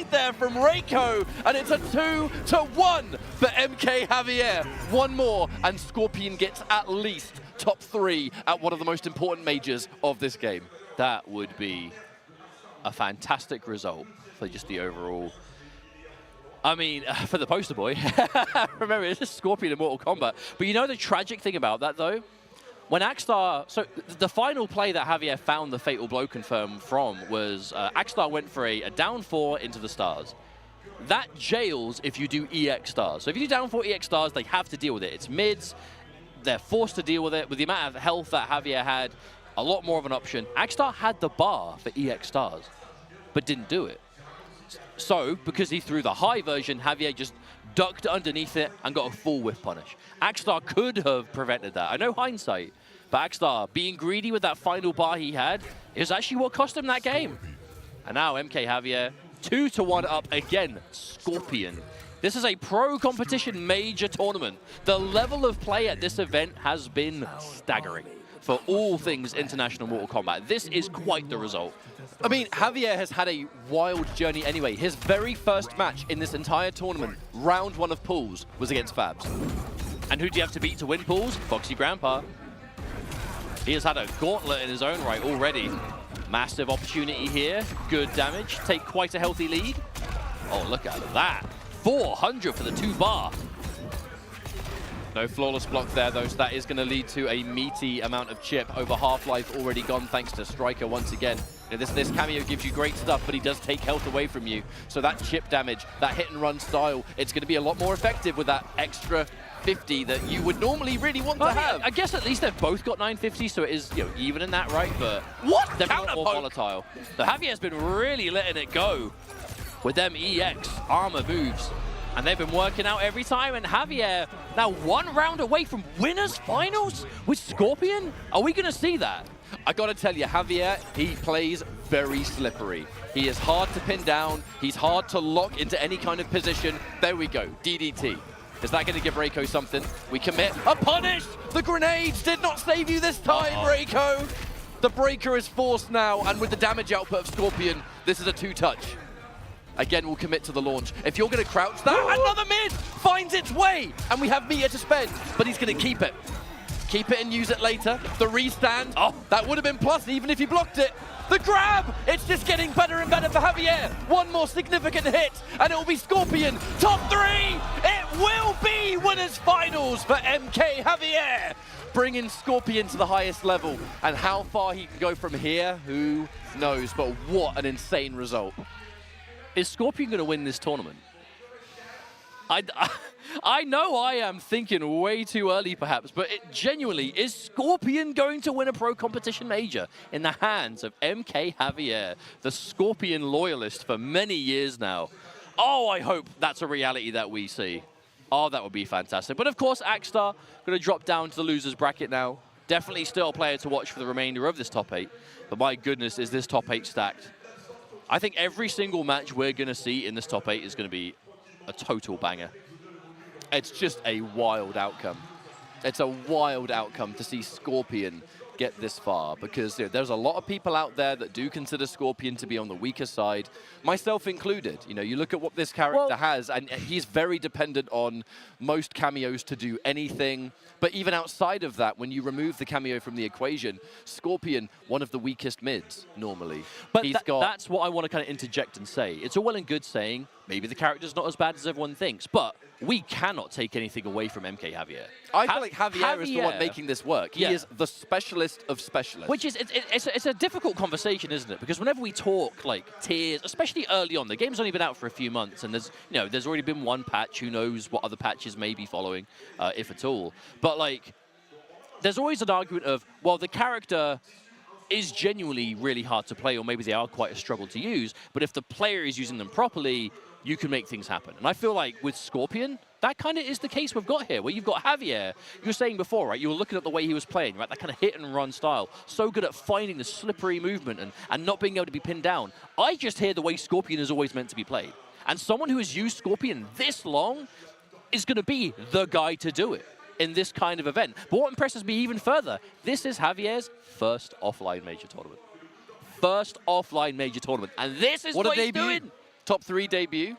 lead there from Reiko, and it's a 2-1 for MK Javier. One more, and Scorpion gets at least top 3 at one of the most important majors of this game. That would be a fantastic result for just the overall. I mean, for the poster boy. Remember, it's just Scorpion in Mortal Kombat. But you know the tragic thing about that, though? When Axstar, so the final play that Javier found the fatal blow confirm from was Axstar went for a down 4 into the stars. That jails if you do EX stars. So if you do down 4 EX stars, they have to deal with it. It's mids, they're forced to deal with it. With the amount of health that Javier had, a lot more of an option. Axstar had the bar for EX stars, but didn't do it. So, because he threw the high version, Javier just ducked underneath it and got a full whiff punish. Axstar could have prevented that. I know hindsight, but Axstar being greedy with that final bar he had is actually what cost him that game. And now MK Javier, 2-1 up again, Scorpion. This is a pro competition major tournament. The level of play at this event has been staggering for all things international Mortal Kombat. This is quite the result. I mean, Javier has had a wild journey anyway. His very first match in this entire tournament, round 1 of pools, was against Fabs. And who do you have to beat to win pools? Foxy Grandpa. He has had a gauntlet in his own right already. Massive opportunity here. Good damage. Take quite a healthy lead. Oh, look at that. 400 for the 2-bar. No flawless block there, though, so that is going to lead to a meaty amount of chip. Over half-life already gone, thanks to Striker once again. You know, this cameo gives you great stuff, but he does take health away from you. So that chip damage, that hit-and-run style, it's going to be a lot more effective with that extra 50 that you would normally really want to have. I guess at least they've both got 950, so it is, you know, even in that, right? But what? They're a lot more volatile. The Javier's been really letting it go with them EX armor moves. And they've been working out every time, and Javier now 1 round away from winners finals with Scorpion? Are we gonna see that? I gotta tell you, Javier, he plays very slippery. He is hard to pin down, he's hard to lock into any kind of position. There we go, DDT. Is that gonna give Reiko something? We commit a punish! The grenades did not save you this time, Reiko! The breaker is forced now, and with the damage output of Scorpion, this is a 2-touch. Again, we'll commit to the launch. If you're going to crouch that, another mid finds its way, and we have meter to spend, but he's going to keep it. Keep it and use it later. The restand, that would have been plus even if he blocked it. The grab, it's just getting better and better for Javier. One more significant hit, and it will be Scorpion. Top 3, it will be winners finals for MK Javier. Bringing Scorpion to the highest level, and how far he can go from here, who knows, but what an insane result. Is Scorpion going to win this tournament? I know I am thinking way too early, perhaps, but genuinely, is Scorpion going to win a pro competition major in the hands of MK Javier, the Scorpion loyalist for many years now? Oh, I hope that's a reality that we see. Oh, that would be fantastic. But of course, Axstar going to drop down to the losers bracket now. Definitely still a player to watch for the remainder of this top 8. But my goodness, is this top 8 stacked? I think every single match we're going to see in this top 8 is going to be a total banger. It's just a wild outcome. It's a wild outcome to see Scorpion get this far, because there's a lot of people out there that do consider Scorpion to be on the weaker side, myself included. You know, you look at what this character has, and he's very dependent on most cameos to do anything. But even outside of that, when you remove the cameo from the equation, Scorpion, one of the weakest mids, normally. But that's what I want to kind of interject and say. It's all well and good saying, maybe the character's not as bad as everyone thinks, but we cannot take anything away from MK Javier. I feel like Javier is the one making this work. He is the specialist of specialists. Which is, it's a difficult conversation, isn't it? Because whenever we talk, like, tiers, especially early on, the game's only been out for a few months, and there's already been one patch. Who knows what other patches may be following, if at all. But, like, there's always an argument of, well, the character is genuinely really hard to play, or maybe they are quite a struggle to use, but if the player is using them properly, you can make things happen. And I feel like with Scorpion, that kind of is the case we've got here, where you've got Javier. You were saying before, right, you were looking at the way he was playing, right, that kind of hit and run style. So good at finding the slippery movement and not being able to be pinned down. I just hear the way Scorpion is always meant to be played. And someone who has used Scorpion this long is going to be the guy to do it in this kind of event. But what impresses me even further, this is Javier's first offline major tournament. First offline major tournament. And this is what he's doing. Top 3 debut.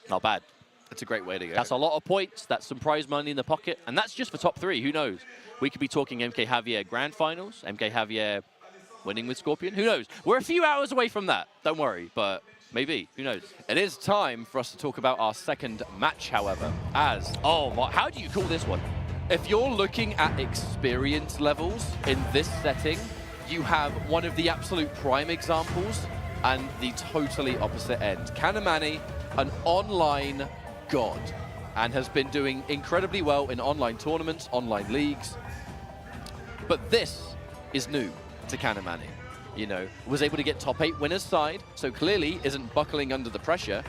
Not bad. That's a great way to go. That's a lot of points. That's some prize money in the pocket. And that's just for top 3. Who knows? We could be talking MK Javier Grand Finals, MK Javier winning with Scorpion. Who knows? We're a few hours away from that. Don't worry. But maybe. Who knows? It is time for us to talk about our second match, however, as... Oh, my, how do you call this one? If you're looking at experience levels in this setting, you have one of the absolute prime examples and the totally opposite end. Kanamani, an online god, and has been doing incredibly well in online tournaments, online leagues. But this is new to Kanamani. You know, was able to get top 8 winners side, so clearly isn't buckling under the pressure.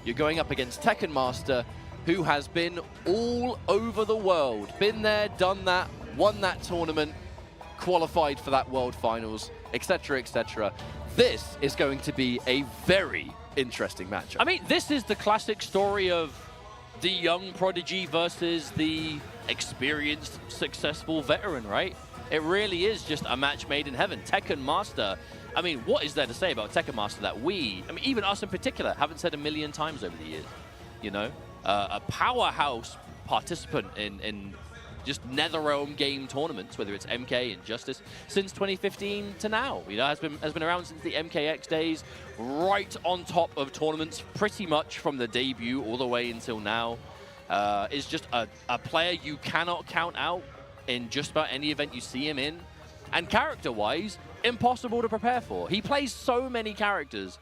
You're going up against Tekken Master, who has been all over the world. Been there, done that, won that tournament, qualified for that World Finals, etc., etc. This is going to be a very interesting matchup. I mean, this is the classic story of the young prodigy versus the experienced, successful veteran, right? It really is just a match made in heaven. Tekken Master, I mean, what is there to say about Tekken Master that we, I mean, even us in particular, haven't said a million times over the years, you know? A powerhouse participant in just NetherRealm game tournaments, whether it's MK and Justice, since 2015 to now. You know, has been around since the MKX days, right on top of tournaments, pretty much from the debut all the way until now. Is just a player you cannot count out in just about any event you see him in. And character-wise, impossible to prepare for. He plays so many characters,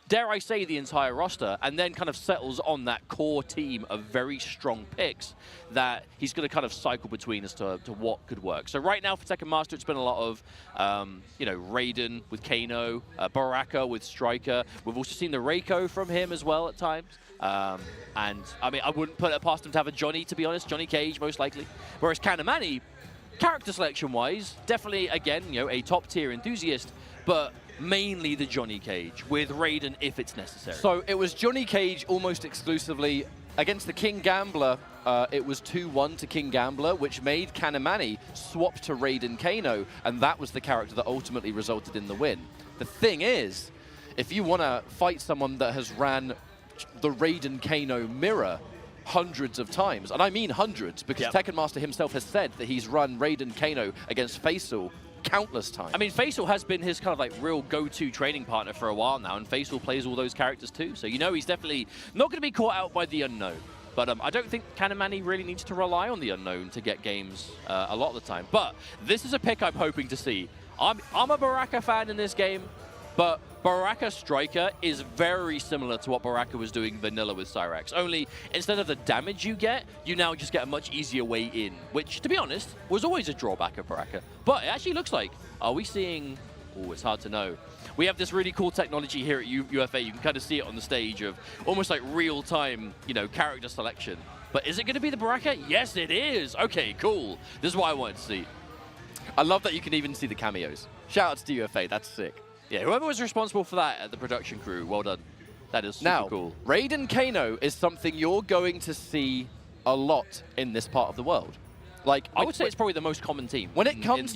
dare I say the entire roster, and then kind of settles on that core team of very strong picks that he's going to kind of cycle between as to what could work. So right now for Tekken Master, it's been a lot of, you know, Raiden with Kano, Baraka with Striker. We've also seen the Reiko from him as well at times. And, I mean, I wouldn't put it past him to have a Johnny, to be honest. Johnny Cage, most likely. Whereas Kanamani, character selection-wise, definitely, again, you know, a top-tier enthusiast, but mainly the Johnny Cage, with Raiden if it's necessary. So it was Johnny Cage almost exclusively. Against the King Gambler, it was 2-1 to King Gambler, which made Kanamani swap to Raiden Kano, and that was the character that ultimately resulted in the win. The thing is, if you want to fight someone that has ran the Raiden Kano mirror hundreds of times, and I mean hundreds, because Tekken Master himself has said that he's run Raiden Kano against Faisal countless times. I mean, Faisal has been his kind of like real go-to training partner for a while now, and Faisal plays all those characters too. So you know he's definitely not going to be caught out by the unknown. But I don't think Kanamani really needs to rely on the unknown to get games a lot of the time. But this is a pick I'm hoping to see. I'm a Baraka fan in this game, but Baraka Striker is very similar to what Baraka was doing vanilla with Cyrax. Only instead of the damage you get, you now just get a much easier way in, which, to be honest, was always a drawback of Baraka. But it actually looks like, are we seeing... Oh, it's hard to know. We have this really cool technology here at UFA. You can kind of see it on the stage of almost like real-time, you know, character selection. But is it going to be the Baraka? Yes, it is. Okay, cool. This is what I wanted to see. I love that you can even see the cameos. Shout out to UFA, that's sick. Yeah, whoever was responsible for that at the production crew, well done. That is super cool. Now, Raiden Kano is something you're going to see a lot in this part of the world. Like, I would say it's probably the most common team. When it comes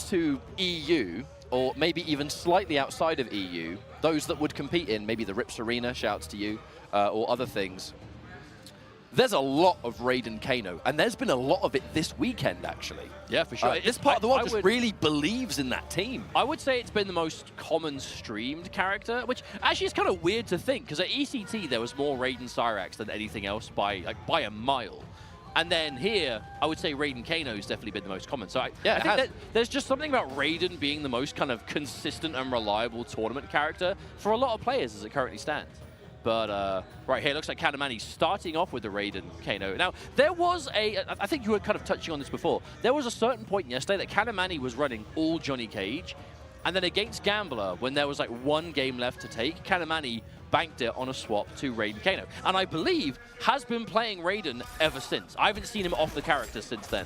to EU, or maybe even slightly outside of EU, those that would compete in maybe the Rips Arena, shouts to you, or other things, there's a lot of Raiden Kano, and there's been a lot of it this weekend, actually. Yeah, for sure. This part of the world just really believes in that team. I would say it's been the most common streamed character, which actually is kind of weird to think, because at ECT there was more Raiden Cyrax than anything else by a mile. And then here, I would say Raiden Kano has definitely been the most common. So I think that there's just something about Raiden being the most kind of consistent and reliable tournament character for a lot of players as it currently stands. But right here, it looks like Kanamani starting off with the Raiden Kano. Now, there was I think you were kind of touching on this before, there was a certain point yesterday that Kanamani was running all Johnny Cage, and then against Gambler, when there was like one game left to take, Kanamani banked it on a swap to Raiden Kano. And I believe has been playing Raiden ever since. I haven't seen him off the character since then.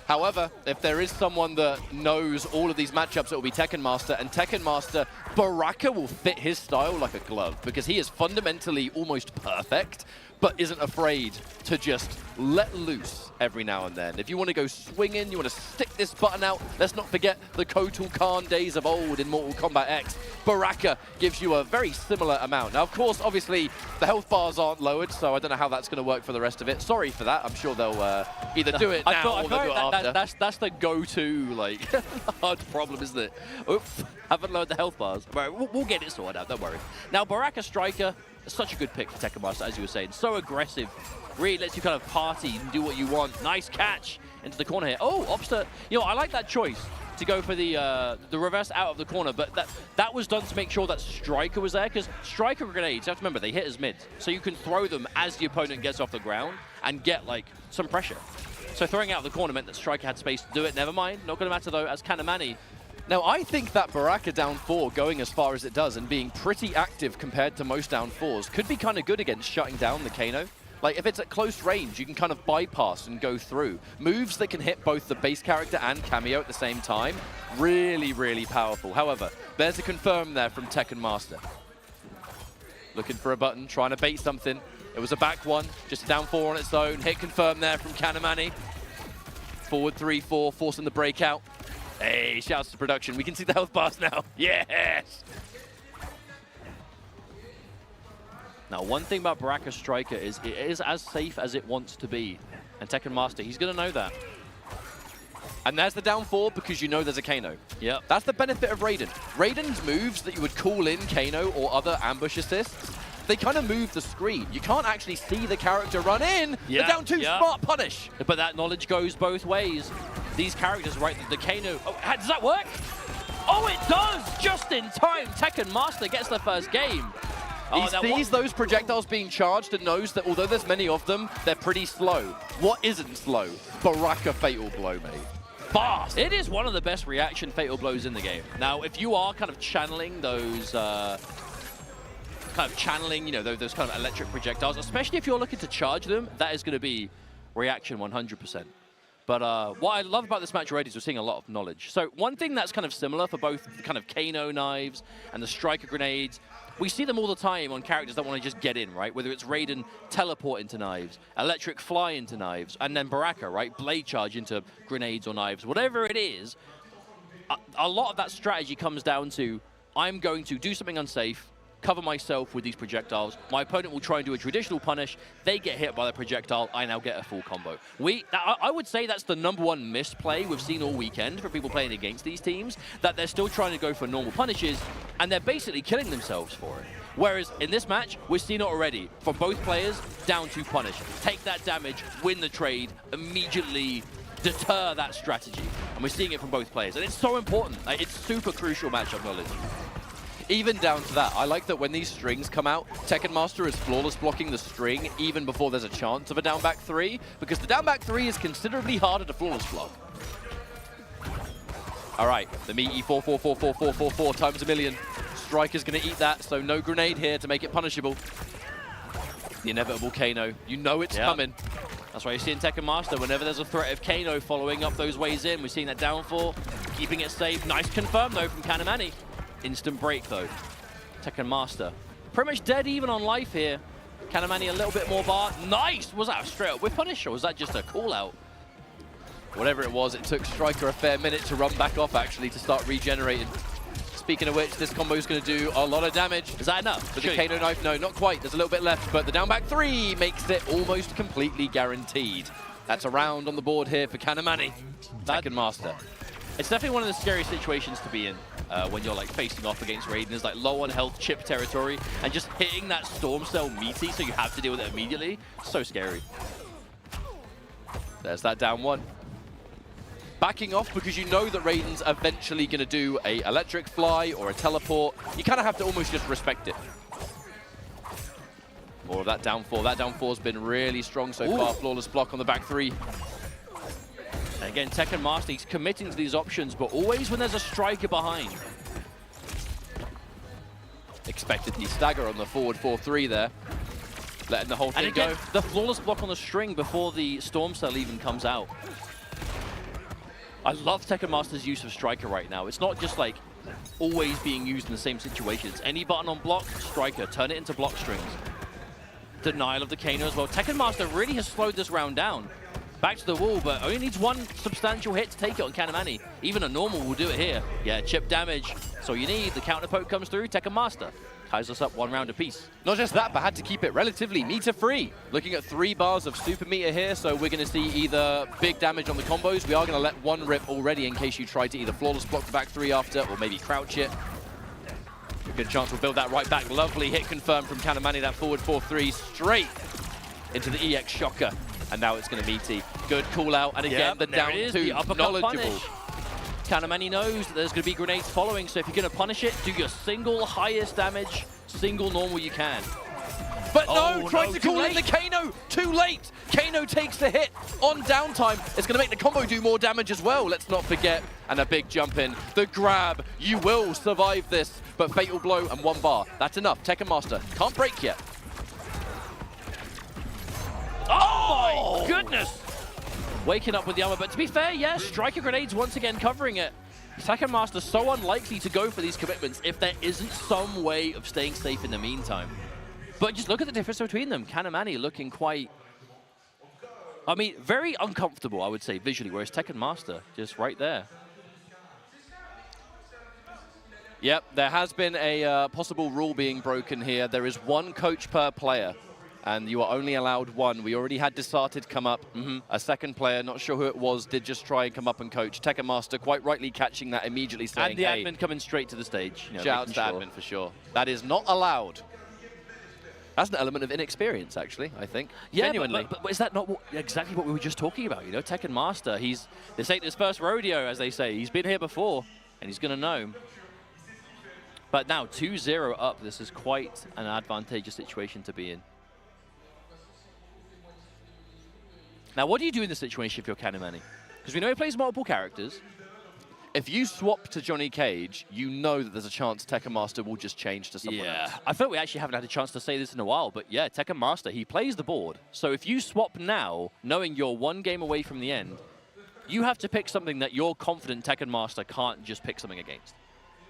However, if there is someone that knows all of these matchups, it will be Tekken Master. And Tekken Master, Baraka will fit his style like a glove because he is fundamentally almost perfect, but isn't afraid to just let loose every now and then. If you want to go swinging, you want to stick this button out, let's not forget the Kotal Khan days of old in Mortal Kombat X. Baraka gives you a very similar amount. Now, of course, obviously, the health bars aren't lowered, so I don't know how that's going to work for the rest of it. Sorry for that. I'm sure they'll either do it now or they'll do it after. That's the go-to, like, hard problem, isn't it? Oops, haven't lowered the health bars. Right, we'll get it sorted out, don't worry. Now, Baraka Striker, such a good pick for Tekken Master, as you were saying. So aggressive. Really lets you kind of party and do what you want. Nice catch into the corner here. Oh, Obster. You know, I like that choice to go for the reverse out of the corner, but that was done to make sure that Striker was there, because Striker grenades, you have to remember, they hit as mid. So you can throw them as the opponent gets off the ground and get, like, some pressure. So throwing out of the corner meant that Striker had space to do it. Never mind. Not going to matter, though, as Kanamani. Now, I think that Baraka down 4 going as far as it does and being pretty active compared to most down 4s could be kind of good against shutting down the Kano. Like, if it's at close range, you can kind of bypass and go through. Moves that can hit both the base character and Cameo at the same time, really, really powerful. However, there's a confirm there from Tekken Master. Looking for a button, trying to bait something. It was a back one, just a down 4 on its own. Hit confirm there from Kanamani. Forward 3-4, forcing the breakout. Hey, shouts to production. We can see the health bars now. Yes! Now, one thing about Baraka Striker is it is as safe as it wants to be. And Tekken Master, he's going to know that. And there's the down 4 because you know there's a Kano. Yep. That's the benefit of Raiden. Raiden's moves that you would call in Kano or other ambush assists, they kind of move the screen. You can't actually see the character run in. Yeah, the down 2 smart punish. But that knowledge goes both ways. These characters, right, the Kano... Oh, does that work? Oh, it does! Just in time, Tekken Master gets the first game. He sees those projectiles being charged and knows that although there's many of them, they're pretty slow. What isn't slow? Baraka Fatal Blow, mate. Fast! It is one of the best reaction Fatal Blows in the game. Now, if you are kind of channeling those... you know, those kind of electric projectiles, especially if you're looking to charge them, that is going to be reaction 100%. But what I love about this match already is we're seeing a lot of knowledge. So one thing that's kind of similar for both the kind of Kano knives and the Striker grenades, we see them all the time on characters that want to just get in, right? Whether it's Raiden teleport into knives, electric fly into knives, and then Baraka, right? Blade charge into grenades or knives. Whatever it is, a lot of that strategy comes down to, I'm going to do something unsafe, cover myself with these projectiles. My opponent will try and do a traditional punish. They get hit by the projectile. I now get a full combo. I would say that's the #1 misplay we've seen all weekend for people playing against these teams, that they're still trying to go for normal punishes, and they're basically killing themselves for it. Whereas in this match, we've seen it already from both players, down to punish. Take that damage, win the trade, immediately deter that strategy. And we're seeing it from both players. And it's so important. Like, it's super crucial matchup knowledge. Even down to that, I like that when these strings come out, Tekken Master is flawless blocking the string even before there's a chance of a down back 3, because the down back 3 is considerably harder to flawless block. All right, the meaty 4-4-4-4-4-4-4 times a million. Striker's going to eat that, so no grenade here to make it punishable. The inevitable Kano. You know it's coming. That's why you see in Tekken Master, whenever there's a threat of Kano following up those ways in, we're seeing that downfall, keeping it safe. Nice confirm, though, from Kanamani. Instant break, though. Tekken Master. Pretty much dead even on life here. Kanamani a little bit more bar. Nice! Was that a straight up whip punish, or was that just a call-out? Whatever it was, it took Striker a fair minute to run back off, actually, to start regenerating. Speaking of which, this combo is going to do a lot of damage. Is that enough? With the Kano knife, no, not quite. There's a little bit left, but the down back 3 makes it almost completely guaranteed. That's a round on the board here for Kanamani. Tekken Master. It's definitely one of the scariest situations to be in when you're like facing off against Raiden. It's like low on health chip territory, and just hitting that Storm Cell meaty, so you have to deal with it immediately. So scary. There's that down 1. Backing off because you know that Raiden's eventually going to do a electric fly or a teleport. You kind of have to almost just respect it. More of that down 4. That down 4's been really strong so far. Flawless block on the back 3. And again, Tekken Master, he's committing to these options, but always when there's a striker behind. Expected the stagger on the forward 4-3 there. Letting the whole thing and again, go. The flawless block on the string before the Storm Cell even comes out. I love Tekken Master's use of Striker right now. It's not just like always being used in the same situations. Any button on block, striker, turn it into block strings. Denial of the Kano as well. Tekken Master really has slowed this round down. Back to the wall, but only needs one substantial hit to take it on Kanamani. Even a normal will do it here. Yeah, chip damage. So you need the counter poke comes through. Tekken Master ties us up 1 round apiece. Not just that, but had to keep it relatively meter-free. Looking at 3 bars of super meter here, so we're going to see either big damage on the combos. We are going to let 1 rip already in case you try to either flawless block the back 3 after, or maybe crouch it. Good chance we'll build that right back. Lovely hit confirmed from Kanamani, that forward 4-3 straight into the EX shocker. And now it's going to meaty. Good call out, and again, the down 2, the uppercut knowledgeable. punish. Kanamani knows that there's going to be grenades following, so if you're going to punish it, do your single highest damage, single normal you can. But no, trying to too call in the late. Kano. Too late. Kano takes the hit on downtime. It's going to make the combo do more damage as well. Let's not forget. And a big jump in. The grab. You will survive this. But fatal blow and 1 bar. That's enough. Tekken Master can't break yet. Oh my goodness! Waking up with the armor, but to be fair, yeah, striker grenades once again covering it. Tekken Master so unlikely to go for these commitments if there isn't some way of staying safe in the meantime. But just look at the difference between them. Kanamani looking quite, I mean, very uncomfortable, I would say, visually, whereas Tekken Master just right there. Yep, there has been a possible rule being broken here. There is 1 coach per player, and you are only allowed 1. We already had Desarted come up. A second player, not sure who it was, did just try and come up and coach. Tekken Master quite rightly catching that immediately, saying, And the hey, admin coming straight to the stage. You know, shout out to making the sure. admin for sure. That is not allowed. That's an element of inexperience, actually, I think. Yeah, genuinely. but is that not exactly what we were just talking about? You know, Tekken Master, this ain't his first rodeo, as they say. He's been here before, and he's going to know. But now, 2-0 up, this is quite an advantageous situation to be in. Now, what do you do in this situation if you're Kanamani? Because we know he plays multiple characters. If you swap to Johnny Cage, you know that there's a chance Tekken Master will just change to someone else. I feel we actually haven't had a chance to say this in a while, but yeah, Tekken Master, he plays the board. So if you swap now, knowing you're 1 game away from the end, you have to pick something that you're confident Tekken Master can't just pick something against.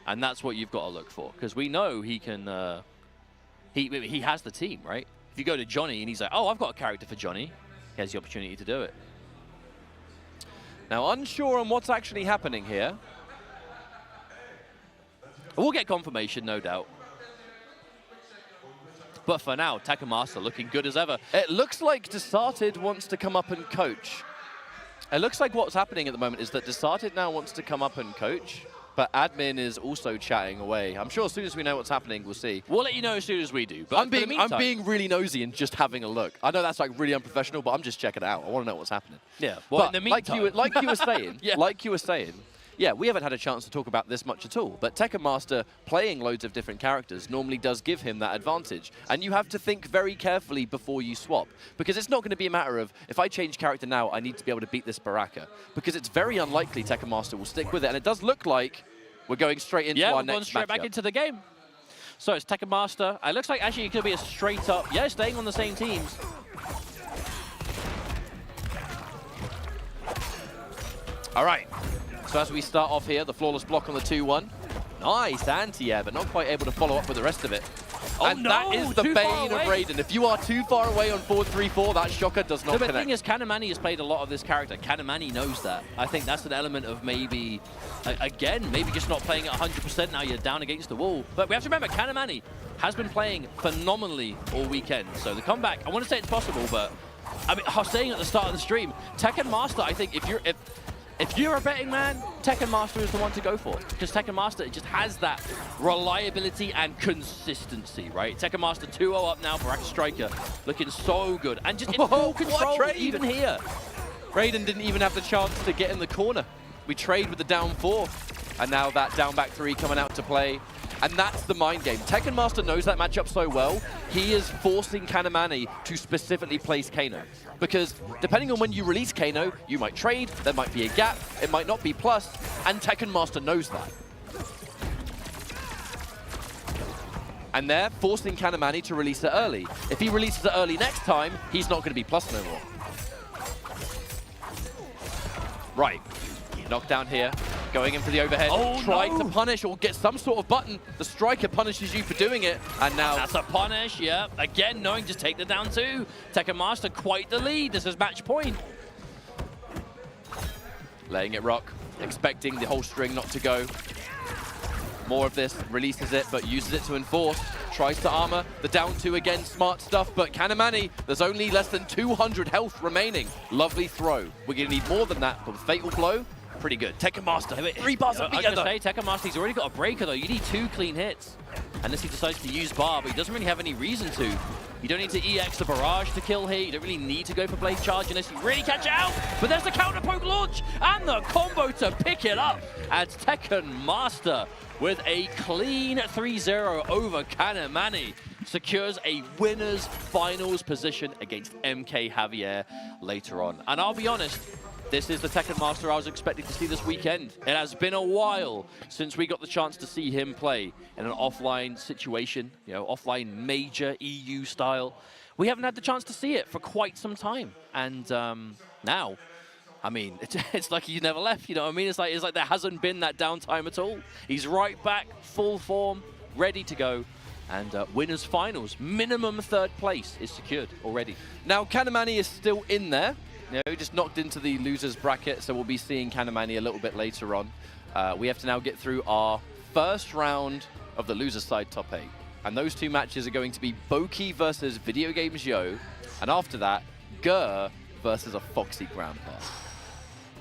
And that's what you've got to look for, because we know he can, he has the team, right? If you go to Johnny and he's like, oh, I've got a character for Johnny, he has the opportunity to do it. Now, unsure on what's actually happening here. We'll get confirmation, no doubt. But for now, Tekken Master looking good as ever. It looks like Desarted wants to come up and coach. It looks like what's happening at the moment is that Desarted now wants to come up and coach, but admin is also chatting away. I'm sure as soon as we know what's happening, we'll see. We'll let you know as soon as we do. But I'm being really nosy and just having a look. I know that's like really unprofessional, but I'm just checking it out. I want to know what's happening. Yeah. Well, but in the meantime, like you were saying, Yeah. like you were saying, yeah, we haven't had a chance to talk about this much at all. But Tekken Master playing loads of different characters normally does give him that advantage. And you have to think very carefully before you swap. Because it's not going to be a matter of, if I change character now, I need to be able to beat this Baraka. Because it's very unlikely Tekken Master will stick with it. And it does look like we're going straight into our we're next going straight back matchup. into the game. So it's Tekken Master. It looks like actually it could be a straight up, yeah, staying on the same teams. All right. So as we start off here, the flawless block on the 2-1. Nice anti-air, but not quite able to follow up with the rest of it. Oh, and no, that is the too far bane of away. Raiden. If you are too far away on 4-3-4, that shocker does not The connect. thing is, Kanamani has played a lot of this character. Kanamani knows that. I think that's an element of maybe, again, maybe just not playing at 100% now you're down against the wall. But we have to remember, Kanamani has been playing phenomenally all weekend. So the comeback, I want to say it's possible, but I mean, I was saying at the start of the stream, Tekken Master, I think if you're a betting man, Tekken Master is the one to go for. Because Tekken Master just has that reliability and consistency, right? Tekken Master 2-0 up now, Baraka Striker looking so good. And just in full control even here. Raiden didn't even have the chance to get in the corner. We trade with the down 4. And now that down back 3 coming out to play. And that's the mind game. Tekken Master knows that matchup so well, he is forcing Kanamani to specifically place Kano. Because depending on when you release Kano, you might trade, there might be a gap, it might not be plus, and Tekken Master knows that. And they're forcing Kanamani to release it early. If he releases it early next time, he's not going to be plus no more. Right, knockdown here. Going in for the overhead, Oh, trying no. to punish or get some sort of button. The striker punishes you for doing it, and now That's a punish, yeah. Again, knowing just take the down two. Tekken Master quite the lead. This is match point. letting it rock, expecting the whole string not to go. More of this, releases it, but uses it to enforce. Tries to armor, the down two again, smart stuff, but Kanamani, there's only less than 200 health remaining. Lovely throw. We're gonna need more than that, but Fatal Blow, pretty good. Tekken Master, 3 bars up I was together. going to say, Tekken Master, he's already got a breaker though. You need 2 clean hits. Unless he decides to use bar, but he doesn't really have any reason to. You don't need to EX the barrage to kill here. You don't really need to go for blade charge unless you really catch it out. But there's the counter poke launch and the combo to pick it up. And Tekken Master with a clean 3-0 over Kanamani secures a winner's finals position against MK Javier later on. And I'll be honest, this is the Tekken Master I was expecting to see this weekend. It has been a while since we got the chance to see him play in an offline situation, you know, offline major EU style. We haven't had the chance to see it for quite some time. And now, I mean, it's like he never left, you know what I mean? It's like there hasn't been that downtime at all. He's right back, full form, ready to go. And winners finals, minimum 3rd place is secured already. Now, Kanamani is still in there. You know, just knocked into the losers bracket, so we'll be seeing Kanamani a little bit later on. We have to now get through our first round of the losers side top 8. And those 2 matches are going to be Boki versus Video Games Yo, and after that, Gur versus a Foxy Grandpa.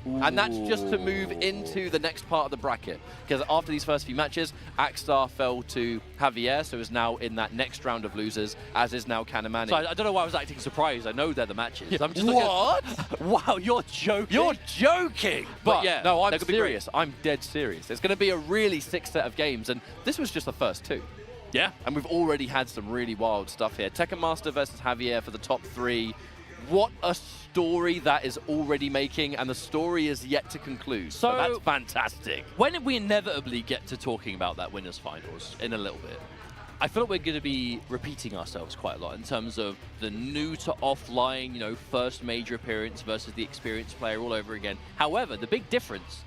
Ooh. And that's just to move into the next part of the bracket. Because after these first few matches, Axstar fell to Javier, so is now in that next round of losers, as is now Kanamani. So I don't know why I was acting surprised. I know they're the matches. Yeah. I'm just what? Wow, you're joking. You're joking! But yeah, no, I'm they're gonna be serious. I'm dead serious. It's going to be a really sick set of games, and this was just the first 2. Yeah. And we've already had some really wild stuff here. Tekken Master versus Javier for the top 3. What a story that is already making, and the story is yet to conclude. So that's fantastic. When we inevitably get to talking about that winners finals in a little bit, I feel like we're going to be repeating ourselves quite a lot in terms of the new to offline, you know, first major appearance versus the experienced player all over again. However, the big difference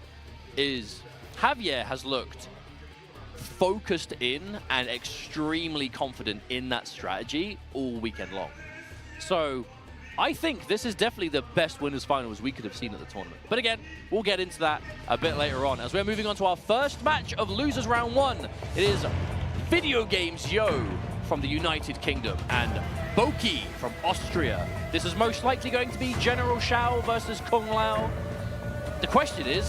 is Javier has looked focused in and extremely confident in that strategy all weekend long. So I think this is definitely the best winners finals we could have seen at the tournament. But again, we'll get into that a bit later on as we're moving on to our first match of losers round 1. It is Video Games Yo from the United Kingdom and Boki from Austria. This is most likely going to be General Shao versus Kung Lao. The question is,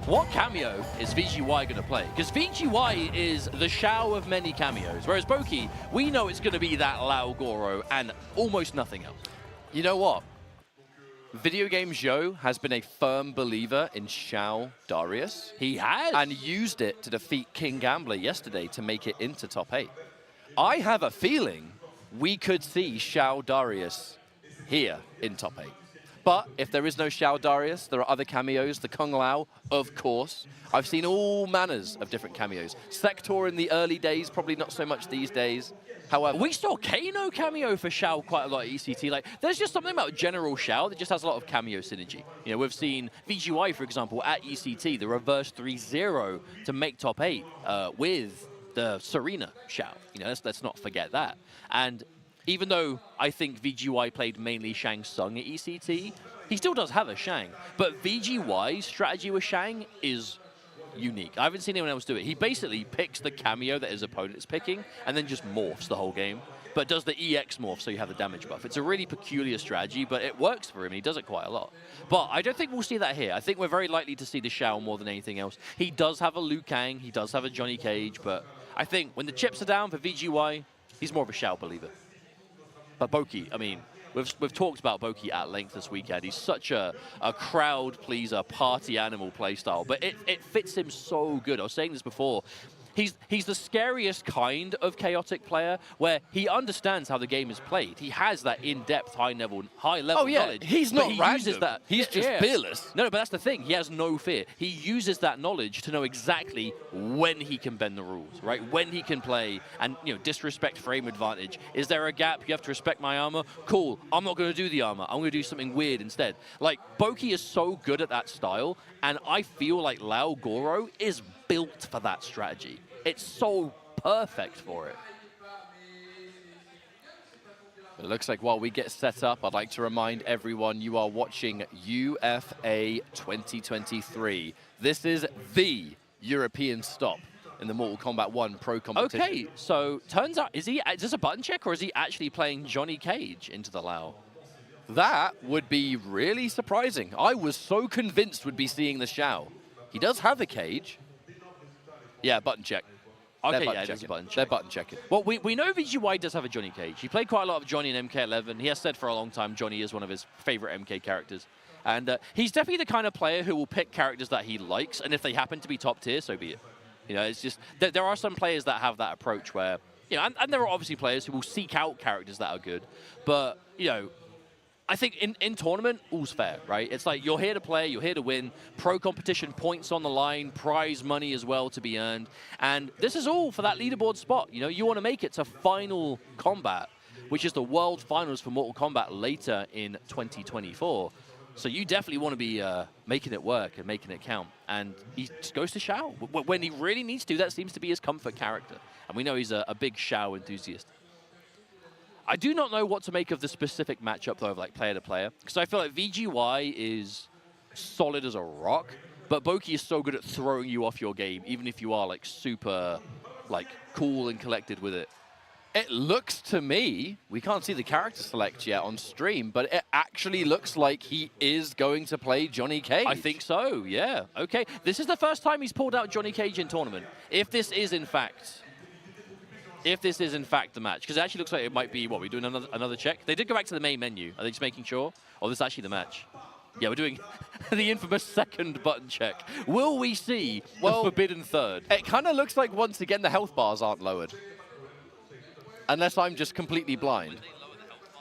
what cameo is VGY going to play? Because VGY is the Shao of many cameos, whereas Boki, we know it's going to be that Lao Goro and almost nothing else. You know what? Video Games Yo has been a firm believer in Shao Darius. He has. And used it to defeat King Gambler yesterday to make it into top 8. I have a feeling we could see Shao Darius here in top 8. But if there is no Shao Darius, there are other cameos. The Kung Lao, of course. I've seen all manners of different cameos. Sector in the early days, probably not so much these days. However, we saw Kano cameo for Shao quite a lot at ECT. Like, there's just something about General Shao that just has a lot of cameo synergy. You know, we've seen VGY, for example, at ECT, the reverse 3-0 to make top 8 with the Serena Shao. You know, let's not forget that. And even though I think VGY played mainly Shang Tsung at ECT, he still does have a Shang. But VGY's strategy with Shang is unique. I haven't seen anyone else do it. He basically picks the cameo that his opponent is picking and then just morphs the whole game, but does the EX morph so you have the damage buff. It's a really peculiar strategy, but it works for him. He does it quite a lot. But I don't think we'll see that here. I think we're very likely to see the Shao more than anything else. He does have a Liu Kang, he does have a Johnny Cage, but I think when the chips are down for VGY, he's more of a Shao believer. But Boki, I mean, we've talked about Boki at length this weekend. He's such a crowd pleaser, party animal playstyle, but it fits him so good. I was saying this before. he's the scariest kind of chaotic player where he understands how the game is played. He has that in-depth, high-level knowledge. He's not he random. uses that. He's just fearless. No, but that's the thing. He has no fear. He uses that knowledge to know exactly when he can bend the rules, right? When he can play and disrespect frame advantage. Is there a gap? You have to respect my armor. Cool. I'm not going to do the armor. I'm going to do something weird instead. Like Boki is so good at that style, and I feel like Lao Goro is built for that strategy. It's so perfect for it. It looks like while we get set up, I'd like to remind everyone you are watching UFA 2023. This is the European stop in the Mortal Kombat 1 Pro competition. Okay, so turns out, is this a button check or is he actually playing Johnny Cage into the Lao? That would be really surprising. I was so convinced we'd be seeing the Shao. He does have a cage. Yeah, button check. Okay, yeah, it is a button check. They're button checking. Well, we know VGY does have a Johnny Cage. He played quite a lot of Johnny in MK11. He has said for a long time Johnny is one of his favorite MK characters. And he's definitely the kind of player who will pick characters that he likes, and if they happen to be top tier, so be it. It's just, there are some players that have that approach where, and there are obviously players who will seek out characters that are good, but, I think in tournament, all's fair, right? It's like you're here to play, you're here to win, pro competition points on the line, prize money as well to be earned, and this is all for that leaderboard spot. You want to make it to Final Combat, which is the World Finals for Mortal Kombat later in 2024. So you definitely want to be making it work and making it count. And he just goes to Shao. When he really needs to, that seems to be his comfort character. And we know he's a big Shao enthusiast. I do not know what to make of the specific matchup, though, of like player to player, because I feel like VGY is solid as a rock, but Boki is so good at throwing you off your game, even if you are like super like cool and collected with it. It looks to me, we can't see the character select yet on stream, but it actually looks like he is going to play Johnny Cage. I think so, yeah. Okay, this is the first time he's pulled out Johnny Cage in tournament. If this is in fact the match, because it actually looks like it might be, what, we're doing another check? They did go back to the main menu. Are they just making sure? Or this is actually the match? Yeah, we're doing the infamous second button check. Will we see the forbidden third? It kind of looks like, once again, the health bars aren't lowered. Unless I'm just completely blind.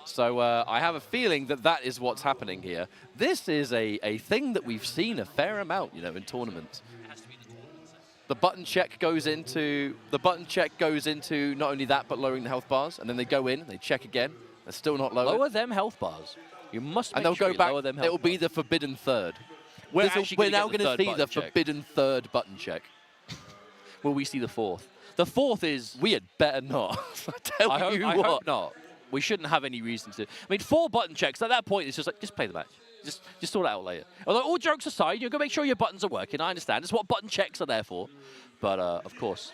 So I have a feeling that that is what's happening here. This is a thing that we've seen a fair amount, in tournaments. The button check goes into not only that, but lowering the health bars, and then they go in, they check again, they're still not lowered. Lower them health bars. You must make and they'll sure go back. Lower them health It'll be the forbidden third. We're now going to see the forbidden third button check. Will we see the fourth? The fourth is... We had better not. I hope not. We shouldn't have any reason to. I mean, 4 button checks, at that point, it's just like, just play the match. Just sort it out later. Although, all jokes aside, you've got to make sure your buttons are working. I understand. It's what button checks are there for. But, of course.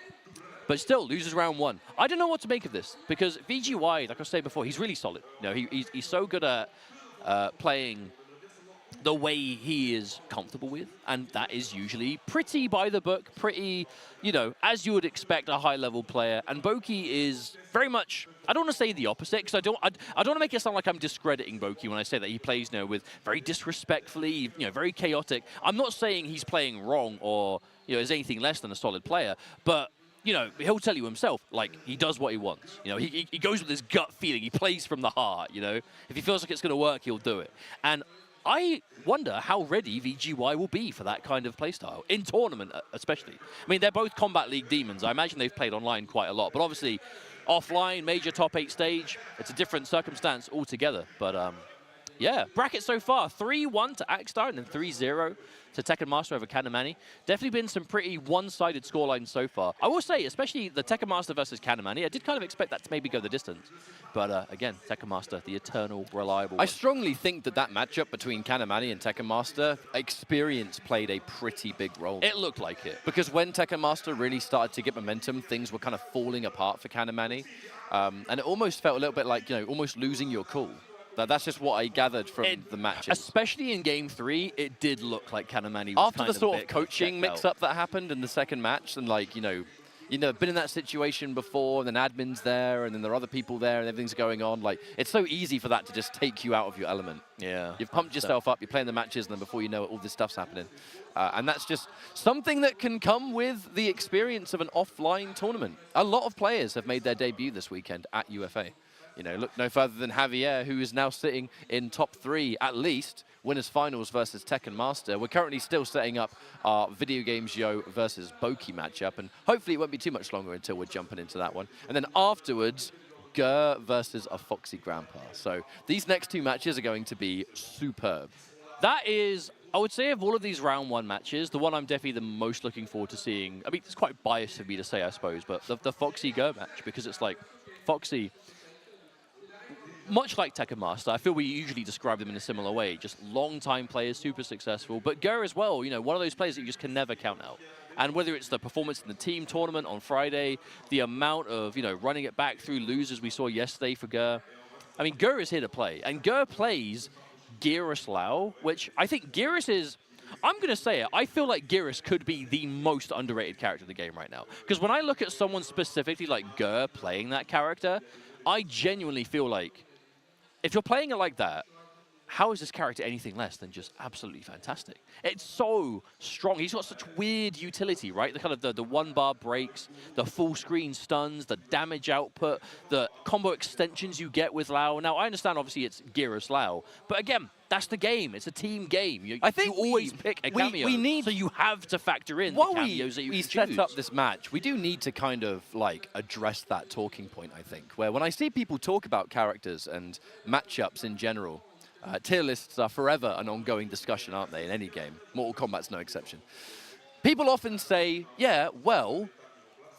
But still, loses round 1. I don't know what to make of this, because VGY, like I was saying before, he's really solid. He's so good at playing the way he is comfortable with, and that is usually pretty by the book, pretty, as you would expect a high-level player. And Boki is very much, I don't want to say the opposite, because I don't want to make it sound like I'm discrediting Boki when I say that he plays with very disrespectfully, very chaotic. I'm not saying he's playing wrong or is anything less than a solid player, but he'll tell you himself, like, he does what he wants. He goes with his gut feeling. He plays from the heart, If he feels like it's going to work, he'll do it. And I wonder how ready VGY will be for that kind of playstyle, in tournament especially. I mean, they're both Combat League demons. I imagine they've played online quite a lot, but obviously offline, major top 8 stage, it's a different circumstance altogether. But yeah, bracket so far, 3-1 to Axstar and then 3-0 to Tekken Master over Kanamani. Definitely been some pretty one-sided scorelines so far. I will say, especially the Tekken Master versus Kanamani, I did kind of expect that to maybe go the distance. But again, Tekken Master, the eternal, reliable one. strongly think that matchup between Kanamani and Tekken Master, experience played a pretty big role. It looked like it. Because when Tekken Master really started to get momentum, things were kind of falling apart for Kanamani. And it almost felt a little bit like, almost losing your cool. That's just what I gathered from the matches. Especially in Game 3, it did look like Kanamani was after kind the sort of of coaching mix-up that happened in the second match, and like, been in that situation before, and then admin's there, and then there are other people there, and everything's going on. Like, it's so easy for that to just take you out of your element. Yeah. You've pumped yourself up, you're playing the matches, and then before you know it, all this stuff's happening. And that's just something that can come with the experience of an offline tournament. A lot of players have made their debut this weekend at UFA. You know, look no further than Javier, who is now sitting in top 3, at least, winners finals versus Tekken Master. We're currently still setting up our Video Games Yo versus Boki matchup, and hopefully it won't be too much longer until we're jumping into that one. And then afterwards, Gur versus a Foxy Grandpa. So these next 2 matches are going to be superb. That is, I would say, of all of these round 1 matches, the one I'm definitely the most looking forward to seeing. I mean, it's quite biased of me to say, I suppose, but the Foxy Gur match, because it's like, Foxy, much like Tekken Master, I feel we usually describe them in a similar way. Just long-time players, super successful. But Gur as well, you know, one of those players that you just can never count out. And whether it's the performance in the team tournament on Friday, the amount of, you know, running it back through losers we saw yesterday for Gur. I mean, Gur is here to play. And Gur plays Geras Lau, which I think Geras is... I'm going to say it. I feel like Geras could be the most underrated character in the game right now. Because when I look at someone specifically like Gur playing that character, I genuinely feel like if you're playing it like that, how is this character anything less than just absolutely fantastic? It's so strong. He's got such weird utility, right? The kind of the one-bar breaks, the full-screen stuns, the damage output, the combo extensions you get with Lau. Now, I understand, obviously, it's Geras Lau, but again, that's the game. It's a team game. I think you always pick a cameo, we need, so you have to factor in the cameos that you we choose. set up this match, we do need to kind of like address that talking point, I think, where when I see people talk about characters and matchups in general, tier lists are forever an ongoing discussion, aren't they, in any game? Mortal Kombat's no exception. People often say, yeah, well,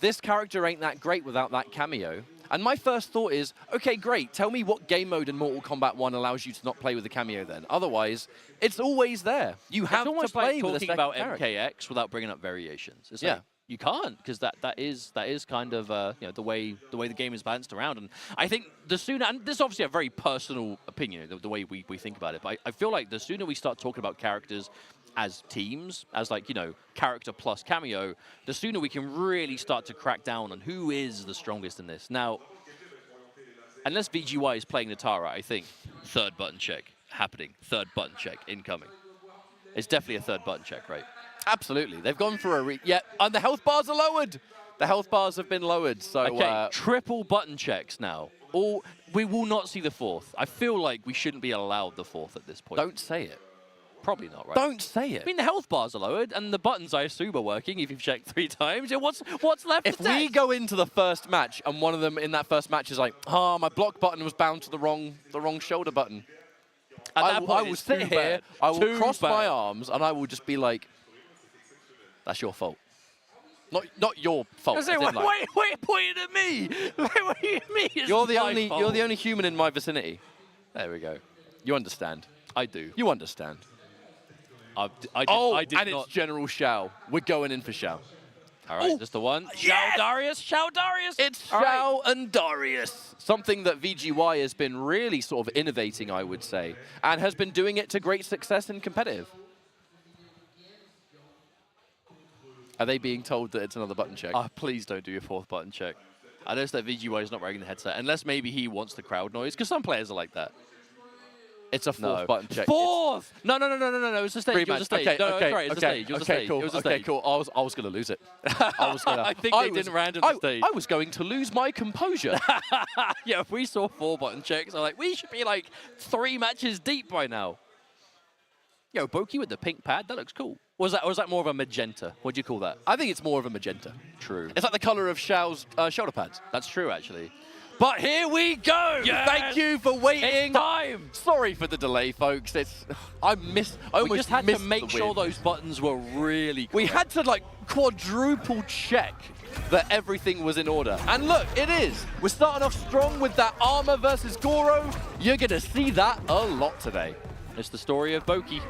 this character ain't that great without that cameo. And my first thought is, okay, great, tell me what game mode in Mortal Kombat 1 allows you to not play with the cameo then. Otherwise, it's always there. You have to play with a second about character. MKX without bringing up variations. It's yeah. Like, you can't, because that is kind of you know, the way the game is balanced around. And I think the sooner, and this is obviously a very personal opinion, the way we think about it, but I feel like the sooner we start talking about characters as teams, as like, you know, character plus cameo, the sooner we can really start to crack down on who is the strongest in this. Now, unless VGY is playing Natara, I think third button check happening, third button check incoming. It's definitely a third button check, right? Absolutely. They've gone for a yeah, and the health bars are lowered. The health bars have been lowered, so... Okay, triple button checks now. We will not see the 4th. I feel like we shouldn't be allowed the 4th at this point. Don't say it. Probably not, right? Don't say it. I mean, the health bars are lowered, and the buttons, I assume, are working if you've checked 3 times. What's left If to test? we go into the first match, and one of them in that first match is like, oh, my block button was bound to the wrong shoulder button. I will sit here, I will cross my arms, and I will just be like, that's your fault. Not your fault. Wait, pointing at me. What do you mean? You're the only human in my vicinity. There we go. You understand. I do. You understand. I did and not. It's General Xiao. We're going in for Xiao. All right, just the one. Yes! Xiao Darius. It's All Xiao and Darius. Something that VGY has been really sort of innovating, I would say, and has been doing it to great success in competitive. Are they being told that it's another button check? Oh, please don't do your 4th button check. I noticed that VGY is not wearing the headset, unless maybe he wants the crowd noise, because some players are like that. It's a 4th button check. 4th! No, it was a stage. It was a stage. Okay, no, sorry, it was a stage. It was a stage. Cool. It was a stage. Cool. I was going to lose it. I think they didn't random the stage. I was going to lose my composure. Yeah, if we saw 4 button checks, I'm like, we should be like 3 matches deep by now. Yo, Boki with the pink pad, that looks cool. Or was that more of a magenta? What do you call that? I think it's more of a magenta. True. It's like the color of Xiao's shoulder pads. That's true, actually. But here we go! Yes! Thank you for waiting. It's time! Sorry for the delay, folks. I We just had to make sure those buttons were really correct. We had to like quadruple check that everything was in order. And look, it is. We're starting off strong with that Armor versus Goro. You're gonna see that a lot today. It's the story of Boki.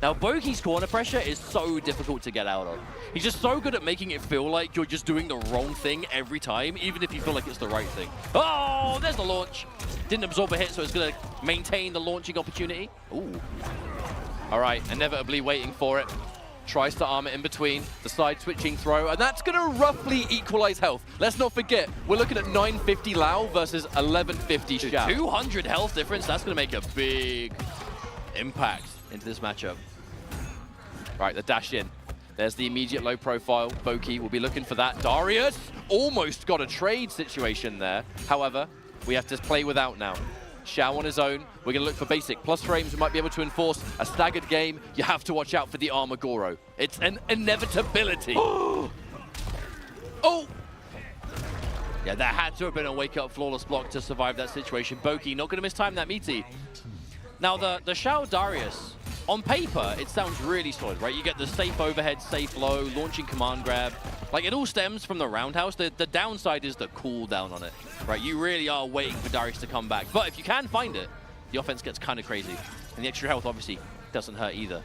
Now, Boki's corner pressure is so difficult to get out of. He's just so good at making it feel like you're just doing the wrong thing every time, even if you feel like it's the right thing. Oh, there's the launch. Didn't absorb a hit, so it's going to maintain the launching opportunity. Ooh. All right, inevitably waiting for it. Tries to arm it in between, the side switching throw, and that's going to roughly equalize health. Let's not forget, we're looking at 950 Lau versus 1150 Xiao. 200 health difference, that's going to make a big impact into this matchup. Right, the dash in. There's the immediate low profile. Boki will be looking for that. Darius almost got a trade situation there. However, we have to play without now. Xiao on his own. We're going to look for basic plus frames. We might be able to enforce a staggered game. You have to watch out for the armor Goro. It's an inevitability. Oh! Yeah, that had to have been a wake-up flawless block to survive that situation. Boki not going to mistime that meaty. Now, the Xiao Darius, on paper, it sounds really solid, right? You get the safe overhead, safe low, launching command grab. Like, it all stems from the roundhouse. The downside is the cooldown on it, right? You really are waiting for Darius to come back. But if you can find it, the offense gets kind of crazy. And the extra health, obviously, doesn't hurt either.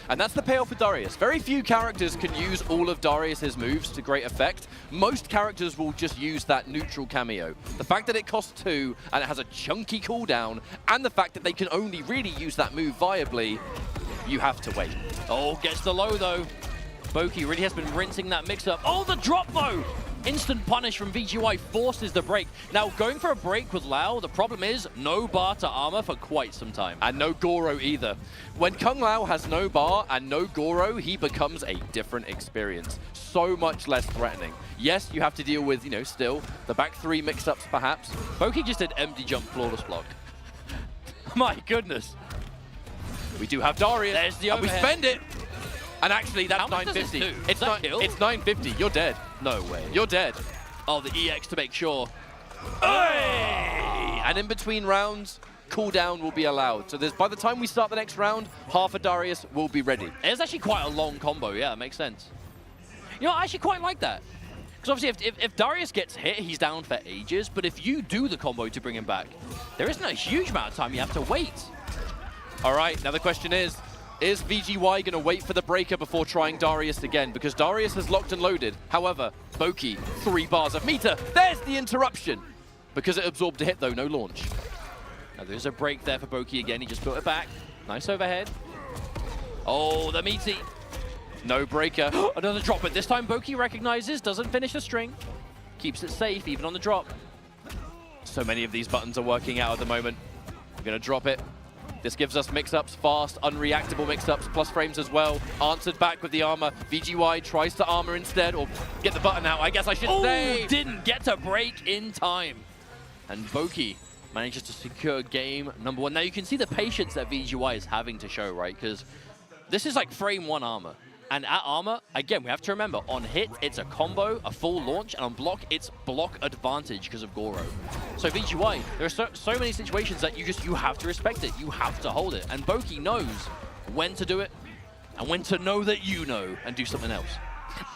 And that's the payoff for Darius. Very few characters can use all of Darius's moves to great effect. Most characters will just use that neutral cameo. The fact that it costs 2 and it has a chunky cooldown, and the fact that they can only really use that move viably, you have to wait. Oh, gets the low, though. Boki really has been rinsing that mix-up. Oh, the drop, though! Instant punish from VGY forces the break. Now, going for a break with Lao, the problem is no bar to armor for quite some time. And no Goro either. When Kung Lao has no bar and no Goro, he becomes a different experience. So much less threatening. Yes, you have to deal with, still, the back 3 mix-ups perhaps. Boki just did empty jump flawless block. My goodness. We do have Darius. There's the overhead. And we spend it. And actually, that's 950. It's 950. You're dead. No way. You're dead. Oh, the EX to make sure. Hey! And in between rounds, cooldown will be allowed. So by the time we start the next round, half a Darius will be ready. It's actually quite a long combo. Yeah, it makes sense. I actually quite like that. Because obviously, if Darius gets hit, he's down for ages. But if you do the combo to bring him back, there isn't a huge amount of time you have to wait. All right, now the question is VGY going to wait for the breaker before trying Darius again? Because Darius has locked and loaded. However, Boki, 3 bars of meter. There's the interruption. Because it absorbed a hit, though, no launch. Now there's a break there for Boki again. He just built it back. Nice overhead. Oh, the meaty. No breaker. Another drop, but this time Boki recognizes, doesn't finish the string. Keeps it safe, even on the drop. So many of these buttons are working out at the moment. We're going to drop it. This gives us mix-ups, fast, unreactable mix-ups, plus frames as well. Answered back with the armor. VGY tries to armor instead, or get the button out, I guess I should say. Didn't get to break in time. And Boki manages to secure game number 1. Now you can see the patience that VGY is having to show, right? Because this is like frame 1 armor. And at armor, again, we have to remember, on hit, it's a combo, a full launch, and on block, it's block advantage because of Goro. So VGY, there are so many situations that you have to respect it. You have to hold it. And Boki knows when to do it and when to know that you know and do something else.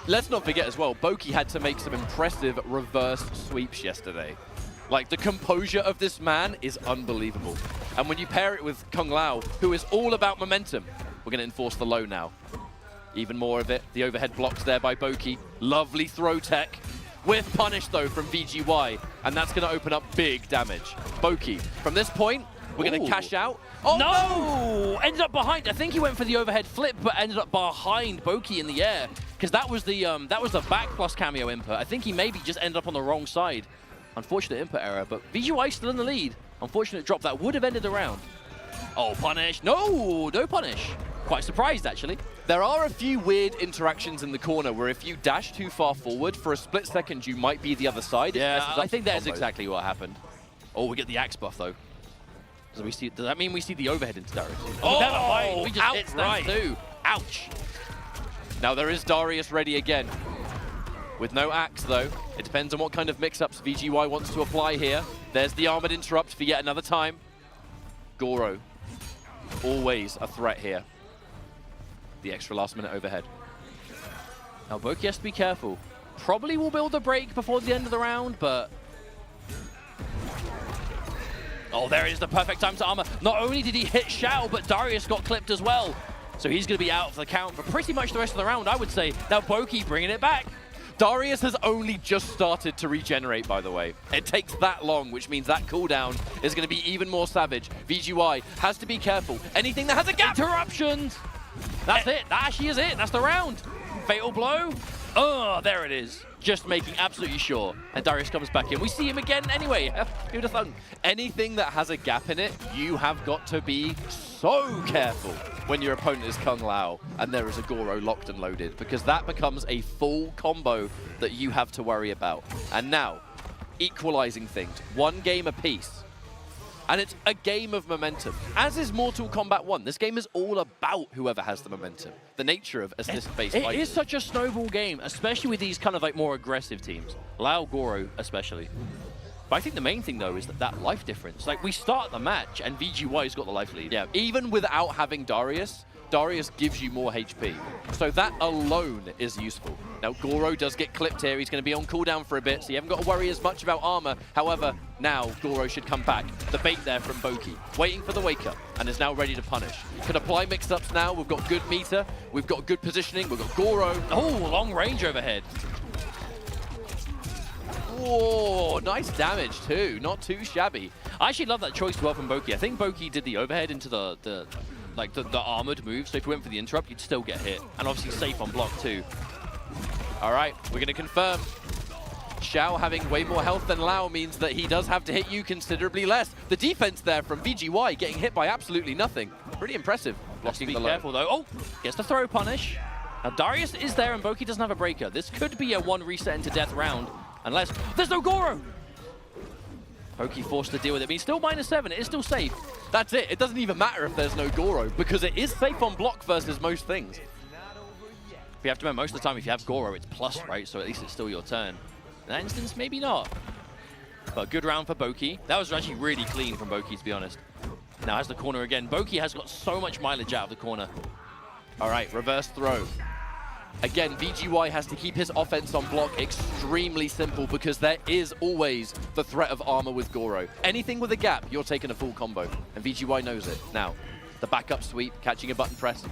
Let's not forget as well, Boki had to make some impressive reverse sweeps yesterday. Like, the composure of this man is unbelievable. And when you pair it with Kung Lao, who is all about momentum, we're going to enforce the low now. Even more of it. The overhead blocks there by Boki. Lovely throw tech. With punish, though, from VGY. And that's going to open up big damage. Boki, from this point, we're going to cash out. Oh, no! Ended up behind. I think he went for the overhead flip, but ended up behind Boki in the air. Because that was the back plus cameo input. I think he maybe just ended up on the wrong side. Unfortunate input error, but VGY still in the lead. Unfortunate drop. That would have ended the round. Oh, punish. No punish. Quite surprised, actually. There are a few weird interactions in the corner where if you dash too far forward, for a split second, you might be the other side. Yeah, I think that is exactly what happened. Oh, we get the axe buff, though. Does that mean we see the overhead into Darius? Oh, never mind. We just hit outright. too. Ouch. Now there is Darius ready again. With no axe, though. It depends on what kind of mix-ups VGY wants to apply here. There's the armored interrupt for yet another time. Goro, always a threat here. The extra last-minute overhead. Now Boki has to be careful. Probably will build a break before the end of the round, but... Oh, there is the perfect time to armor. Not only did he hit Xiao, but Darius got clipped as well. So he's going to be out for the count for pretty much the rest of the round, I would say. Now Boki bringing it back. Darius has only just started to regenerate, by the way. It takes that long, which means that cooldown is going to be even more savage. VGY has to be careful. Anything that has a gap. Interruptions. That's it. That actually is it. That's the round. Fatal blow. Oh, there it is. Just making absolutely sure. And Darius comes back in. We see him again anyway. Who'd have thunk? Anything that has a gap in it, you have got to be so careful. when your opponent is Kung Lao and there is a Goro locked and loaded, because that becomes a full combo that you have to worry about. And now, equalizing things, 1 game apiece. And it's a game of momentum, as is Mortal Kombat 1. This game is all about whoever has the momentum, the nature of assist-based fighting. It is such a snowball game, especially with these kind of like more aggressive teams. Lao, Goro especially. But I think the main thing, though, is that life difference. Like, we start the match, and VGY's got the life lead. Yeah, even without having Darius, Darius gives you more HP. So that alone is useful. Now, Goro does get clipped here. He's going to be on cooldown for a bit, so you haven't got to worry as much about armor. However, now Goro should come back. The bait there from Boki, waiting for the wake-up, and is now ready to punish. Can apply mix-ups now. We've got good meter. We've got good positioning. We've got Goro. Oh, long range overhead. Whoa, nice damage too. Not too shabby. I actually love that choice as well from Boki. I think Boki did the overhead into the armored move, so if you went for the interrupt, you'd still get hit. And obviously safe on block too. All right, we're going to confirm. Xiao having way more health than Lao means that he does have to hit you considerably less. The defense there from VGY getting hit by absolutely nothing. Pretty impressive. Blocking the low. Be careful though. Oh, gets the throw punish. Now Darius is there and Boki doesn't have a breaker. This could be a 1 reset into death round, unless there's no Goro. Boki forced to deal with it. I mean, still -7. It is still safe. That's it. It doesn't even matter if there's no Goro, because it is safe on block versus most things. But you have to remember, most of the time if you have Goro, it's plus, right? So at least it's still your turn. In that instance, maybe not. But good round for Boki. That was actually really clean from Boki, to be honest. Now has the corner again. Boki has got so much mileage out of the corner. All right, reverse throw. Again, VGY has to keep his offense on block extremely simple, because there is always the threat of armor with Goro. Anything with a gap, you're taking a full combo, and VGY knows it. Now, the backup sweep, catching a button press.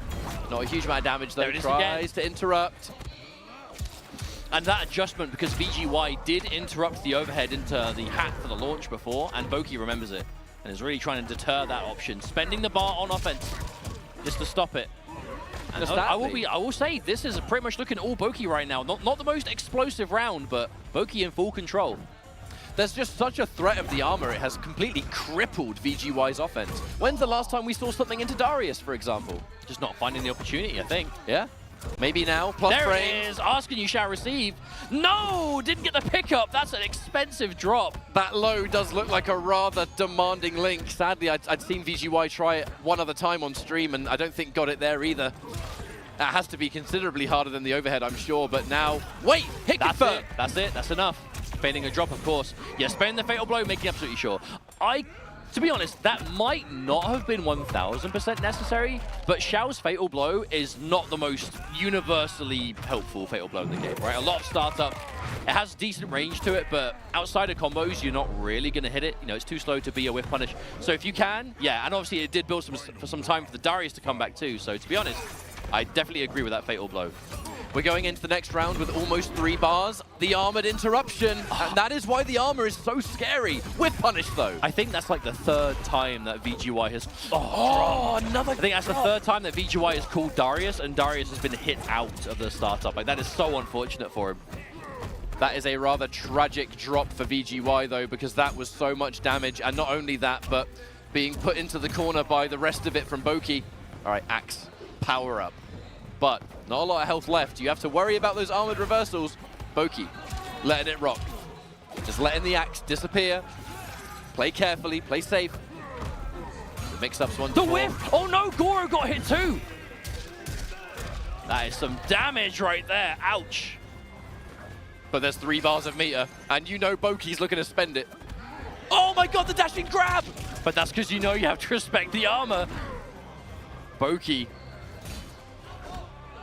Not a huge amount of damage, though. Tries to interrupt. And that adjustment, because VGY did interrupt the overhead into the hat for the launch before, and Boki remembers it, and is really trying to deter that option, spending the bar on offense just to stop it. And I will say, this is pretty much looking all Boki right now. Not the most explosive round, but Boki in full control. There's just such a threat of the armor, it has completely crippled VGY's offense. When's the last time we saw something into Darius, for example? Just not finding the opportunity, I think. Yeah? Maybe now, plus there frames. It is, asking you shall receive. No, didn't get the pickup. That's an expensive drop. That low does look like a rather demanding link. Sadly, I'd seen VGY try it one other time on stream, and I don't think got it there either. That has to be considerably harder than the overhead, I'm sure, but now... Wait, hit confirm! That's it, that's enough. Failing a drop, of course. Yeah, sparing the fatal blow, making absolutely sure. To be honest, that might not have been 1000% necessary, but Xiao's fatal blow is not the most universally helpful fatal blow in the game, right? A lot of startup, it has decent range to it, but outside of combos, you're not really going to hit it. You know, it's too slow to be a whiff punish. So if you can, yeah, and obviously it did build for some time for the Darius to come back too. So to be honest, I definitely agree with that fatal blow. We're going into the next round with almost 3 bars. The armored interruption, and that is why the armor is so scary. With punish, though. I think that's like the 3rd time that VGY has... another I think that's the 3rd time that VGY has called Darius, and Darius has been hit out of the startup. Like, that is so unfortunate for him. That is a rather tragic drop for VGY, though, because that was so much damage. And not only that, but being put into the corner by the rest of it from Boki. All right, Axe, power up. But not a lot of health left. You have to worry about those armored reversals. Boki, letting it rock. Just letting the Axe disappear. Play carefully, play safe. The mix-ups one. The whiff! Oh no, Goro got hit too! That is some damage right there, ouch. But there's 3 bars of meter, and you know Boki's looking to spend it. Oh my god, the dashing grab! But that's because you know you have to respect the armor. Boki.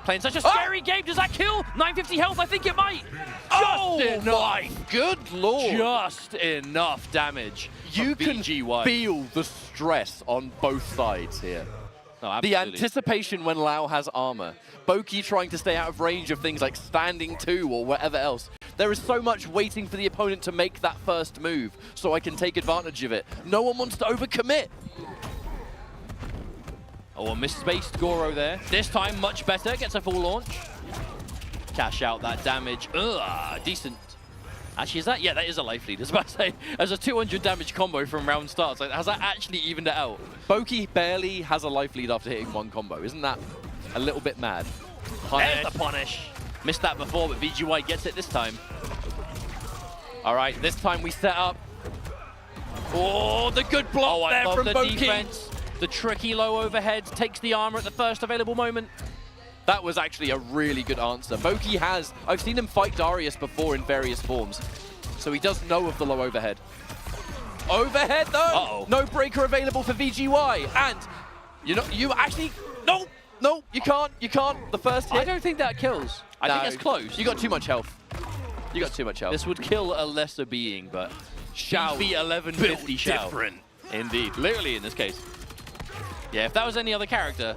Playing such a scary game. Does that kill? 950 health, I think it might. Just enough. Good lord. Just enough damage. You can feel the stress on both sides here. No, the anticipation when Lao has armor. Boki trying to stay out of range of things like standing 2 or whatever else. There is so much waiting for the opponent to make that first move so I can take advantage of it. No one wants to overcommit. Oh, a misspaced Goro there. This time, much better. Gets a full launch. Cash out that damage. Ugh, decent. Actually, is that? Yeah, that is a life lead. I was about to say, as a 200 damage combo from round starts, like, has that actually evened it out? Boki barely has a life lead after hitting one combo. Isn't that a little bit mad? There's the punish. Missed that before, but VGY gets it this time. All right, this time we set up. Oh, the good block there from Boki. Defense. The tricky low overhead takes the armor at the first available moment. That was actually a really good answer. Boki has, I've seen him fight Darius before in various forms, so he does know of the low overhead. Overhead though! Uh-oh. No breaker available for VGY, and you actually, no, you can't. The first hit. I don't think that kills. I think that's close. You got too much health. You got too much health. This would kill a lesser being, but Shao be 1150 Shao. Different. Indeed, literally in this case. Yeah, if that was any other character,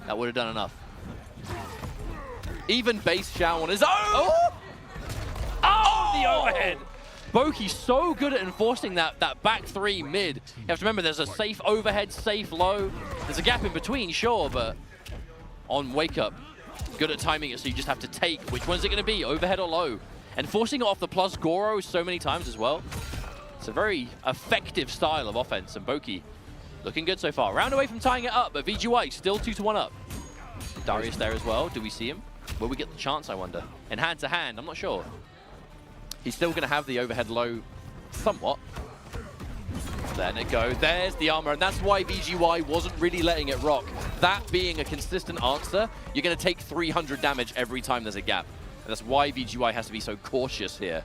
that would have done enough. Even base Shao on his own. Oh, the overhead. Boki's so good at enforcing that back three mid. You have to remember there's a safe overhead, safe low. There's a gap in between, sure, but on wake up, good at timing it, so you just have to take. Which one's it going to be, overhead or low? And forcing it off the plus Goro so many times as well. It's a very effective style of offense, and Boki looking good so far. Round away from tying it up, but VGY still 2-1 up. Darius there as well. Do we see him? Will we get the chance, I wonder? And hand to hand, I'm not sure. He's still going to have the overhead low somewhat. Letting it go. There's the armor, and that's why VGY wasn't really letting it rock. That being a consistent answer, you're going to take 300 damage every time there's a gap. And that's why VGY has to be so cautious here.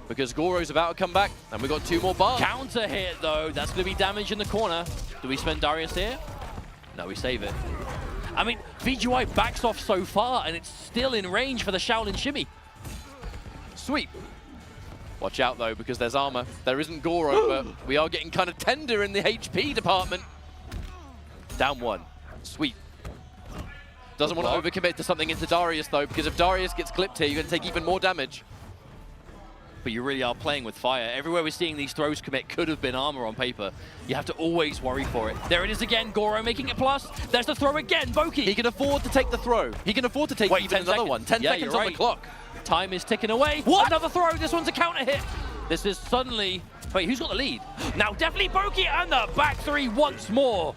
Because Goro's about to come back, and we've got 2 more bars. Counter hit, though. That's going to be damage in the corner. Do we spend Darius here? No, we save it. I mean, VGY backs off so far, and it's still in range for the Shaolin Shimmy. Sweep. Watch out, though, because there's armor. There isn't Goro, but we are getting kind of tender in the HP department. Down 1. Sweep. Doesn't want to overcommit to something into Darius, though, because if Darius gets clipped here, you're going to take even more damage. But you really are playing with fire. Everywhere we're seeing these throws commit could have been armor on paper. You have to always worry for it. There it is again, Goro making it plus. There's the throw again, Boki. He can afford to take the throw. He can afford to take even another one. 10 seconds on the clock. Time is ticking away. What? Another throw. This one's a counter hit. This is suddenly... Wait, who's got the lead? Now definitely Boki, and the back three once more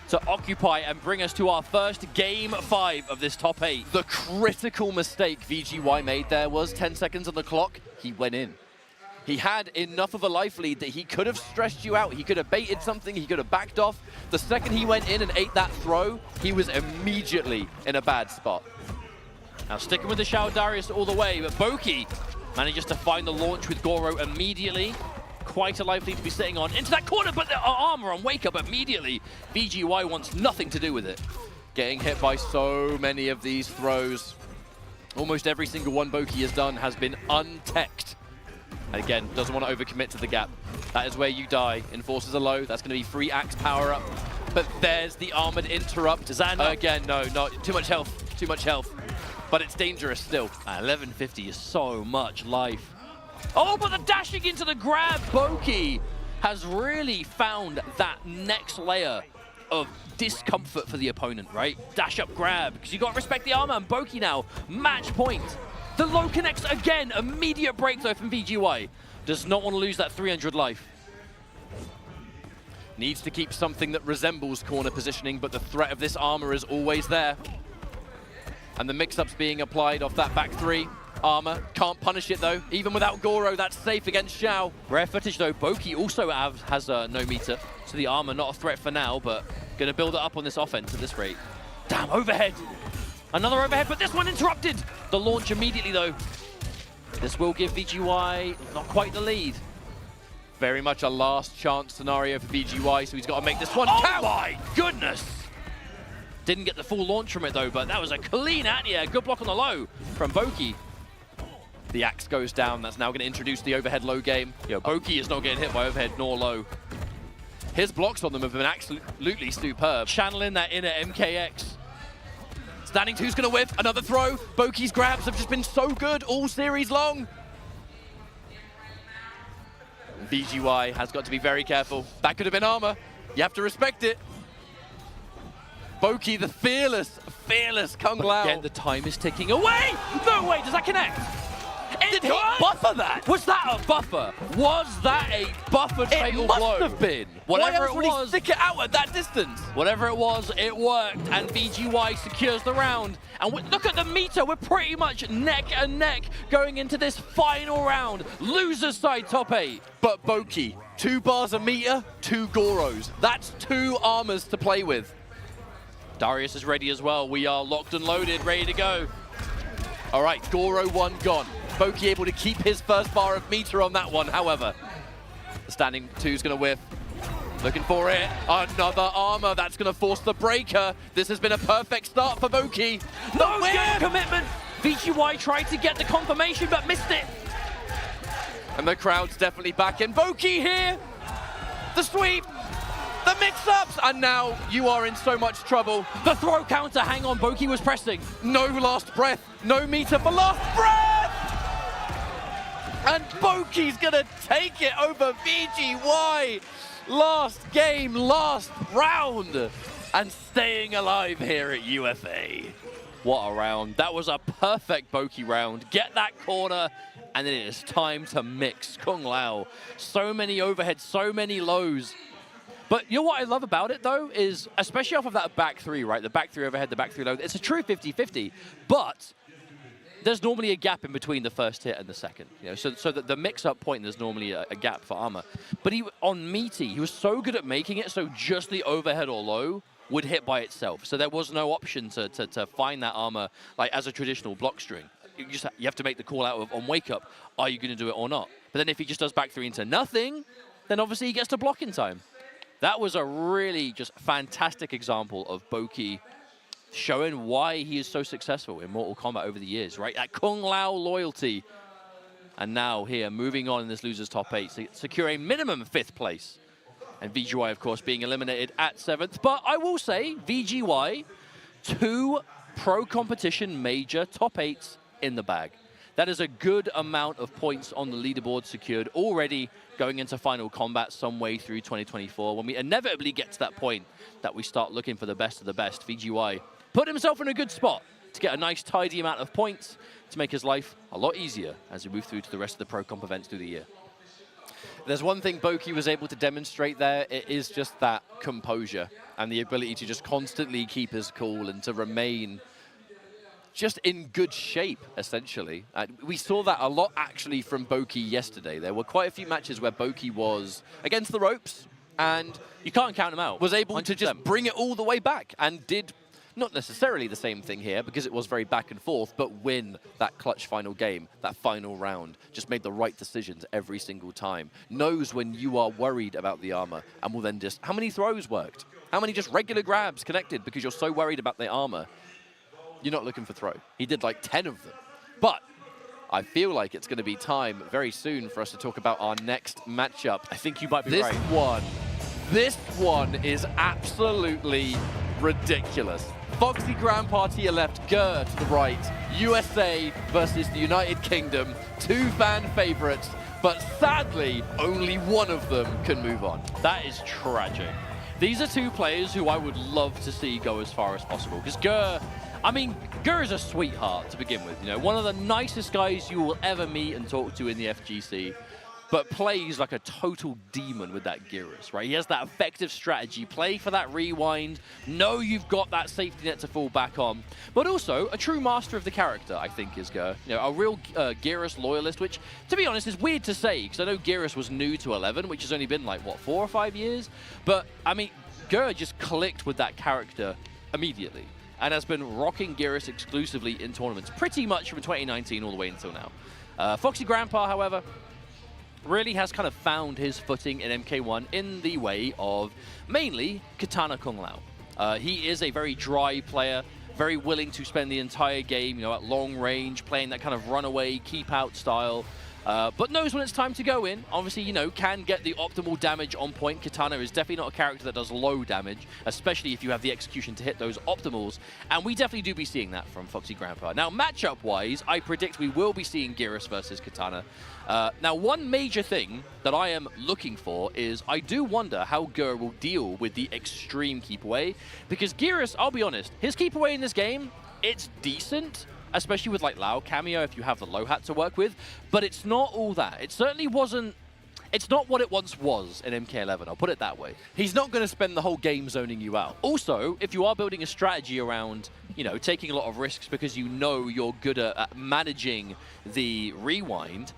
to occupy and bring us to our first game 5 of this top 8. The critical mistake VGY made there was 10 seconds on the clock. He went in. He had enough of a life lead that he could have stressed you out. He could have baited something. He could have backed off. The second he went in and ate that throw, he was immediately in a bad spot. Now sticking with the Shao Darius all the way, but Boki manages to find the launch with Goro immediately. Quite a life lead to be sitting on. Into that corner, but the armor on wake up immediately. VGY wants nothing to do with it. Getting hit by so many of these throws. Almost every single one Boki has done has been unteched. And again, doesn't want to overcommit to the gap. That is where you die. Enforces a low. That's going to be free axe power up. But there's the armored interrupt. Is that enough? Again, no, not too much health. Too much health. But it's dangerous still. 1150 is so much life. Oh, but the dashing into the grab. Boki has really found that next layer of discomfort for the opponent, right? Dash up grab, because you got to respect the armor, and Boki now, match point. The low connects again, immediate break though from VGY. Does not want to lose that 300 life. Needs to keep something that resembles corner positioning, but the threat of this armor is always there. And the mix-ups being applied off that back three. Armor, can't punish it though. Even without Goro, that's safe against Shao. Rare footage though, Boki also has no meter, so the armor not a threat for now, but gonna build it up on this offense at this rate. Damn, overhead. Another overhead, but this one interrupted. The launch immediately though. This will give VGY not quite the lead. Very much a last chance scenario for VGY, so he's got to make this one count. Oh my goodness! Didn't get the full launch from it though, but that was a clean anti-air. Good block on the low from Boki. The axe goes down. That's now going to introduce the overhead low game. Yo, Boki is not getting hit by overhead nor low. His blocks on them have been absolutely superb. Channeling that inner MKX. Standing two's going to whiff. Another throw. Boki's grabs have just been so good all series long. VGY has got to be very careful. That could have been armor. You have to respect it. Boki, the fearless Kung Lao. Again, the time is ticking away. No way, does that connect? did not buffer that. Was that a buffer? Was that a buffered fatal blow? It must have been. Whatever it Why else was, would he stick it out at that distance? Whatever it was, it worked, and VGY secures the round. And look at the meter, we're pretty much neck and neck going into this final round. Loser's side top 8. But Boki, 2 bars a meter, 2 Goros. That's 2 armors to play with. Darius is ready as well. We are locked and loaded, ready to go. All right, Goro 1 gone. Boki able to keep his first bar of meter on that one, however. The standing 2's going to whiff. Looking for it. Another armor. That's going to force the breaker. This has been a perfect start for Boki. No game commitment. VGY tried to get the confirmation, but missed it. And the crowd's definitely back in. Boki here. The sweep. The mix-ups. And now you are in so much trouble. The throw counter. Hang on, Boki was pressing. No last breath. No meter for last breath. And Boki's going to take it over VGY. Last game, last round, and staying alive here at UFA. What a round. That was a perfect Boki round. Get that corner, and then it is time to mix. Kung Lao. So many overheads, so many lows. But you know what I love about it, though, is especially off of that back 3, right? The back 3 overhead, the back 3 low. It's a true 50-50, but there's normally a gap in between the first hit and the second. You know, so that the mix-up point, there's normally a gap for armor. But on Meaty, he was so good at making it so just the overhead or low would hit by itself. So there was no option to find that armor like as a traditional block string. You have to make the call out on wake up. Are you going to do it or not? But then if he just does back 3 into nothing, then obviously he gets to block in time. That was a really just fantastic example of Boki showing why he is so successful in Mortal Kombat over the years, right? That Kung Lao loyalty. And now here, moving on in this loser's top 8, securing minimum 5th place. And VGY, of course, being eliminated at 7th. But I will say, VGY, 2 pro competition major top 8s in the bag. That is a good amount of points on the leaderboard secured already going into final combat some way through 2024. When we inevitably get to that point that we start looking for the best of the best, VGY put himself in a good spot to get a nice tidy amount of points to make his life a lot easier as we move through to the rest of the pro comp events through the year. There's one thing Boki was able to demonstrate there. It is just that composure and the ability to just constantly keep his cool and to remain just in good shape, essentially. We saw that a lot, actually, from Boki yesterday. There were quite a few matches where Boki was against the ropes and you can't count him out. Was able 100%. to just bring it all the way back and did not necessarily the same thing here because it was very back and forth, but win that clutch final game, that final round. Just made the right decisions every single time. Knows when you are worried about the armor and will then just... How many throws worked? How many just regular grabs connected because you're so worried about the armor? You're not looking for throw. He did like 10 of them. But I feel like it's going to be time very soon for us to talk about our next matchup. I think you might be right. This one is absolutely ridiculous. Foxy Grandpa to your left, Gur to the right. USA versus the United Kingdom. 2 fan favorites, but sadly, only one of them can move on. That is tragic. These are 2 players who I would love to see go as far as possible. Because Gur, I mean, Gur is a sweetheart to begin with. You know, one of the nicest guys you will ever meet and talk to in the FGC. But plays like a total demon with that Gyros, right? He has that effective strategy, play for that rewind, know you've got that safety net to fall back on, but also a true master of the character, I think, is Gur. You know, a real Gyros loyalist, which, to be honest, is weird to say, because I know Gyros was new to 11, which has only been like, what, 4 or 5 years? But, I mean, Gur just clicked with that character immediately, and has been rocking Gyros exclusively in tournaments, pretty much from 2019 all the way until now. Foxy Grandpa, however, really has kind of found his footing in MK1 in the way of mainly Katana Kung Lao. He is a very dry player, very willing to spend the entire game, you know, at long range, playing that kind of runaway, keep out style. But knows when it's time to go in. Obviously, you know, can get the optimal damage on point. Katana is definitely not a character that does low damage, especially if you have the execution to hit those optimals. And we definitely do be seeing that from Foxy Grandpa. Now, matchup-wise, I predict we will be seeing Gyros versus Katana. Now, one major thing that I am looking for is I do wonder how Gur will deal with the extreme keep away. Because Gyros, I'll be honest, his keep away in this game, it's decent. especially with like Lao cameo if you have the low hat to work with, but it's not all that. It certainly wasn't. It's not what it once was in MK11, I'll put it that way. He's not going to spend the whole game zoning you out. Also, if you are building a strategy around, you know, taking a lot of risks because you know you're good at managing the rewind,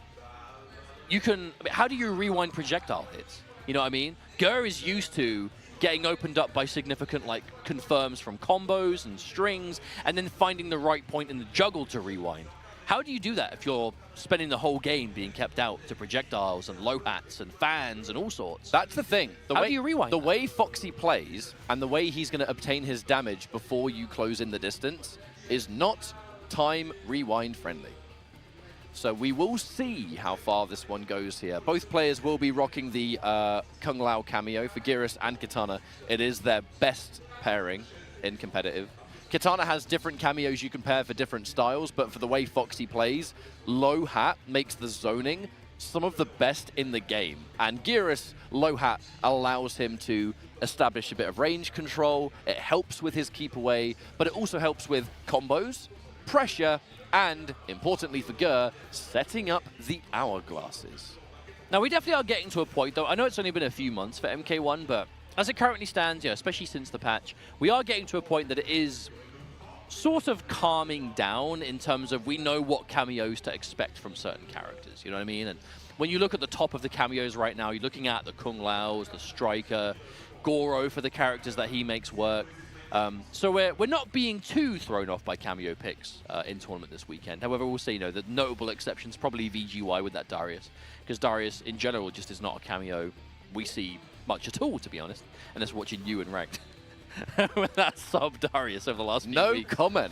you can, how do you rewind projectile hits? You know what I mean? Gur is used to getting opened up by significant like confirms from combos and strings, and then finding the right point in the juggle to rewind. How do you do that if you're spending the whole game being kept out to projectiles and low hats and fans and all sorts? That's the thing. How do you rewind The that? way Foxy plays and the way he's going to obtain his damage before you close in the distance is not time rewind friendly. So we will see how far this one goes here. Both players will be rocking the Kung Lao cameo for Geras and Kitana. It is their best pairing in competitive. Kitana has different cameos you can pair for different styles, but for the way Foxy plays, low hat makes the zoning some of the best in the game. And Geras, low hat, allows him to establish a bit of range control. It helps with his keep away, but it also helps with combos, pressure, and, importantly for Gur, setting up the hourglasses. Now, we definitely are getting to a point, though. I know it's only been a few months for MK1, but as it currently stands, yeah, especially since the patch, we are getting to a point that it is sort of calming down in terms of we know what cameos to expect from certain characters, you know what I mean? And when you look at the top of the cameos right now, you're looking at the Kung Laos, the Striker, Goro for the characters that he makes work. So we're not being too thrown off by cameo picks in tournament this weekend. However, we'll say, you know, the notable exceptions probably VGY with that Darius, because Darius in general just is not a cameo we see much at all, to be honest, unless watching you in ranked. With that sub Darius over the last few weeks. No comment.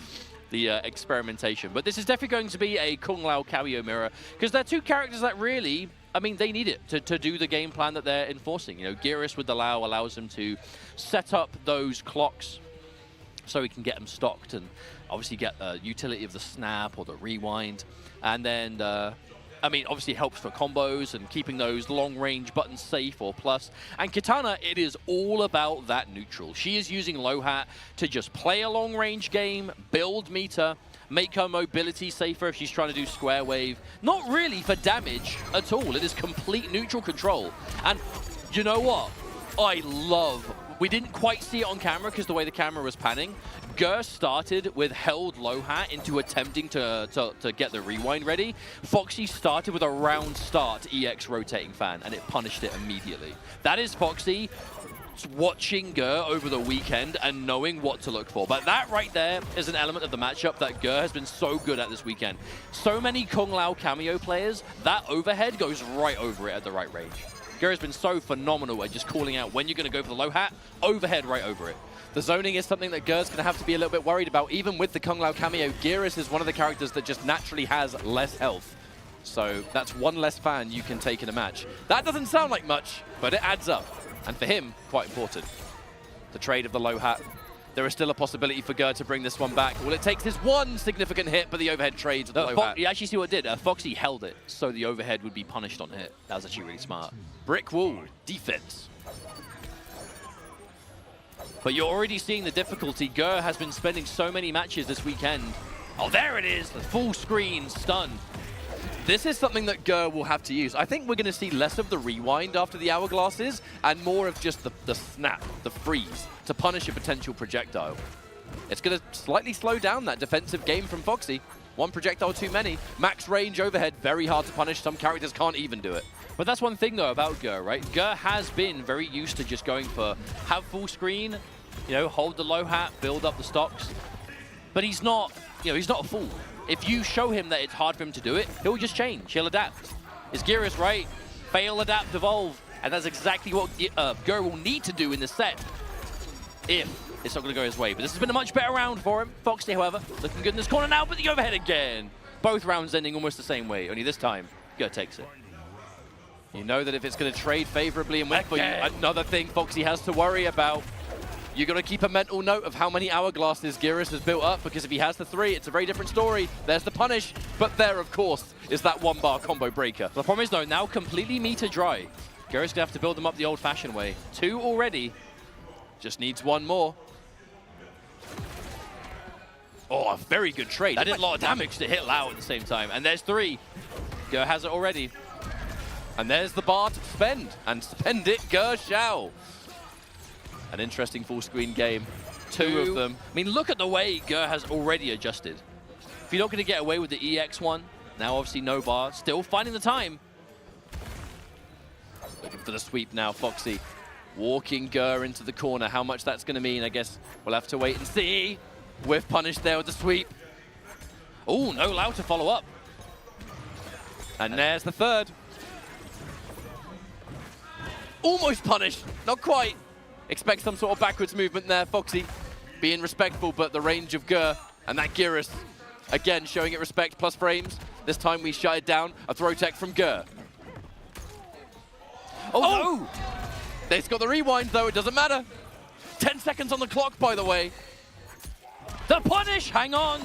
The experimentation. But this is definitely going to be a Kung Lao cameo mirror, because they're two characters that really, I mean, they need it to do the game plan that they're enforcing. You know, Geras with the Lao allows them to set up those clocks so he can get them stocked and obviously get utility of the snap or the rewind. And then, I mean, obviously helps for combos and keeping those long-range buttons safe or plus. And Kitana, it is all about that neutral. She is using low hat to just play a long-range game, build meter, make her mobility safer if she's trying to do square wave. Not really for damage at all. It is complete neutral control. And you know what? I love... We didn't quite see it on camera because the way the camera was panning. Gur started with held low hat into attempting to get the rewind ready. Foxy started with a round start EX rotating fan, and it punished it immediately. That is Foxy watching Gur over the weekend and knowing what to look for. But that right there is an element of the matchup that Gur has been so good at this weekend. So many Kung Lao cameo players, that overhead goes right over it at the right range. Gur has been so phenomenal at just calling out when you're going to go for the low hat, overhead right over it. The zoning is something that Gur's going to have to be a little bit worried about. Even with the Kung Lao cameo, Geras is one of the characters that just naturally has less health. So that's one less fan you can take in a match. That doesn't sound like much, but it adds up. And for him, quite important. The trade of the low hat. There is still a possibility for Gur to bring this one back. All it takes is one significant hit, but the overhead trades of the low hat. You actually see what it did. Foxy held it, so the overhead would be punished on hit. That was actually really smart. Brick wall, defense. But you're already seeing the difficulty. Gur has been spending so many matches this weekend. Oh, there it is. The full screen stun. This is something that Gur will have to use. I think we're going to see less of the rewind after the hourglasses and more of just the snap, the freeze, to punish a potential projectile. It's going to slightly slow down that defensive game from Foxy. One projectile too many. Max range overhead, very hard to punish. Some characters can't even do it. But that's one thing, though, about Gur, right? Gur has been very used to just going for have full screen, you know, hold the low hat, build up the stocks. But he's not, you know, he's not a fool. If you show him that it's hard for him to do it, he'll just change. He'll adapt. Is Geras right? Fail, adapt, evolve. And that's exactly what Gur will need to do in the set if it's not going to go his way. But this has been a much better round for him. Foxy, however, looking good in this corner now, but the overhead again. Both rounds ending almost the same way, only this time, Gur takes it. You know that if it's going to trade favorably and win for you, another thing Foxy has to worry about. You've got to keep a mental note of how many hourglasses Geras has built up, because if he has the 3, it's a very different story. There's the punish, but there, of course, is that 1-bar combo breaker. The problem is, though, now completely meter dry. Geras going to have to build them up the old-fashioned way. 2 already. Just needs 1 more. Oh, a very good trade. That did a lot of damage to hit Lau at the same time. And there's 3. Ger has it already. And there's the bar to spend. And spend it, Ger shall. An interesting full screen game. 2 of them. I mean, look at the way Ger has already adjusted. If you're not going to get away with the EX one, now obviously no bar. Still finding the time. Looking for the sweep now, Foxy. Walking Ger into the corner. How much that's going to mean, I guess we'll have to wait and see. Whiff punish there with the sweep. Oh, no Lau to follow up. And there's the 3rd. Almost punished. Not quite. Expect some sort of backwards movement there, Foxy. Being respectful, but the range of Ger and that Gyris, again, showing it respect, plus frames. This time we shut it down. A throw tech from Ger. Oh, no! They've got the rewind, though. It doesn't matter. 10 seconds on the clock, by the way. The punish! Hang on!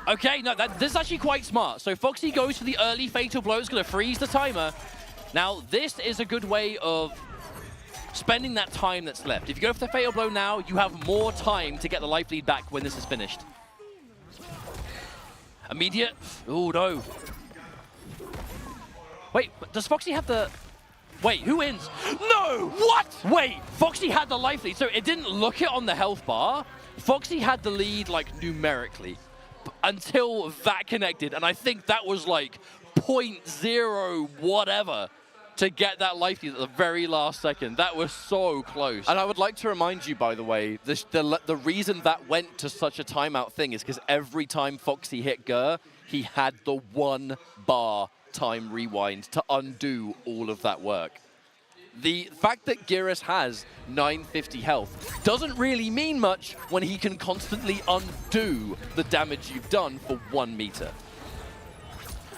Okay, no, this is actually quite smart. So Foxy goes for the early fatal blow. It's going to freeze the timer. Now, this is a good way of spending that time that's left. If you go for the fatal blow now, you have more time to get the life lead back when this is finished. Immediate. Oh, no. Wait, does Foxy have the... Wait, who wins? No! What? Wait, Foxy had the life lead, so it didn't look it on the health bar. Foxy had the lead, like, numerically until that connected, and I think that was, like, 0.0 whatever to get that life lead at the very last second. That was so close. And I would like to remind you, by the way, the reason that went to such a timeout thing is because every time Foxy hit Ger, he had the 1 bar time rewind to undo all of that work. The fact that Gyris has 950 health doesn't really mean much when he can constantly undo the damage you've done for 1 meter.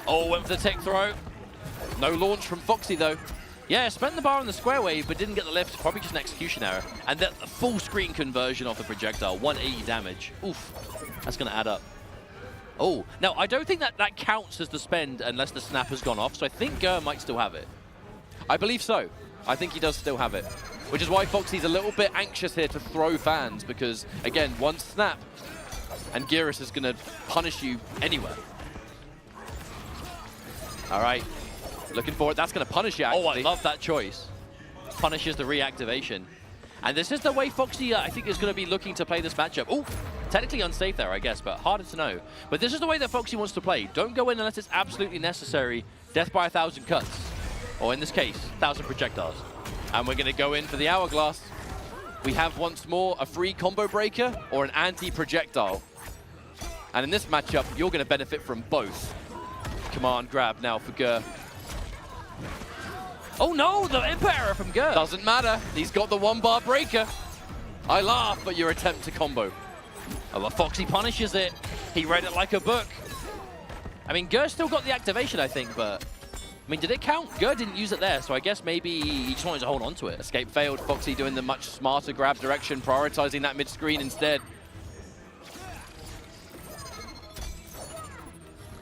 Oh, went for the tech throw. No launch from Foxy, though. Yeah, spent the bar on the square wave, but didn't get the lift. Probably just an execution error. And the full screen conversion off the projectile, 180 damage. Oof, that's going to add up. Oh, now I don't think that counts as the spend unless the snap has gone off, so I think Ger might still have it. I believe so. I think he does still have it, which is why Foxy's a little bit anxious here to throw fans, because, again, 1 snap, and Gyris is going to punish you anywhere. All right, looking for it. That's going to punish you, actually. Oh, I love that choice. Punishes the reactivation. And this is the way Foxy, I think, is going to be looking to play this matchup. Oh, technically unsafe there, I guess, but harder to know. But this is the way that Foxy wants to play. Don't go in unless it's absolutely necessary. Death by 1,000 cuts. Or in this case, 1,000 projectiles. And we're going to go in for the hourglass. We have once more a free combo breaker or an anti-projectile. And in this matchup, you're going to benefit from both. Command grab now for Ger. Oh no, the input error from Ger. Doesn't matter. He's got the 1 bar breaker. I laugh at your attempt to combo. Oh, well, Foxy punishes it. He read it like a book. I mean, Ger still got the activation, I think, but... I mean, did it count? Ger didn't use it there, so I guess maybe he just wanted to hold on to it. Escape failed. Foxy doing the much smarter grab direction, prioritizing that mid-screen instead.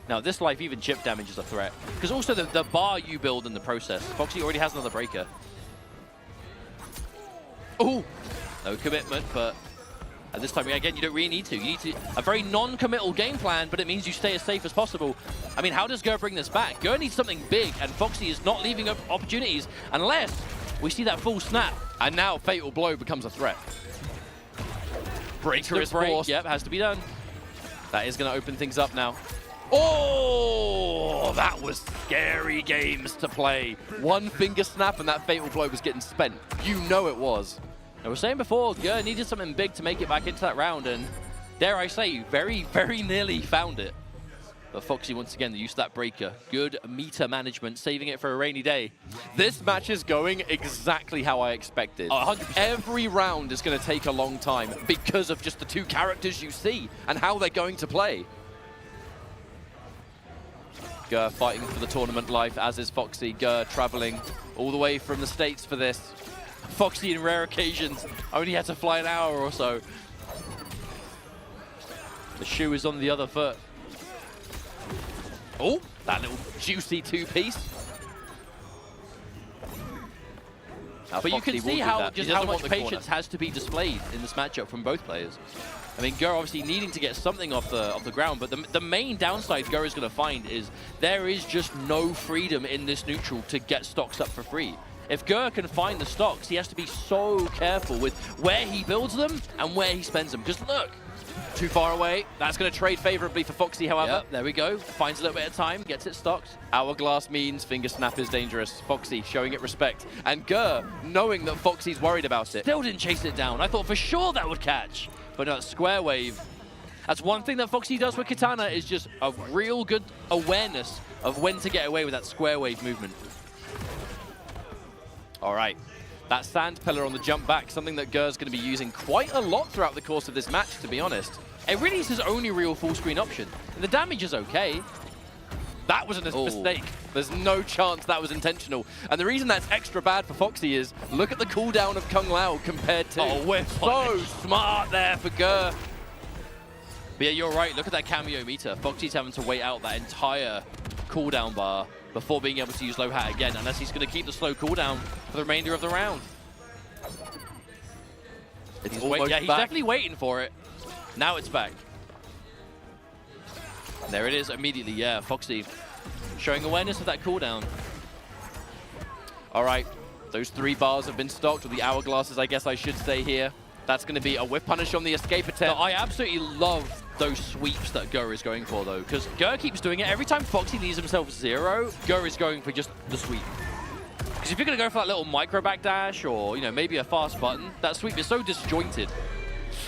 Now, this life, even chip damage is a threat. Because also the bar you build in the process. Foxy already has another breaker. Oh, no commitment, but at this time, again, you don't really need to. You need to a very non-committal game plan, but it means you stay as safe as possible. I mean, how does Ger bring this back? Ger needs something big, and Foxy is not leaving up opportunities unless we see that full snap. And now Fatal Blow becomes a threat. Breaker is forced. Yep, has to be done. That is going to open things up now. Oh, that was scary games to play. 1 finger snap and that Fatal Blow was getting spent. You know it was. I was saying before, Ger needed something big to make it back into that round, and dare I say, very, very nearly found it. But Foxy, once again, the use of that breaker. Good meter management, saving it for a rainy day. This match is going exactly how I expected. 100%. Every round is going to take a long time because of just the 2 characters you see and how they're going to play. Ger fighting for the tournament life, as is Foxy. Ger traveling all the way from the States for this. Foxy, in rare occasions, only had to fly an hour or so. The shoe is on the other foot. Oh, that little juicy 2-piece. But you can see how much patience corner. has to be displayed in this matchup from both players. I mean, Gur obviously needing to get something off the ground, but the main downside Gur is going to find is there is just no freedom in this neutral to get stocks up for free. If Gur can find the stocks, he has to be so careful with where he builds them and where he spends them. Because look, too far away. That's going to trade favorably for Foxy, however. Yep, there we go. Finds a little bit of time, gets it stocked. Hourglass means finger snap is dangerous. Foxy showing it respect. And Gur knowing that Foxy's worried about it. Still didn't chase it down. I thought for sure that would catch. But no, square wave. That's one thing that Foxy does with Katana is just a real good awareness of when to get away with that square wave movement. All right. That sand pillar on the jump back, something that Gur's going to be using quite a lot throughout the course of this match, to be honest. It really is his only real full screen option. And the damage is okay. That was a mistake. There's no chance that was intentional. And the reason that's extra bad for Foxy is, look at the cooldown of Kung Lao compared to... Oh, we're so smart there for Gur. But yeah, you're right. Look at that cameo meter. Foxy's having to wait out that entire cooldown bar before being able to use low hat again, unless he's going to keep the slow cooldown for the remainder of the round. He's definitely waiting for it. Now it's back. There it is immediately, yeah. Foxy showing awareness of that cooldown. All right, those 3 bars have been stocked, or the hourglasses, I guess I should say here. That's going to be a whip punish on the escape attempt. No, I absolutely love those sweeps that Gur is going for, though, because Gur keeps doing it. Every time Foxy leaves himself 0, Gur is going for just the sweep. Because if you're going to go for that little micro backdash or, you know, maybe a fast button, that sweep is so disjointed.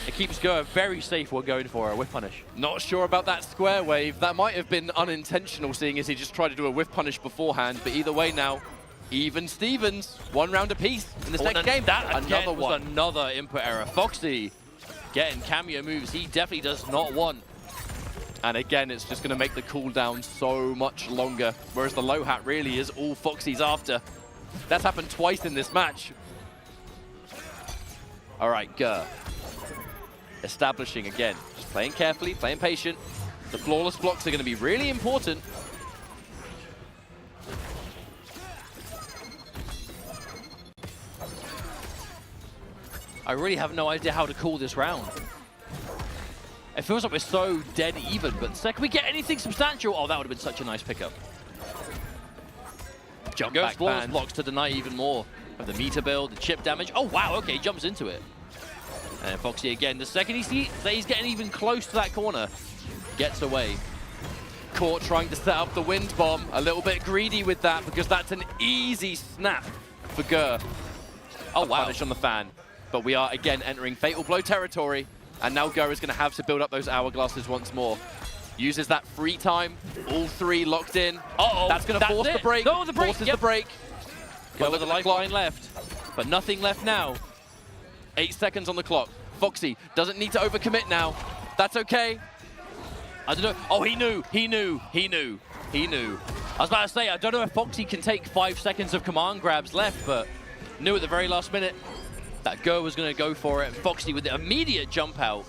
It keeps Gur very safe when going for a whiff punish. Not sure about that square wave. That might have been unintentional, seeing as he just tried to do a whiff punish beforehand. But either way now, even Stevens, 1 round apiece in this next game. That another was another input error. Foxy getting cameo moves he definitely does not want. And again, it's just going to make the cooldown so much longer, whereas the low hat really is all Foxy's after. That's happened twice in this match. All right, Gur. Establishing again, just playing carefully, playing patient. The flawless blocks are going to be really important. I really have no idea how to call this round. It feels like we're so dead even, but can we get anything substantial? Oh, that would have been such a nice pickup. Jump Goes back flawless ban. blocks to deny even more of the meter build, the chip damage. Oh, wow, okay, jumps into it. And Foxy again, the second he sees that he's getting even close to that corner, gets away. Caught trying to set up the wind bomb. A little bit greedy with that because that's an easy snap for Gur. Oh, wow. Punish on the fan. But we are again entering Fatal Blow territory. And now Gur is going to have to build up those hourglasses once more. Uses that free time. All 3 locked in. Uh-oh. That's going to force the break. No, the break. Forces the break. Gur with a lifeline left. But nothing left now. 8 seconds on the clock. Foxy doesn't need to overcommit now. That's okay. I don't know. Oh, he knew. I was about to say, I don't know if Foxy can take 5 seconds of command grabs left, but knew at the very last minute that Gur was going to go for it. And Foxy with the immediate jump out.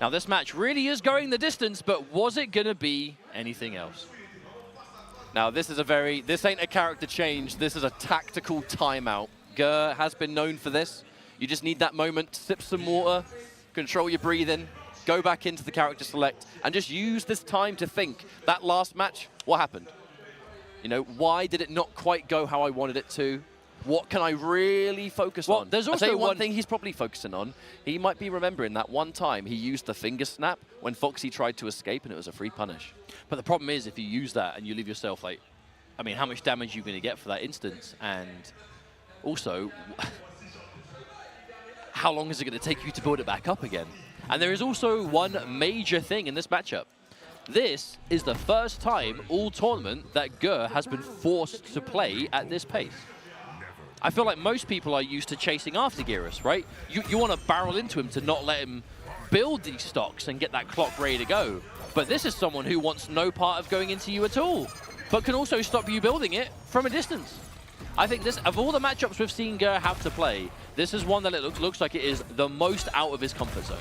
Now, this match really is going the distance, but was it going to be anything else? Now, this ain't a character change. This is a tactical timeout. Gur has been known for this. You just need that moment to sip some water, control your breathing, go back into the character select, and just use this time to think. That last match, what happened? You know, why did it not quite go how I wanted it to? What can I really focus on? There's also one thing he's probably focusing on. He might be remembering that one time he used the finger snap when Foxy tried to escape and it was a free punish. But the problem is if you use that and you leave yourself like, I mean, how much damage are you going to get for that instance? And also, how long is it going to take you to build it back up again? And there is also one major thing in this matchup. This is the first time all tournament that Gur has been forced to play at this pace. I feel like most people are used to chasing after Geras, right? You want to barrel into him to not let him build these stocks and get that clock ready to go. But this is someone who wants no part of going into you at all, but can also stop you building it from a distance. I think this, of all the matchups we've seen Gur have to play, this is one that it looks like it is the most out of his comfort zone.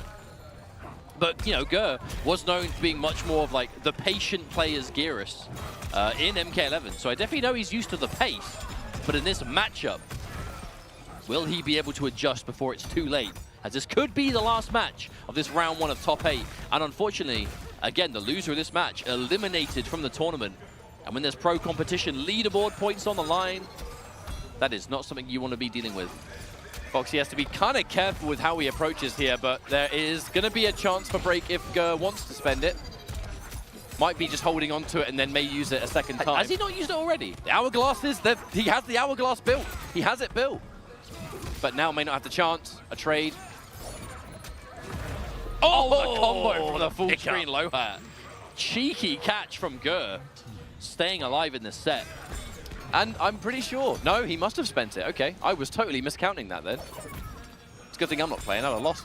But, you know, Gur was known for being much more of like the patient player's Geras in MK11. So I definitely know he's used to the pace. But in this matchup, Will he be able to adjust before it's too late? As this could be the last match of this round 1 of top 8. And unfortunately, again, the loser of this match eliminated from the tournament. And when there's pro competition, leaderboard points on the line, that is not something you want to be dealing with. Foxy has to be kind of careful with how he approaches here, but there is going to be a chance for break if Gur wants to spend it. Might be just holding on to it and then may use it a second time. Has he not used it already? The hourglass is there. He has the hourglass built. He has it built. But now may not have the chance. A trade. Oh, the combo from the full pick screen low hat. Cheeky catch from Gur. Staying alive in this set. And I'm pretty sure. No, he must have spent it. Okay, I was totally miscounting that then. It's a good thing I'm not playing. I'd have lost.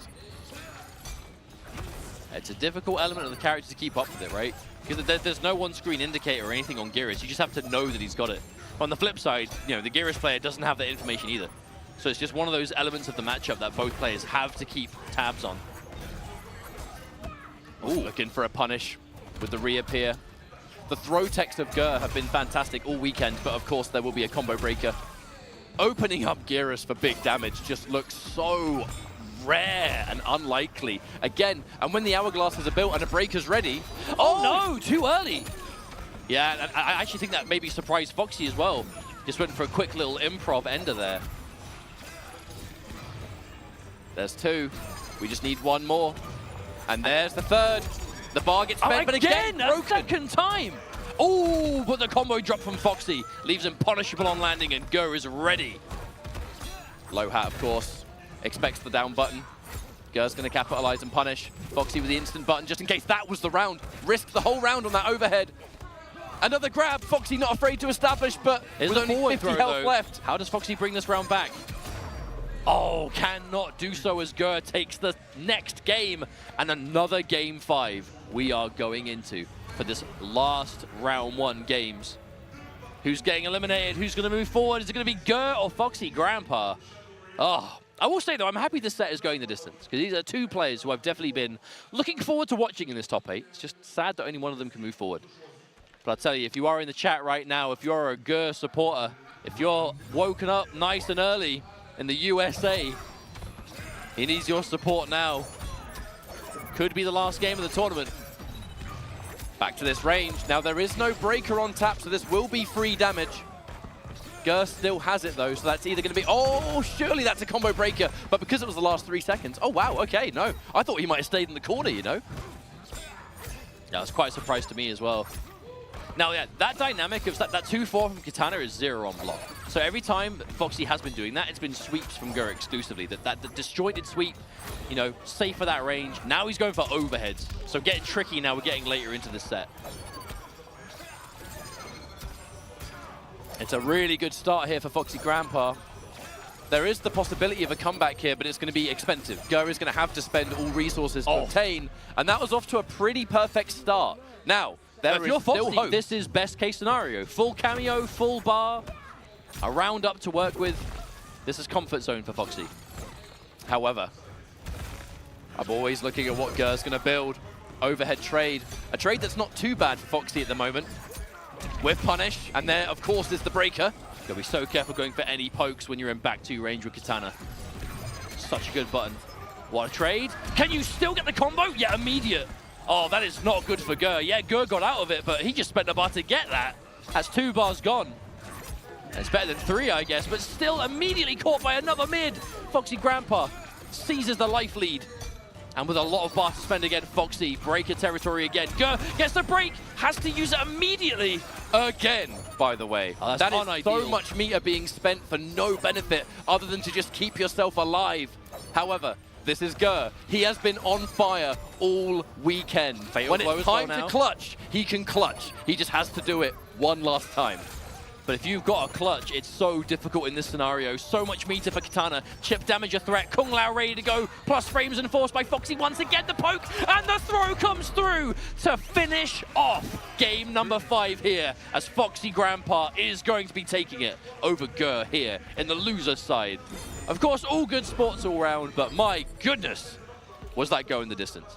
It's a difficult element of the character to keep up with it, right? Because there's no on-screen indicator or anything on Geras. You just have to know that he's got it. On the flip side, you know, the Geras player doesn't have that information either. So it's just one of those elements of the matchup that both players have to keep tabs on. Ooh, looking for a punish with the reappear. The throw techs of Gur have been fantastic all weekend, but of course there will be a combo breaker. Opening up Geras for big damage just looks so rare and unlikely. Again, and when the hourglasses are built and a breaker's ready... Oh no, too early! Yeah, and I actually think that maybe surprised Foxy as well. Just went for a quick little improv ender there. There's 2. We just need 1 more. And there's the 3rd. The bar gets spent, but again, a second time! Oh, but the combo drop from Foxy leaves him punishable on landing, and Gur is ready. Low hat, of course, expects the down button. Gur's going to capitalize and punish. Foxy with the instant button, just in case that was the round. Risked the whole round on that overhead. Another grab. Foxy not afraid to establish, but with only 50 health left. How does Foxy bring this round back? Oh, cannot do so as Gur takes the next game, and another game 5 we are going into for this last round 1 games. Who's getting eliminated? Who's going to move forward? Is it going to be Gur or Foxy Grandpa? Oh, I will say though, I'm happy this set is going the distance, because these are 2 players who I've definitely been looking forward to watching in this top 8. It's just sad that only one of them can move forward. But I'll tell you, if you are in the chat right now, if you're a Gur supporter, if you're woken up nice and early in the USA, he needs your support now. Could be the last game of the tournament. Back to this range. Now there is no breaker on tap, so this will be free damage. Gur still has it though, so that's either going to be... Oh, surely that's a combo breaker, but because it was the last 3 seconds... Oh wow, okay, no. I thought he might have stayed in the corner, you know? That was quite a surprise to me as well. Now, yeah, that dynamic of that 2-4 from Katana is 0 on block. So every time Foxy has been doing that, it's been sweeps from Gur exclusively. That disjointed sweep, you know, safe for that range. Now he's going for overheads. So getting tricky now, we're getting later into the set. It's a really good start here for Foxy Grandpa. There is the possibility of a comeback here, but it's going to be expensive. Gur is going to have to spend all resources to obtain, and that was off to a pretty perfect start. Now, there is still hope. This is best case scenario. Full cameo, full bar, a round up to work with. This is comfort zone for Foxy. However, I'm always looking at what Gur's going to build. Overhead trade. A trade that's not too bad for Foxy at the moment. With punish, and there, of course, is the breaker. You've got to be so careful going for any pokes when you're in back 2 range with Katana. Such a good button. What a trade. Can you still get the combo? Yeah, immediate. Oh, that is not good for Gur. Yeah, Gur got out of it, but he just spent a bar to get that. That's 2 bars gone. It's better than 3, I guess, but still immediately caught by another mid. Foxy Grandpa seizes the life lead. And with a lot of bar to spend again, Foxy, breaker territory again. Gur gets the break, has to use it immediately. Again, by the way. Oh, that is so much meter being spent for no benefit other than to just keep yourself alive. However, this is Gur. He has been on fire all weekend. When it's time to clutch, he can clutch. He just has to do it one last time. But if you've got a clutch, it's so difficult in this scenario. So much meter for Katana. Chip damage a threat. Kung Lao ready to go. Plus frames enforced by Foxy once again. The poke and the throw comes through to finish off game number 5 here, as Foxy Grandpa is going to be taking it over Gur here in the loser side. Of course, all good sports all round, but my goodness, was that going the distance?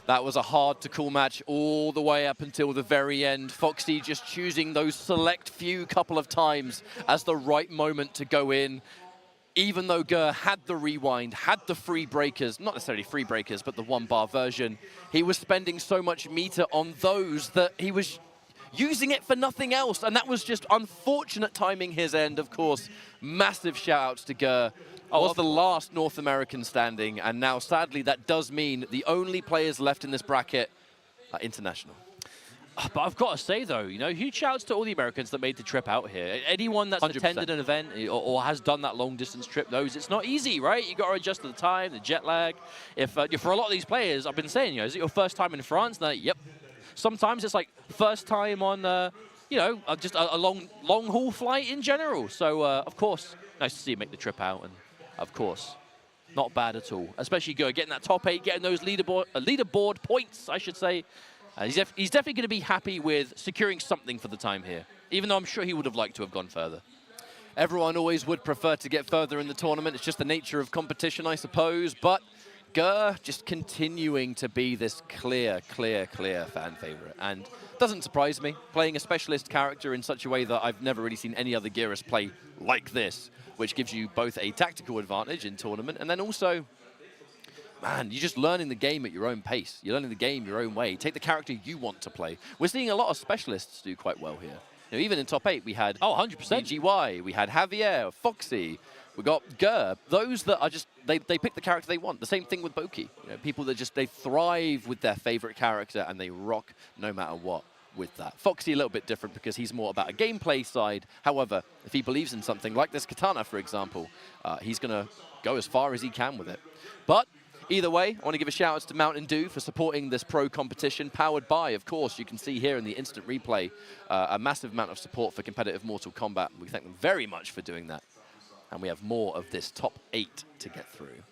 That was a hard-to-call match all the way up until the very end. Foxy just choosing those select few couple of times as the right moment to go in. even though Gur had the rewind, had the free breakers, not necessarily free breakers, but the one-bar version, he was spending so much meter on those that he was using it for nothing else, and that was just unfortunate timing his end. Of course, massive shout-outs to Gur. Was the last North American standing, and now, sadly, that does mean the only players left in this bracket are international. But I've got to say, though, you know, huge shouts to all the Americans that made the trip out here. Anyone that's 100%. attended an event or has done that long-distance trip knows it's not easy, right? You got to adjust to the time, the jet lag. If for a lot of these players, I've been saying, you know, is it your first time in France? And they're like, yep. Sometimes it's like first time on, you know, just a long-haul flight in general. So, of course, nice to see you make the trip out. And, of course, not bad at all. Especially good, getting that top 8, getting those leaderboard points, I should say. He's definitely going to be happy with securing something for the time here, even though I'm sure he would have liked to have gone further. Everyone always would prefer to get further in the tournament. It's just the nature of competition, I suppose. But Gur just continuing to be this clear fan favorite. And doesn't surprise me, playing a specialist character in such a way that I've never really seen any other Gearus play like this, which gives you both a tactical advantage in tournament, and then also, man, you're just learning the game at your own pace. You're learning the game your own way. Take the character you want to play. We're seeing a lot of specialists do quite well here. You know, even in top 8, we had 100%. BGY, we had Javier, Foxy, we got Gur. Those that are just, they pick the character they want. The same thing with Boki. You know, people that just, they thrive with their favorite character and they rock no matter what with that. Foxy a little bit different because he's more about a gameplay side. However, if he believes in something like this katana, for example, he's going to go as far as he can with it. But either way, I want to give a shout out to Mountain Dew for supporting this pro competition, powered by, of course, you can see here in the instant replay, a massive amount of support for competitive Mortal Kombat. We thank them very much for doing that. And we have more of this top 8 to get through.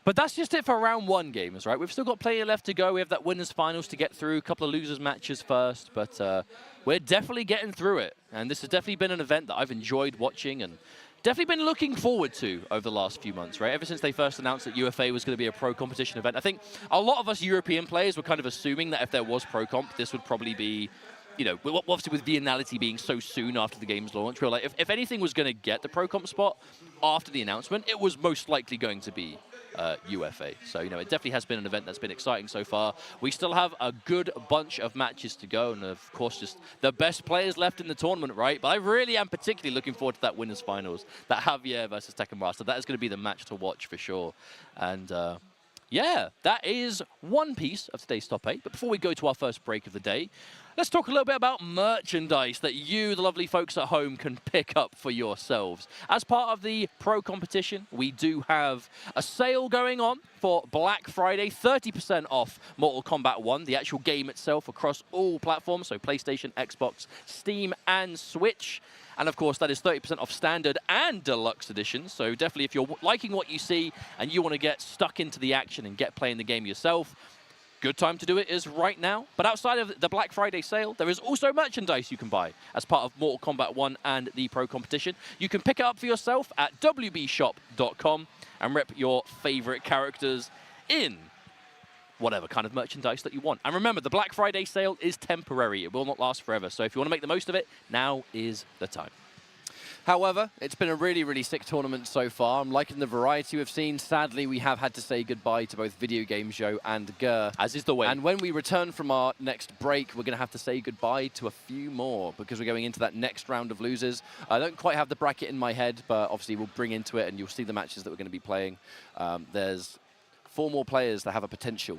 But that's just it for round 1, gamers, right? We've still got plenty left to go. We have that winners finals to get through, a couple of losers matches first, but we're definitely getting through it. And this has definitely been an event that I've enjoyed watching and definitely been looking forward to over the last few months, right? Ever since they first announced that UFA was going to be a pro competition event, I think a lot of us European players were kind of assuming that if there was pro comp, this would probably be, you know, obviously with Viennality being so soon after the game's launch, we were like, if anything was going to get the pro comp spot after the announcement, it was most likely going to be UFA. So, you know, it definitely has been an event that's been exciting so far. We still have a good bunch of matches to go, and of course, just the best players left in the tournament, right? But I really am particularly looking forward to that winners finals, that Javier versus Tekken Master. That is going to be the match to watch for sure. And yeah, that is one piece of today's top 8. But before we go to our first break of the day, let's talk a little bit about merchandise that you, the lovely folks at home, can pick up for yourselves. As part of the pro competition, we do have a sale going on for Black Friday, 30% off Mortal Kombat 1, the actual game itself, across all platforms, so PlayStation, Xbox, Steam, and Switch. And of course, that is 30% off standard and deluxe editions. So definitely, if you're liking what you see and you want to get stuck into the action and get playing the game yourself, good time to do it is right now. But outside of the Black Friday sale, there is also merchandise you can buy as part of Mortal Kombat 1 and the pro competition. You can pick it up for yourself at wbshop.com and rep your favorite characters in whatever kind of merchandise that you want. And remember, the Black Friday sale is temporary. It will not last forever. So if you want to make the most of it, now is the time. However, it's been a really sick tournament so far. I'm liking the variety we've seen. Sadly, we have had to say goodbye to both Video Game Show and Gur. As is the way. And when we return from our next break, we're going to have to say goodbye to a few more because we're going into that next round of losers. I don't quite have the bracket in my head, but obviously we'll bring into it and you'll see the matches that we're going to be playing. There's 4 more players that have a potential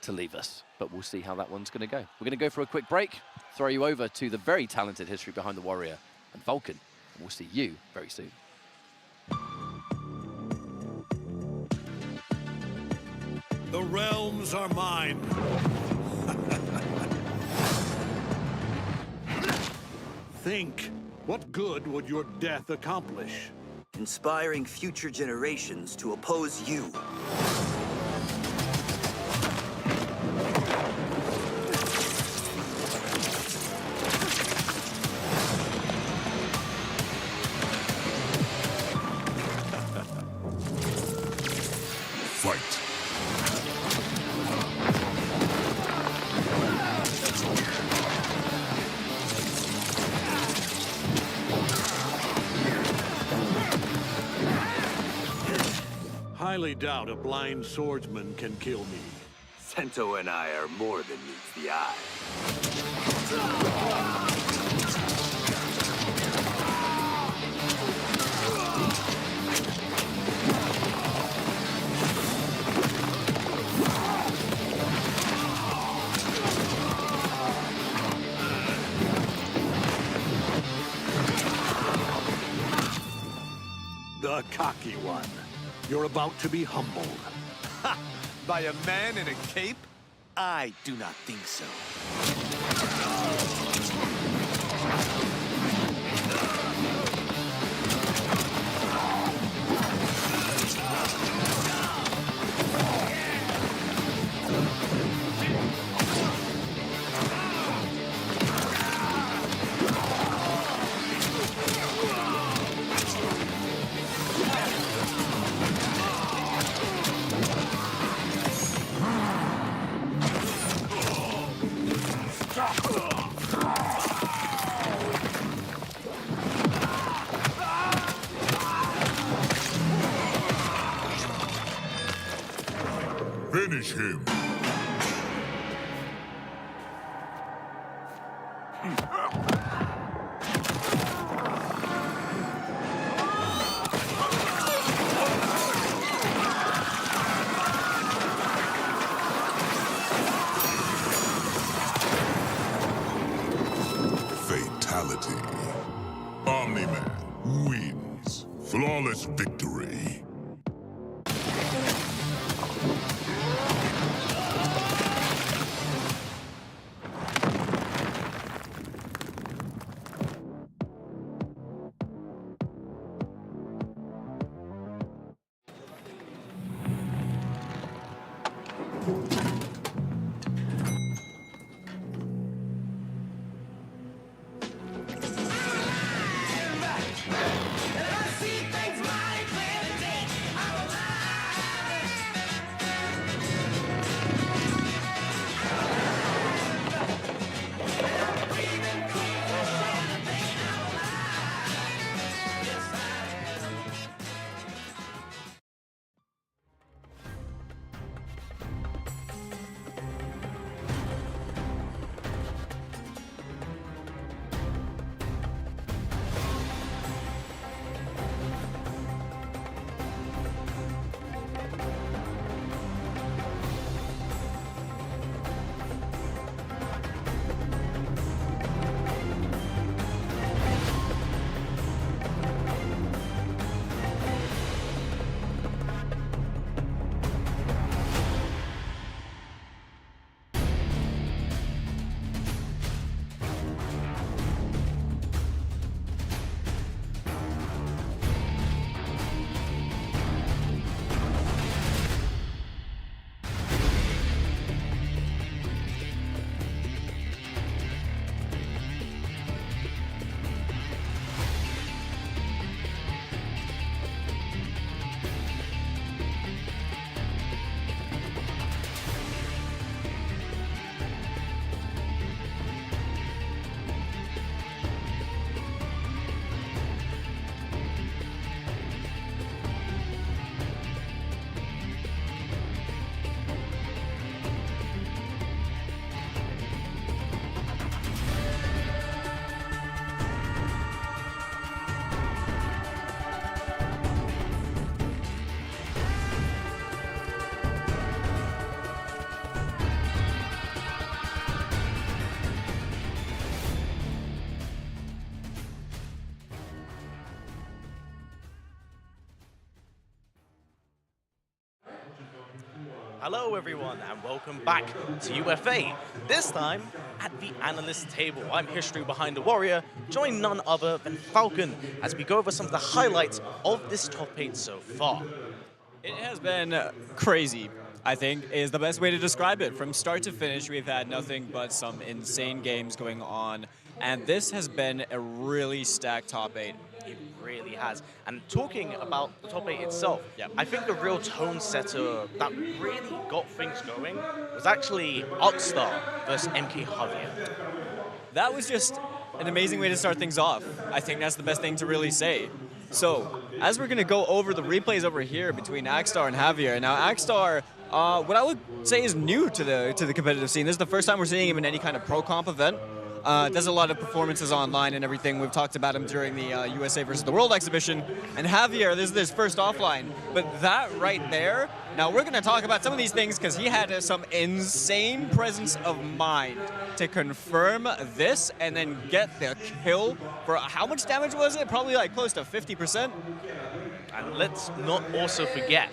to leave us, but we'll see how that one's going to go. We're going to go for a quick break, throw you over to the very talented history behind the Warrior and Vulcan. And we'll see you very soon. The realms are mine. Think, what good would your death accomplish? Inspiring future generations to oppose you. doubt a blind swordsman can kill me. Sento and I are more than meets the eye. The cocky one. You're about to be humbled. Ha! By a man in a cape? I do not think so. Finish him. Fatality. Omni-Man wins. Flawless victory. Hello everyone and welcome back to UFA. This time at the analyst table. I'm History Behind the Warrior, joined none other than Falcon as we go over some of the highlights of this top 8 so far. It has been crazy, I think, is the best way to describe it. From start to finish, we've had nothing but some insane games going on, and this has been a really stacked top 8. It really has. And talking about the top 8 itself, Yep. I think the real tone setter that really got things going was actually Arcstar versus MK Javier. That was just an amazing way to start things off. I think that's the best thing to really say. So, as we're going to go over the replays over here between Axstar and Javier. Now, Axstar, what I would say is new to the competitive scene. This is the first time we're seeing him in any kind of pro comp event. Does a lot of performances online and everything. We've talked about him during the USA versus the World exhibition. And Javier, this is his first offline. But that right there, now we're going to talk about some of these things because he had some insane presence of mind to confirm this and then get the kill for how much damage was it? Probably like close to 50%. And let's not also forget,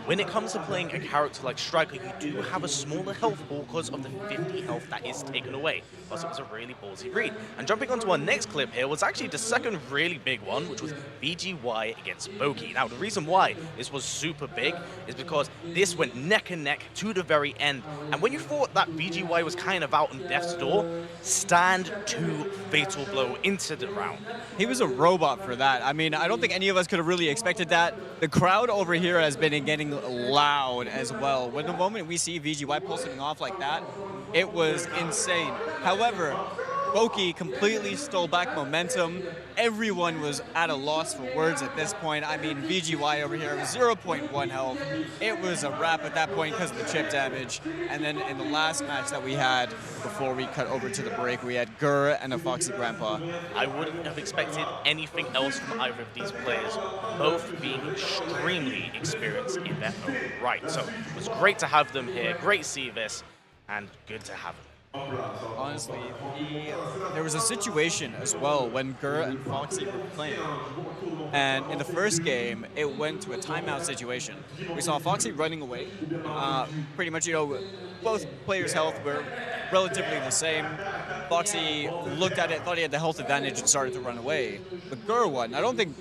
when it comes to playing a character like Striker, you do have a smaller health pool because of the 50 health that is taken away. Plus, it was a really ballsy read. And jumping onto our next clip here was actually the second really big one, which was VGY against Boki. Now, the reason why this was super big is because this went neck and neck to the very end. And when you thought that VGY was kind of out on death's door, stand to fatal blow into the round. He was a robot for that. I mean, I don't think any of us could have really expected that. The crowd over here has been getting loud as well. When the moment we see VGY pulsing off like that, it was insane. However, Boki completely stole back momentum. Everyone was at a loss for words at this point. I mean, VGY over here was 0.1 health. It was a wrap at that point because of the chip damage. And then in the last match that we had before we cut over to the break, we had Gur and a Foxy Grandpa. I wouldn't have expected anything else from either of these players, both being extremely experienced in their own right. So it was great to have them here, great to see this, and good to have them. Honestly, there was a situation as well when Gur and Foxy were playing. And in the first game, it went to a timeout situation. We saw Foxy running away. Pretty much, you know, both players' health were relatively the same. Foxy looked at it, thought he had the health advantage, and started to run away. But Gur won. I don't think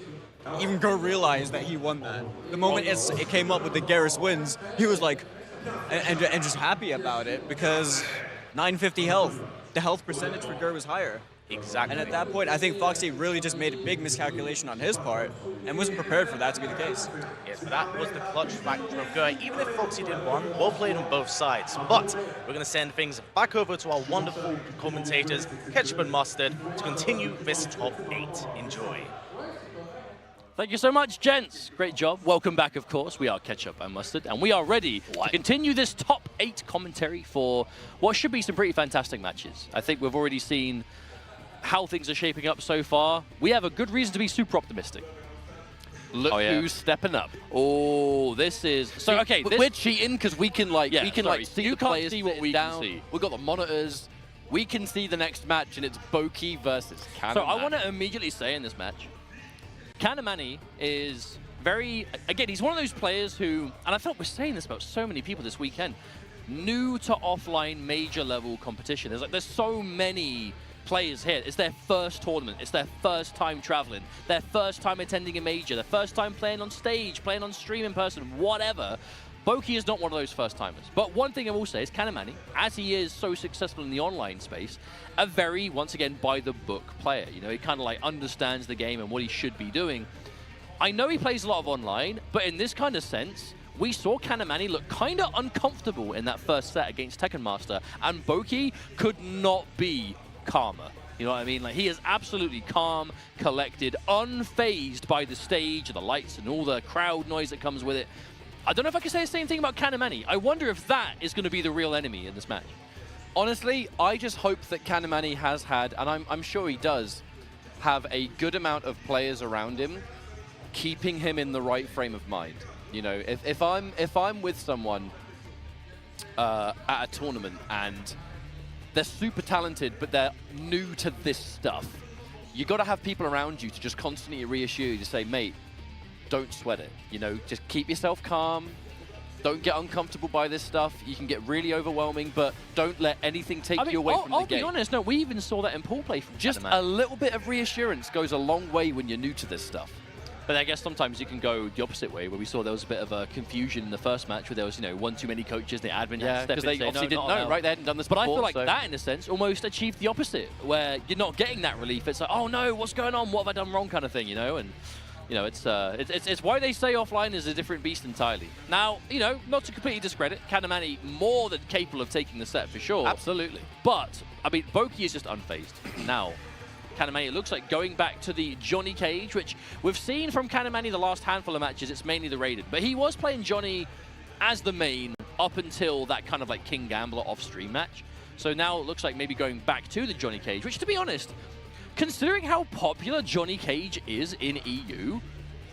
even Gur realized that he won that. The moment it came up with the Garrus wins, he was like, and just happy about it because 950 health. The health percentage for Gur was higher. Exactly. And at that point, I think Foxy really just made a big miscalculation on his part and wasn't prepared for that to be the case. Yes, but that was the clutch factor of Gur. Even if Foxy did one, well played on both sides. But we're going to send things back over to our wonderful commentators, Ketchup and Mustard, to continue this top 8. Enjoy. Thank you so much, gents. Great job. Welcome back, of course. We are Ketchup and Mustard, and we are ready to continue this top 8 commentary for what should be some pretty fantastic matches. I think we've already seen how things are shaping up so far. We have a good reason to be super optimistic. Look who's stepping up. Oh, this is... So, okay, we're cheating because we can, like, see you the can't players see what we down. can see. We've got the monitors. We can see the next match, and it's Boki versus Kanamani. So I want to immediately say in this match, Kanamani is very, again, he's one of those players who, and I felt we're saying this about so many people this weekend, new to offline major level competition. There's so many players here. It's their first tournament. It's their first time traveling, their first time attending a major, their first time playing on stage, playing on stream in person, whatever. Boki is not one of those first-timers. But one thing I will say is Kanamani, as he is so successful in the online space, a very, once again, by-the-book player. You know, he kind of like understands the game and what he should be doing. I know he plays a lot of online, but in this kind of sense, we saw Kanamani look kind of uncomfortable in that first set against Tekken Master, and Boki could not be calmer. You know what I mean? Like, he is absolutely calm, collected, unfazed by the stage, the lights, and all the crowd noise that comes with it. I don't know if I can say the same thing about Kanamani. I wonder if that is going to be the real enemy in this match. Honestly, I just hope that Kanamani has had, and I'm sure he does, have a good amount of players around him, keeping him in the right frame of mind. You know, if I'm with someone at a tournament and they're super talented, but they're new to this stuff, you got to have people around you to just constantly reassure you to say, mate, don't sweat it. You know, just keep yourself calm. Don't get uncomfortable by this stuff. You can get really overwhelming, but don't let anything take you away from the game. I'll be honest, no, we even saw that in pool play from just a little bit of reassurance goes a long way when you're new to this stuff. But I guess sometimes you can go the opposite way, where we saw there was a bit of a confusion in the first match where there was, you know, one too many coaches, the admin had to step in, because they obviously didn't know, right? They hadn't done this before. But I feel like that, in a sense, almost achieved the opposite, where you're not getting that relief. It's like, oh no, what's going on? What have I done wrong, kind of thing, you know? And you know, it's why they say offline is a different beast entirely. Now, you know, not to completely discredit, Kanamani more than capable of taking the set for sure. Absolutely. But, I mean, Boki is just unfazed. Now, Kanamani, it looks like going back to the Johnny Cage, which we've seen from Kanamani the last handful of matches, it's mainly the Raiden. But he was playing Johnny as the main up until that kind of like King Gambler off-stream match. So now it looks like maybe going back to the Johnny Cage, which to be honest, considering how popular Johnny Cage is in EU,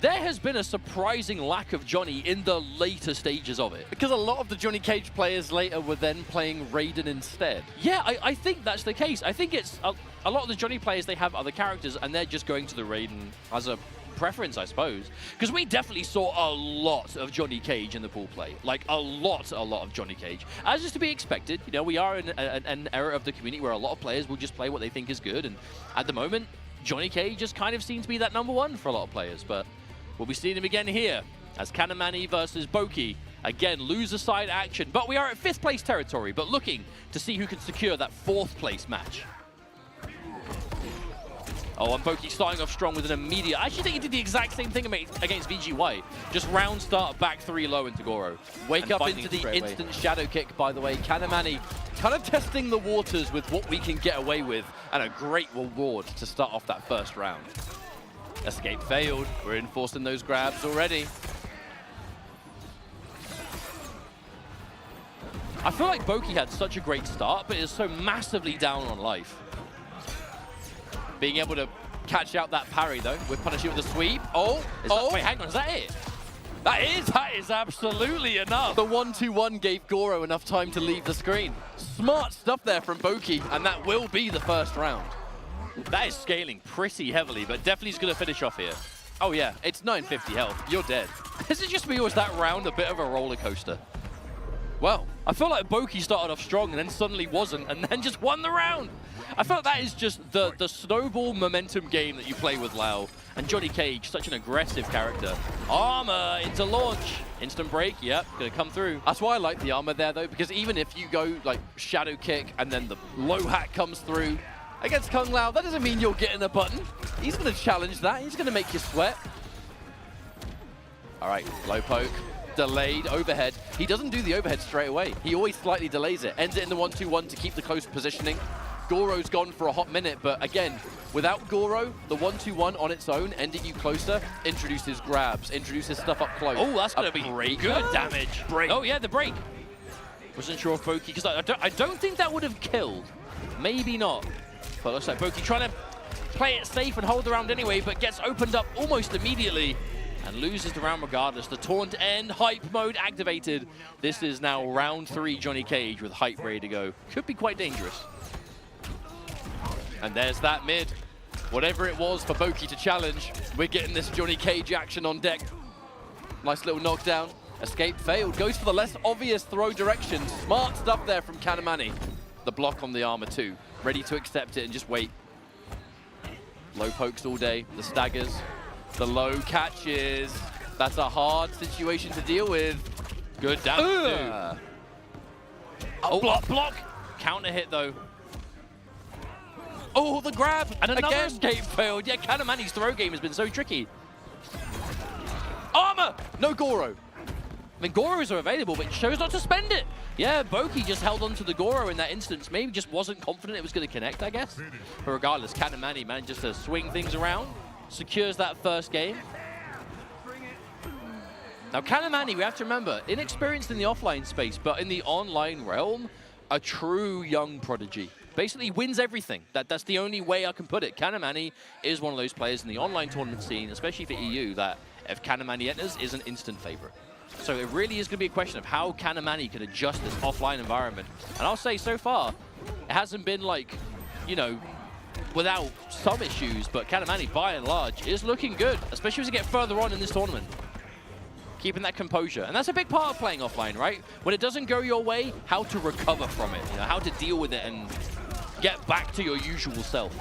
there has been a surprising lack of Johnny in the later stages of it. Because a lot of the Johnny Cage players later were then playing Raiden instead. Yeah, I think that's the case. I think it's a lot of the Johnny players, they have other characters and they're just going to the Raiden as a preference, I suppose. Because we definitely saw a lot of Johnny Cage in the pool play. Like a lot of Johnny Cage. As is to be expected, you know, we are in an era of the community where a lot of players will just play what they think is good. And at the moment, Johnny Cage just kind of seems to be that #1 for a lot of players. But we'll be seeing him again here as Kanamani versus Boki. Again, loser side action. But we are at 5th place territory, but looking to see who can secure that 4th place match. Oh, and Boki starting off strong with an immediate... I actually think he did the exact same thing against VGY. Just round start, back 3 low into Goro. Wake up into the instant shadow kick, by the way. Kanamani kind of testing the waters with what we can get away with, and a great reward to start off that first round. Escape failed. We're enforcing those grabs already. I feel like Boki had such a great start, but is so massively down on life. Being able to catch out that parry, though, with punishing with the sweep. Wait, hang on, is that it? That is absolutely enough. The 1-2-1 gave Goro enough time to leave the screen. Smart stuff there from Boki, and that will be the first round. That is scaling pretty heavily, but definitely is going to finish off here. Oh yeah, it's 950 health. You're dead. This is just me, was that round a bit of a roller coaster? Well, I feel like Boki started off strong and then suddenly wasn't, and then just won the round. I feel like that is just the snowball momentum game that you play with Lau. And Johnny Cage, such an aggressive character. Armor into launch. Instant break, yep, gonna come through. That's why I like the armor there, though, because even if you go like shadow kick and then the low hat comes through against Kung Lao, that doesn't mean you're getting a button. He's gonna challenge that. He's gonna make you sweat. All right, low poke. Delayed overhead. He doesn't do the overhead straight away. He always slightly delays it. Ends it in the 1-2-1 to keep the close positioning. Goro's gone for a hot minute, but again, without Goro, the 1-2-1 on its own, ending you closer, introduces grabs, introduces stuff up close. Oh, that's going to be good damage. Break. Oh, yeah, the break. Wasn't sure if Boki, because I don't think that would have killed. Maybe not. But looks like Boki trying to play it safe and hold the round anyway, but gets opened up almost immediately. And loses the round regardless. The taunt end, hype mode activated. This is now round 3 Johnny Cage with hype ready to go. Could be quite dangerous. And there's that mid. Whatever it was for Boki to challenge, we're getting this Johnny Cage action on deck. Nice little knockdown. Escape failed. Goes for the less obvious throw direction. Smart stuff there from Kanamani. The block on the armor too. Ready to accept it and just wait. Low pokes all day. The staggers. The low catches. That's a hard situation to deal with. Good damage. Oh, block. Counter hit though. Oh, the grab. And another again. escape failed. Yeah, Kanamani's throw game has been so tricky. Armor. No Goro. I mean, Goros are available, but chose not to spend it. Yeah, Boki just held on to the Goro in that instance. Maybe just wasn't confident it was going to connect, I guess. But regardless, Kanamani manages to swing things around. Secures that first game. Now, Kanamani, we have to remember, inexperienced in the offline space, but in the online realm, a true young prodigy. Basically wins everything. That's the only way I can put it. Kanamani is one of those players in the online tournament scene, especially for EU, that if Kanamani enters, is an instant favorite. So it really is going to be a question of how Kanamani can adjust this offline environment. And I'll say so far, it hasn't been like, you know, without some issues, but Kanamani, by and large, is looking good, especially as you get further on in this tournament. Keeping that composure. And that's a big part of playing offline, right? When it doesn't go your way, how to recover from it, you know, how to deal with it and get back to your usual self.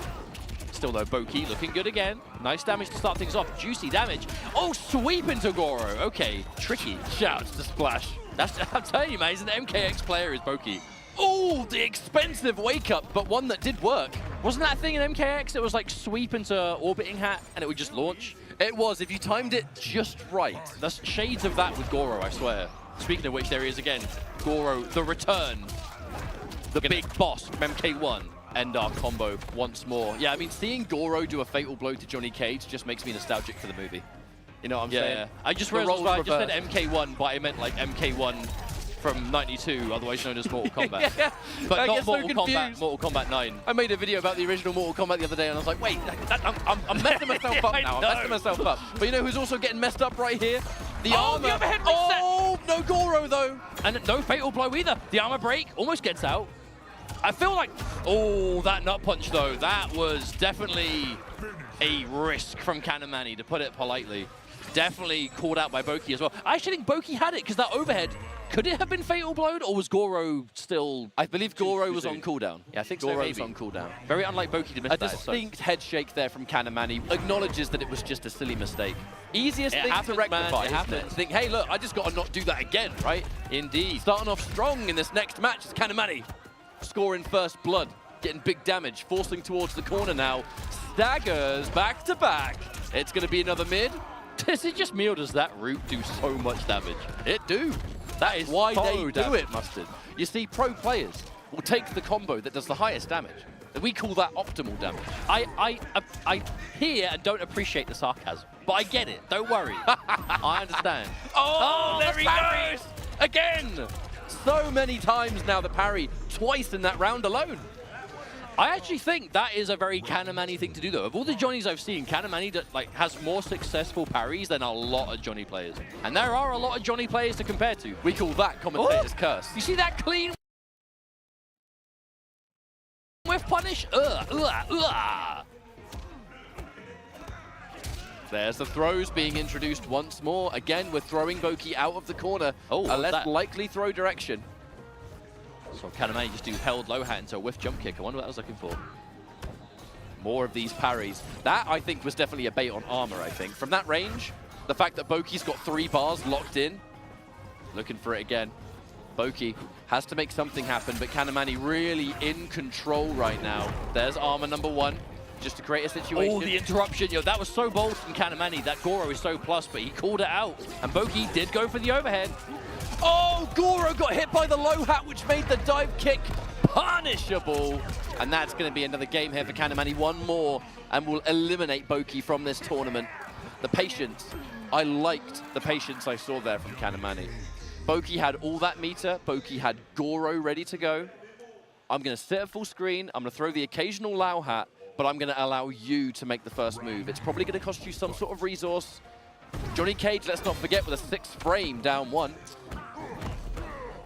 Still though, Boki looking good again. Nice damage to start things off. Juicy damage. Oh, sweep into Goro. Okay, tricky. Shouts to Splash. That's, I'm telling you, man, he's an MKX player, is Boki. Oh, the expensive wake up, but one that did work. Wasn't that a thing in MKX? It was like sweep into orbiting hat and it would just launch? It was, if you timed it just right. There's shades of that with Goro, I swear. Speaking of which, there he is again. Goro, the return. The big boss from MK1. end our combo once more. Yeah, I mean, seeing Goro do a fatal blow to Johnny Cage just makes me nostalgic for the movie. You know what I'm saying? Yeah. I just realized I just said MK1, but I meant like MK1 from 92, otherwise known as Mortal Kombat. Yeah. But not so Mortal Kombat 9. I made a video about the original Mortal Kombat the other day, and I was like, wait, I'm messing myself up now. I'm messing myself up. But you know who's also getting messed up right here? The armor. The overhead reset. Oh, no Goro, though. And no fatal blow either. The armor break almost gets out. I feel like, oh, that nut punch, though, that was definitely a risk from Kanamani, to put it politely. Definitely called out by Boki as well. I actually think Boki had it, because that overhead, could it have been fatal blowed, or was Goro still... I believe Goro was on cooldown. Yeah, I think Goro so, was on cooldown. Very unlike Boki to miss A that. distinct head shake there from Kanamani. Acknowledges that it was just a silly mistake. Easiest thing to rectify is to think, hey, look, I just got to not do that again, right? Indeed. Starting off strong in this next match is Kanamani. Scoring first blood, getting big damage, forcing towards the corner now. Staggers back to back. It's going to be another mid. Is it just me, or does that root do so much damage? It do. That is why they do it, Mustard. You see, pro players will take the combo that does the highest damage. We call that optimal damage. I hear and don't appreciate the sarcasm, but I get it. Don't worry. I understand. Oh, there he goes! Again! So many times now the parry, twice in that round alone. I actually think that is a very Kanamani thing to do, though. Of all the Johnnies I've seen, Kanamani has more successful parries than a lot of Johnny players. And there are a lot of Johnny players to compare to. We call that commentator's curse. You see that clean with punish? There's the throws being introduced once more. Again, we're throwing Boki out of the corner. Oh, a less likely throw direction. So Kanamani just do held low hat into a whiff jump kick. I wonder what I was looking for. More of these parries. That, I think, was definitely a bait on armor, I think. From that range, the fact that Boki's got 3 bars locked in. Looking for it again. Boki has to make something happen, but Kanamani really in control right now. There's armor number 1, just to create a situation. Oh, the interruption. Yo, that was so bold from Kanamani. That Goro is so plus, but he called it out. And Boki did go for the overhead. Oh, Goro got hit by the low hat, which made the dive kick punishable. And that's going to be another game here for Kanamani. One more, and will eliminate Boki from this tournament. The patience. I liked the patience I saw there from Kanamani. Boki had all that meter. Boki had Goro ready to go. I'm going to sit at full screen. I'm going to throw the occasional low hat, but I'm going to allow you to make the first move. It's probably going to cost you some sort of resource. Johnny Cage, let's not forget, with a 6th frame, down 1.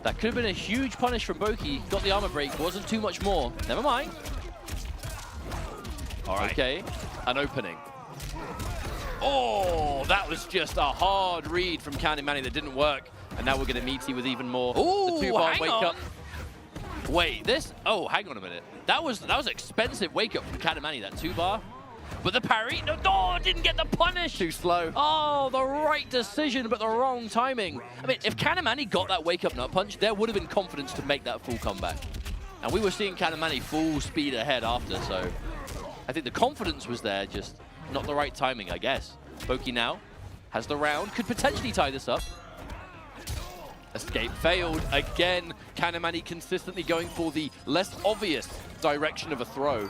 That could have been a huge punish from Boki. Got the armor break, wasn't too much more. Never mind. All right. Okay, an opening. Oh, that was just a hard read from Kanamani that didn't work. And now we're going to meet you with even more. Ooh, the 2-bar wake up. Wait, this? Oh, hang on a minute. That was expensive wake up from Kanamani, that 2-bar. But the parry, no, didn't get the punish. Too slow. Oh, the right decision, but the wrong timing. I mean, if Kanamani got that wake-up nut punch, there would have been confidence to make that full comeback. And we were seeing Kanamani full speed ahead after, so I think the confidence was there, just not the right timing, I guess. Boki now has the round, could potentially tie this up. Escape failed. Again, Kanamani consistently going for the less obvious direction of a throw.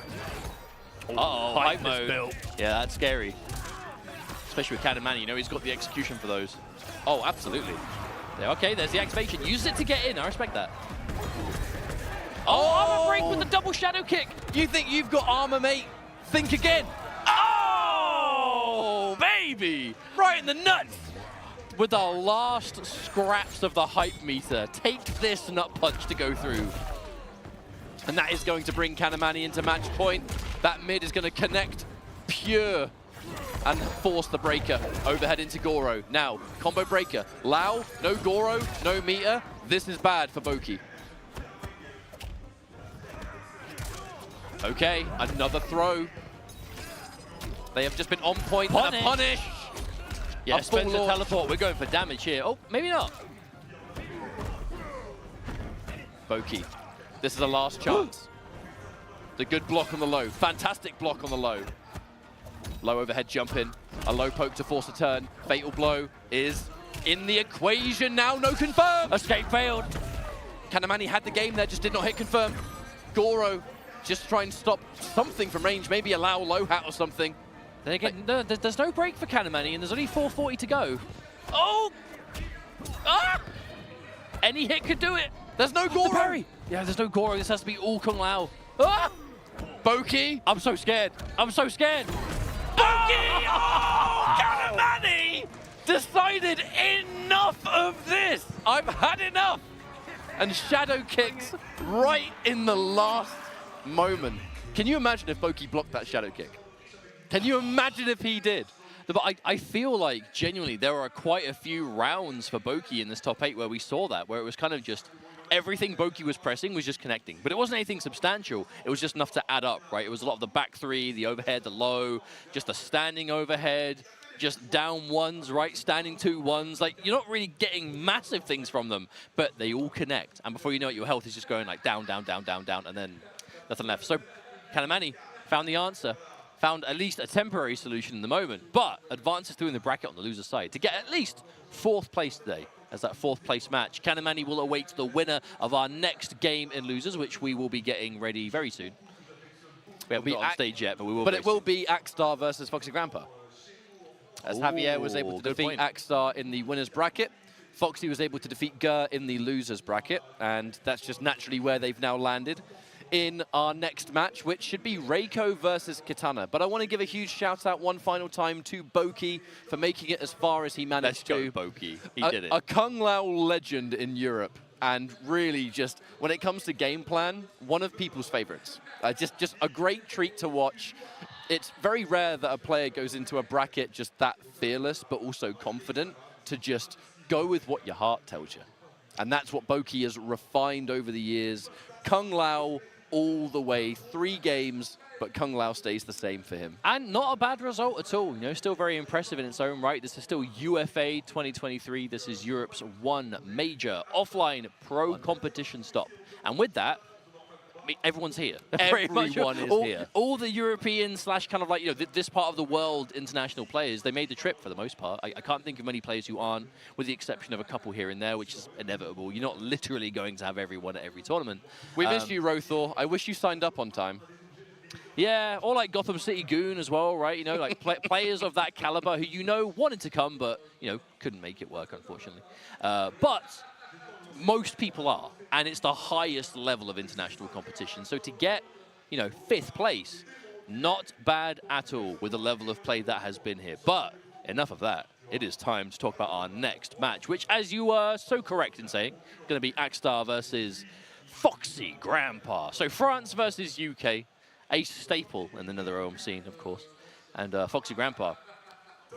Uh-oh, hype mode. Yeah, that's scary. Especially with Kanamani, you know, he's got the execution for those. Oh, absolutely. Yeah, okay, there's the activation. Use it to get in, I respect that. Oh, armor break with the double shadow kick. You think you've got armor, mate? Think again. Oh, baby! Right in the nuts! With the last scraps of the hype meter, take this nut punch to go through. And that is going to bring Kanamani into match point. That mid is going to connect pure and force the breaker. Overhead into Goro. Now, combo breaker. Lao, no Goro, no meter. This is bad for Boki. Okay, another throw. They have just been on point and a punish. Yeah, Spencer teleport. We're going for damage here. Oh, maybe not. Boki. This is a last chance. The good block on the low. Fantastic block on the low. Low overhead jump in. A low poke to force a turn. Fatal blow is in the equation now. No confirm. Escape failed. Kanamani had the game there, just did not hit confirm. Goro just try and stop something from range, maybe allow low hat or something. Then again, no, there's no break for Kanamani, and there's only 440 to go. Oh! Ah! Any hit could do it. There's no Goro. Parry. Yeah, there's no Goro. This has to be all Kung Lao. Ah! Boki. I'm so scared. I'm so scared. Boki! Oh! Kanamani decided enough of this. I've had enough. And shadow kicks right in the last moment. Can you imagine if Boki blocked that shadow kick? Can you imagine if he did? But I feel like, genuinely, there are quite a few rounds for Boki in this top 8 where we saw that, where it was kind of just everything Boki was pressing was just connecting. But it wasn't anything substantial. It was just enough to add up, right? It was a lot of the back three, the overhead, the low, just the standing overhead, just down ones, right? Standing 2-1s. Like, you're not really getting massive things from them, but they all connect. And before you know it, your health is just going like down, down, down, down, down, and then nothing left. So Kanamani found the answer. Found at least a temporary solution in the moment, but advances through in the bracket on the loser side to get at least 4th place today as that 4th place match. Kanamani will await the winner of our next game in losers, which we will be getting ready very soon. We haven't got on stage yet, but we will. But it will be Axstar versus Foxy Grandpa. As Javier was able to defeat Axstar in the winners bracket, Foxy was able to defeat Gur in the losers bracket, and that's just naturally where they've now landed in our next match, which should be Reiko versus Kitana. But I want to give a huge shout out one final time to Boki for making it as far as he managed to. Let's go, Boki. He did it. A Kung Lao legend in Europe, and really just, when it comes to game plan, one of people's favorites. Just a great treat to watch. It's very rare that a player goes into a bracket just that fearless, but also confident to just go with what your heart tells you. And that's what Boki has refined over the years. Kung Lao all the way, 3 games, but Kung Lao stays the same for him. And not a bad result at all. You know, still very impressive in its own right. This is still UFA 2023. This is Europe's one major offline pro competition stop. And with that, I mean, everyone's here. Everyone is here. All the European / kind of like, you know, this part of the world international players, they made the trip for the most part. I can't think of many players who aren't, with the exception of a couple here and there, which is inevitable. You're not literally going to have everyone at every tournament. We missed you, Rothor. I wish you signed up on time. Yeah, or like Gotham City Goon as well, right? You know, like players of that caliber who, you know, wanted to come, but, you know, couldn't make it work, unfortunately. But most people are, and it's the highest level of international competition. So to get, you know, 5th place, not bad at all with the level of play that has been here. But enough of that. It is time to talk about our next match, which, as you were so correct in saying, going to be Axstar versus Foxy Grandpa. So France versus UK, a staple in the NetherRealm scene, of course. And Foxy Grandpa,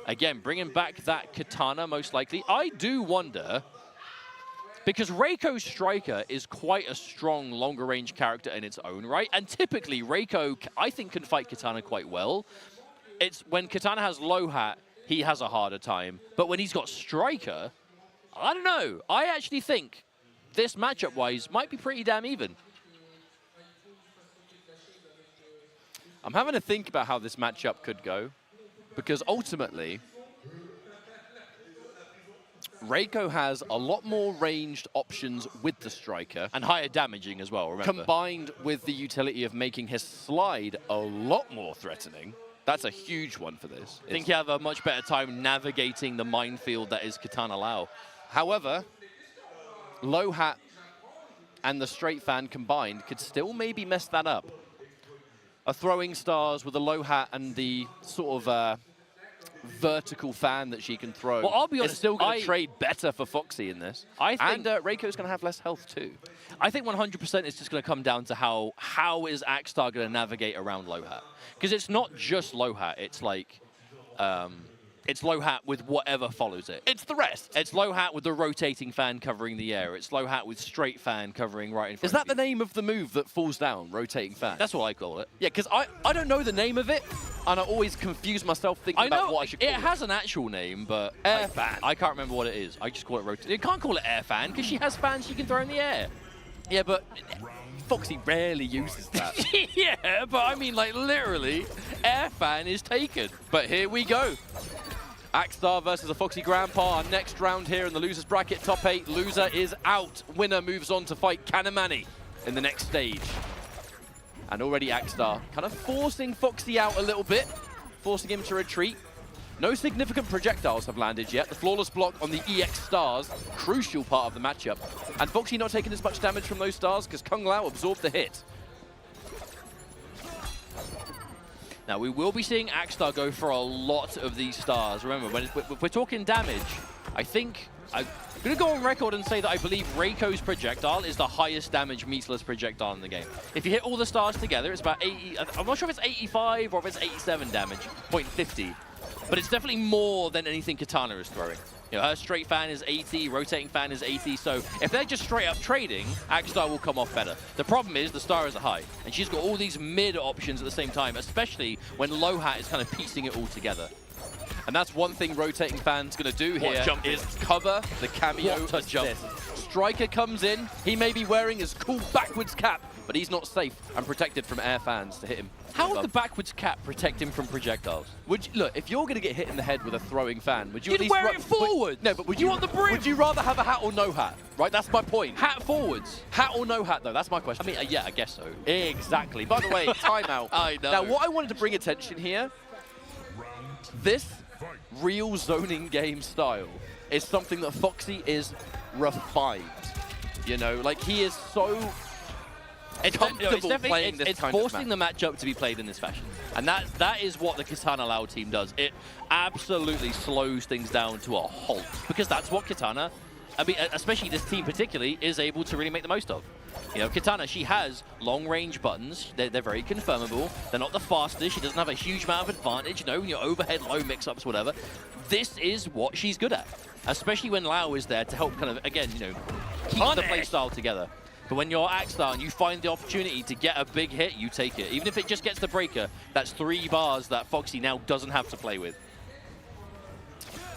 again, bringing back that katana, most likely. I do wonder, because Reiko's striker is quite a strong, longer-range character in its own right, and typically Reiko, I think, can fight Kitana quite well. It's when Kitana has low hat, he has a harder time, but when he's got striker, I don't know. I actually think this matchup-wise might be pretty damn even. I'm having to think about how this matchup could go, because ultimately, Reiko has a lot more ranged options with the striker. And higher damaging as well, remember. Combined with the utility of making his slide a lot more threatening. That's a huge one for this. I think you have a much better time navigating the minefield that is Kitana Lao. However, low hat and the straight fan combined could still maybe mess that up. A throwing stars with a low hat and the sort of vertical fan that she can throw. Well, I'll be honest, it's still going to trade better for Foxy in this. I think, and Reiko's going to have less health too. I think 100% it's just going to come down to how is Axstar going to navigate around low hat. Because it's not just low hat, it's like, it's low hat with whatever follows it. It's the rest. It's low hat with the rotating fan covering the air. It's low hat with straight fan covering right in front Is that the name of the move that falls down, rotating fan? That's what I call it. Yeah, because I don't know the name of it, and I always confuse myself thinking about what I should call it. It has an actual name, but air fan. I can't remember what it is. I just call it rotating. You can't call it air fan, because she has fans she can throw in the air. Yeah, but Foxy rarely uses that. Yeah, but I mean, like, literally, air fan is taken. But here we go. Axstar versus a Foxy Grandpa. Our next round here in the losers bracket, top 8. Loser is out. Winner moves on to fight Kanamani in the next stage. And already Axstar kind of forcing Foxy out a little bit, forcing him to retreat. No significant projectiles have landed yet. The flawless block on the EX stars, crucial part of the matchup. And Foxy not taking as much damage from those stars because Kung Lao absorbed the hit. Now, we will be seeing Axstar go for a lot of these stars. Remember, when we're talking damage, I think I'm going to go on record and say that I believe Reiko's projectile is the highest damage meatless projectile in the game. If you hit all the stars together, it's about 80. I'm not sure if it's 85 or if it's 87 damage, 0.50. But it's definitely more than anything Katana is throwing. You know, her straight fan is 80, rotating fan is 80, so if they're just straight up trading, Axstar will come off better. The problem is the stars are high, and she's got all these mid options at the same time, especially when Low Hat is kind of piecing it all together. And that's one thing rotating fan's going to do here is cover the cameo assist. Striker comes in, he may be wearing his cool backwards cap, but he's not safe and protected from air fans to hit him. How would the backwards cap protect him from projectiles? Look, if you're going to get hit in the head with a throwing fan, would you You'd at least wear it forward? No, but would you want the brim? Would you rather have a hat or no hat? Right, that's my point. Hat forwards. Hat or no hat, though, that's my question. I mean, yeah, I guess so. Exactly. By the way, timeout. I know. Now, what I wanted to bring attention here, this real zoning game style is something that Foxy is refined. You know, like he is so comfortable playing this kind of match. It's forcing the matchup to be played in this fashion. And that is what the Katana Lao team does. It absolutely slows things down to a halt. Because that's what Katana, I mean, especially this team particularly, is able to really make the most of. You know, Katana, she has long-range buttons. They're very confirmable. They're not the fastest. She doesn't have a huge amount of advantage, you know, your overhead low mix-ups, whatever. This is what she's good at, especially when Lao is there to help kind of, again, you know, keep the playstyle together. But when you're Axstar and you find the opportunity to get a big hit, you take it. Even if it just gets the breaker, that's 3 bars that Foxy now doesn't have to play with.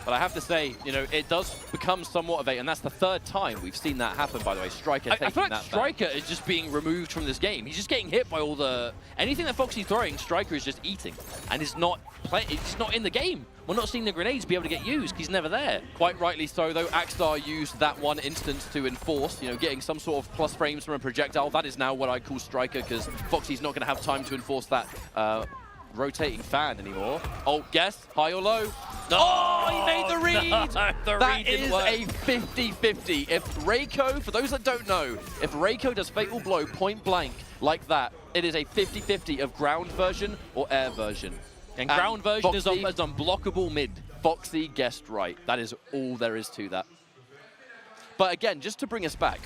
But I have to say, you know, it does become somewhat of a, and that's the 3rd time we've seen that happen, by the way. Striker taking I feel like that Striker is just being removed from this game. He's just getting hit by all the... Anything that Foxy's throwing, Striker is just eating. And it's not in the game. We're not seeing the grenades be able to get used because he's never there. Quite rightly so, though. Axstar used that one instance to enforce, you know, getting some sort of plus frames from a projectile. That is now what I call Striker, because Foxy's not going to have time to enforce that rotating fan anymore. Oh, guess, high or low? No, oh, he made the read! No, that is a 50-50. If Reiko, for those that don't know, if Reiko does Fatal Blow point blank like that, it is a 50-50 of ground version or air version. And ground version is unblockable mid. Foxy guessed right. That is all there is to that. But again, just to bring us back,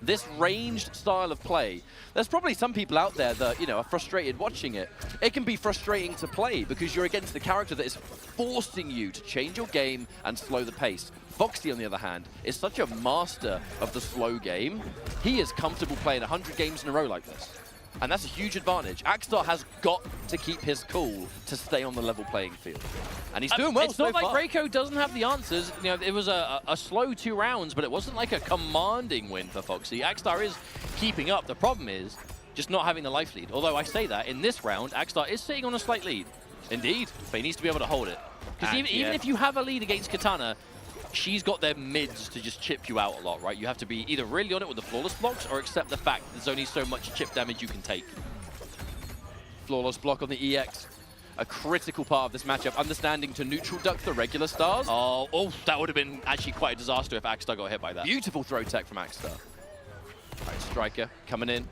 this ranged style of play, there's probably some people out there that, you know, are frustrated watching it. It can be frustrating to play because you're against the character that is forcing you to change your game and slow the pace. Foxy, on the other hand, is such a master of the slow game. He is comfortable playing 100 games in a row like this. And that's a huge advantage. Axstar has got to keep his cool to stay on the level playing field. And he's doing well It's so not far. like Reiko doesn't have the answers. You know, it was a slow 2 rounds, but it wasn't like a commanding win for Foxy. Axstar is keeping up. The problem is just not having the life lead. Although I say that, in this round, Axstar is sitting on a slight lead. Indeed. But he needs to be able to hold it. Because even if you have a lead against Katana, she's got their mids to just chip you out a lot, right? You have to be either really on it with the flawless blocks or accept the fact that there's only so much chip damage you can take. Flawless block on the EX. A critical part of this matchup, understanding to neutral duck the regular stars. Oh, that would have been actually quite a disaster if Axstar got hit by that. Beautiful throw tech from Axstar. All right, Striker coming in.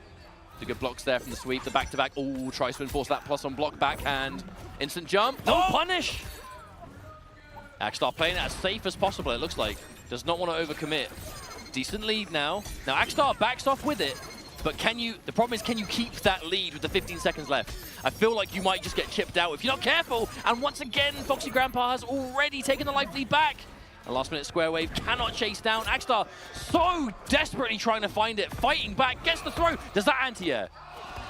The good blocks there from the sweep, the back-to-back. Oh, tries to enforce that plus on block backhand. Instant jump. No punish! Axstar playing it as safe as possible, it looks like. Does not want to overcommit. Decent lead now. Now Axstar backs off with it, but the problem is, can you keep that lead with the 15 seconds left? I feel like you might just get chipped out if you're not careful. And once again, Foxy Grandpa has already taken the life lead back. A last-minute square wave cannot chase down. Axstar so desperately trying to find it, fighting back, gets the throw. Does that anti-air?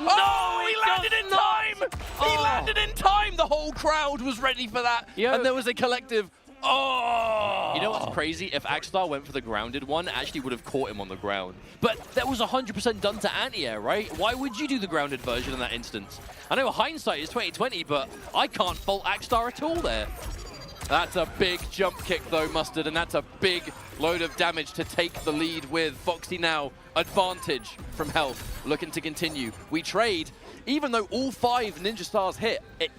No, he landed in time! He landed in time! The whole crowd was ready for that. And there was a collective, oh! You know what's crazy? If Axstar went for the grounded one, it actually would have caught him on the ground. But that was 100% done to anti-air, right? Why would you do the grounded version in that instance? I know hindsight is 20/20, but I can't fault Axstar at all there. That's a big jump kick though, Mustard, and that's a big load of damage to take the lead with. Foxy now advantage from health, looking to continue. We trade, even though all 5 Ninja Stars hit, it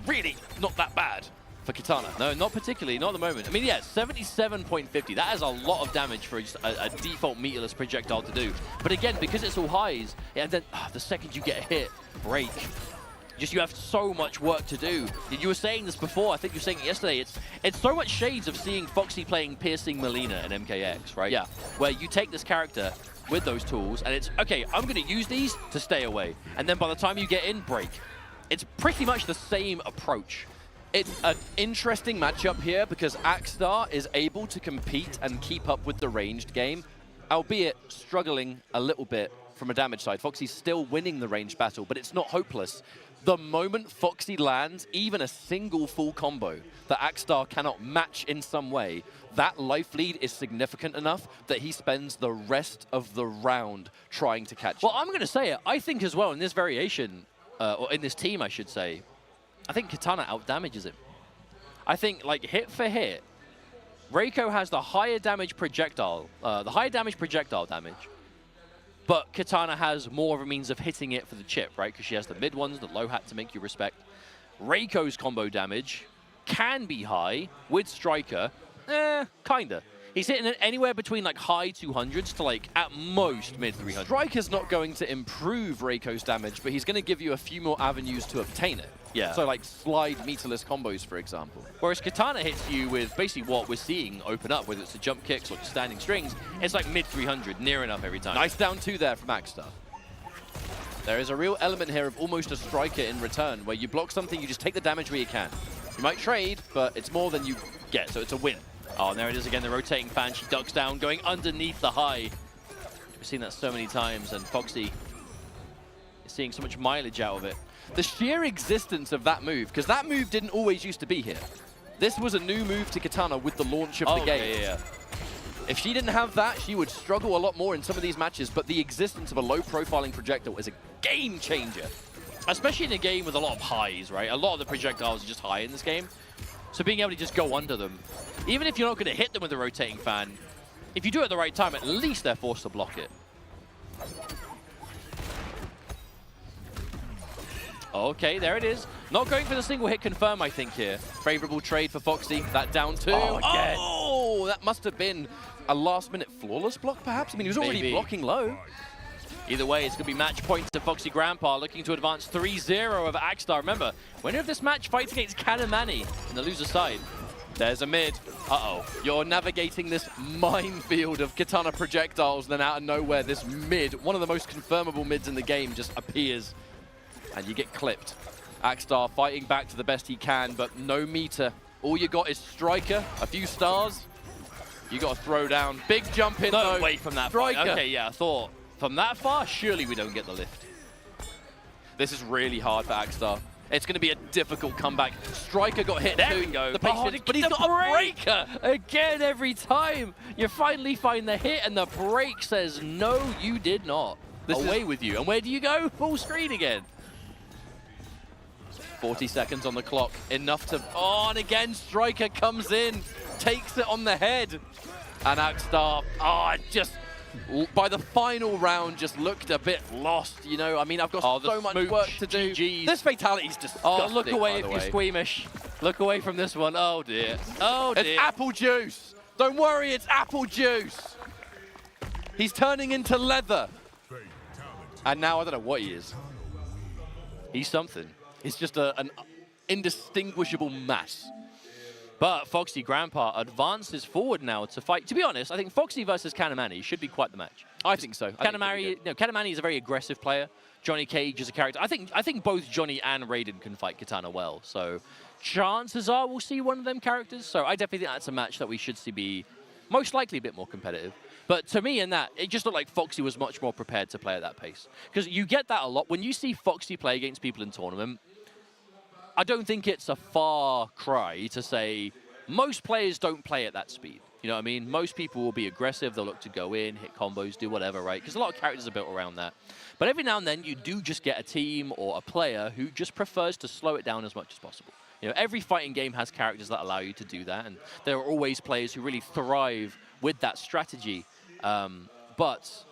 really not that bad for Kitana. No, not particularly, not at the moment. I mean, yeah, 77.50. That is a lot of damage for just a default meterless projectile to do. But again, because it's all highs, and then the second you get hit, break. You have so much work to do. You were saying this before, I think you were saying it yesterday, it's so much shades of seeing Foxy playing Piercing Melina in MKX, right? Yeah. Where you take this character with those tools, and it's, okay, I'm going to use these to stay away. And then by the time you get in, break. It's pretty much the same approach. It's an interesting matchup here because Axstar is able to compete and keep up with the ranged game, albeit struggling a little bit from a damage side. Foxy's still winning the ranged battle, but it's not hopeless. The moment Foxy lands even a single full combo that Axstar cannot match in some way, that life lead is significant enough that he spends the rest of the round trying to catch Well, him. I'm going to say it. I think as well in this variation, or in this team, I should say, I think Kitana out-damages him. I think, like, hit for hit, Reiko has the higher damage projectile, damage, but Kitana has more of a means of hitting it for the chip, right? Because she has the mid ones, the low hat to make you respect. Reiko's combo damage can be high with Striker, kinda. He's hitting it anywhere between like high 200s to like at most mid 300s. Striker's not going to improve Reiko's damage, but he's going to give you a few more avenues to obtain it. Yeah. So like slide meterless combos, for example. Whereas Kitana hits you with basically what we're seeing open up, whether it's the jump kicks or the standing strings, it's like mid 300, near enough every time. Nice down 2 there from Axstar. There is a real element here of almost a Striker in return, where you block something, you just take the damage where you can. You might trade, but it's more than you get, so it's a win. Oh, and there it is again, the rotating fan. She ducks down, going underneath the high. We've seen that so many times, and Foxy is seeing so much mileage out of it. The sheer existence of that move, because that move didn't always used to be here. This was a new move to Kitana with the launch of the game. Yeah. If she didn't have that, she would struggle a lot more in some of these matches, but the existence of a low-profiling projectile is a game changer. Especially in a game with a lot of highs, right? A lot of the projectiles are just high in this game. So being able to just go under them, even if you're not going to hit them with a rotating fan, if you do it at the right time, at least they're forced to block it. Okay, there it is. Not going for the single hit confirm, I think, here. Favorable trade for Foxy. That down 2. Oh, again. Oh, that must have been a last-minute flawless block, perhaps? I mean, he was already Maybe. blocking low. Either way, it's going to be match point to Foxy Grandpa, looking to advance 3-0 over Axstar. Remember, winner of this match fights against Kanamani in the loser side. There's a mid. Uh-oh. You're navigating this minefield of Kitana projectiles, then out of nowhere, this mid, one of the most confirmable mids in the game, just appears. And you get clipped. Axstar fighting back to the best he can, but no meter. All you got is Striker, a few stars. You got to throw down. Big jump in, No though. way from that far. Striker. Okay, yeah, I thought from that far, surely we don't get the lift. This is really hard for Axstar. It's going to be a difficult comeback. Striker got hit There too. we go. The patience, but he's got a breaker. Again, every time. You finally find the hit, and the break says, no, you did not. Away with you. And where do you go? Full screen again. 40 seconds on the clock. Enough to... Oh, and again, Striker comes in. Takes it on the head. And Axstar, just... By the final round, just looked a bit lost, you know? I mean, I've got so much work to do. GGs. This fatality's disgusting, Oh, look away by if the you're way. squeamish. Look away from this one. Oh, dear. Oh, dear. It's apple juice. Don't worry, it's apple juice. He's turning into leather. And now I don't know what he is. He's something. He's just an indistinguishable mass. But Foxy Grandpa advances forward now to fight. To be honest, I think Foxy versus Kanamani should be quite the match. I think so. Kanamani is a very aggressive player. Johnny Cage is a character. I think both Johnny and Raiden can fight Kitana well. So chances are we'll see one of them characters. So I definitely think that's a match that we should see be most likely a bit more competitive. But to me in that, it just looked like Foxy was much more prepared to play at that pace. Because you get that a lot. When you see Foxy play against people in tournament, I don't think it's a far cry to say most players don't play at that speed. You know what I mean? Most people will be aggressive. They'll look to go in, hit combos, do whatever, right? Because a lot of characters are built around that. But every now and then, you do just get a team or a player who just prefers to slow it down as much as possible. You know, every fighting game has characters that allow you to do that, and there are always players who really thrive with that strategy. But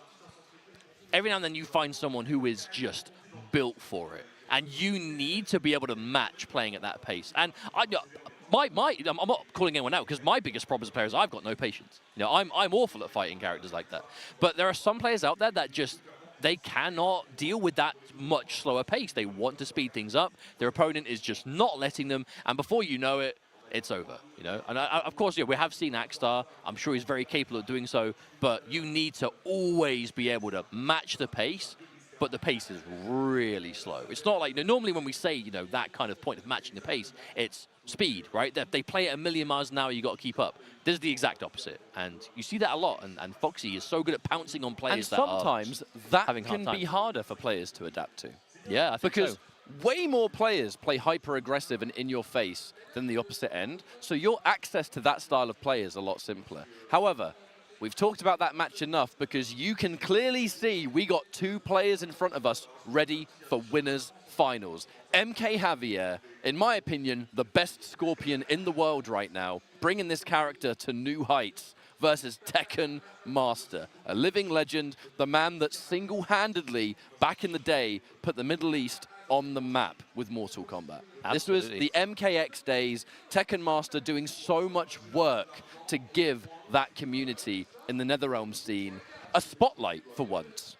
every now and then you find someone who is just built for it, and you need to be able to match playing at that pace. And I'm not calling anyone out, because my biggest problem as a player is I've got no patience. You know, I'm awful at fighting characters like that. But there are some players out there that just, they cannot deal with that much slower pace. They want to speed things up. Their opponent is just not letting them, and before you know it, it's over, you know? And of course, yeah, we have seen Axstar. I'm sure he's very capable of doing so, but you need to always be able to match the pace, but the pace is really slow. It's not like, you know, normally when we say, you know, that kind of point of matching the pace, it's speed, right? They play at 1,000,000 miles an hour, you got to keep up. This is the exact opposite, and you see that a lot, and Foxy is so good at pouncing on players and sometimes that having can hard be time. harder for players to adapt to. Yeah, I think Because so. way more players play hyper-aggressive and in your face than the opposite end, so your access to that style of play is a lot simpler. However, we've talked about that match enough, because you can clearly see we got 2 players in front of us ready for winners finals. MK Javier, in my opinion, the best Scorpion in the world right now, bringing this character to new heights, versus Tekken Master, a living legend, the man that single-handedly, back in the day, put the Middle East on the map with Mortal Kombat. Absolutely. This was the MKX days, Tekken Master doing so much work to give that community in the NetherRealm scene a spotlight for once.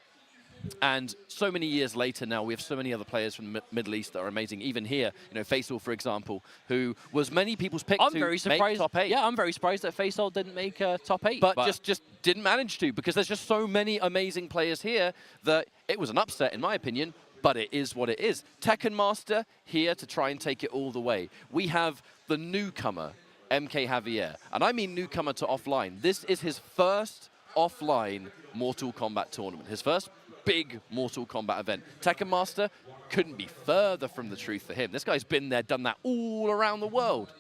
And so many years later now, we have so many other players from the Middle East that are amazing. Even here, you know, Faisal, for example, who was many people's pick to make top 8. Yeah, I'm very surprised that Faisal didn't make top 8. But just didn't manage to, because there's just so many amazing players here that it was an upset, in my opinion, but it is what it is. Tekken Master here to try and take it all the way. We have the newcomer, MK Javier. And I mean newcomer to offline. This is his first offline Mortal Kombat tournament. His first big Mortal Kombat event. Tekken Master couldn't be further from the truth for him. This guy's been there, done that all around the world.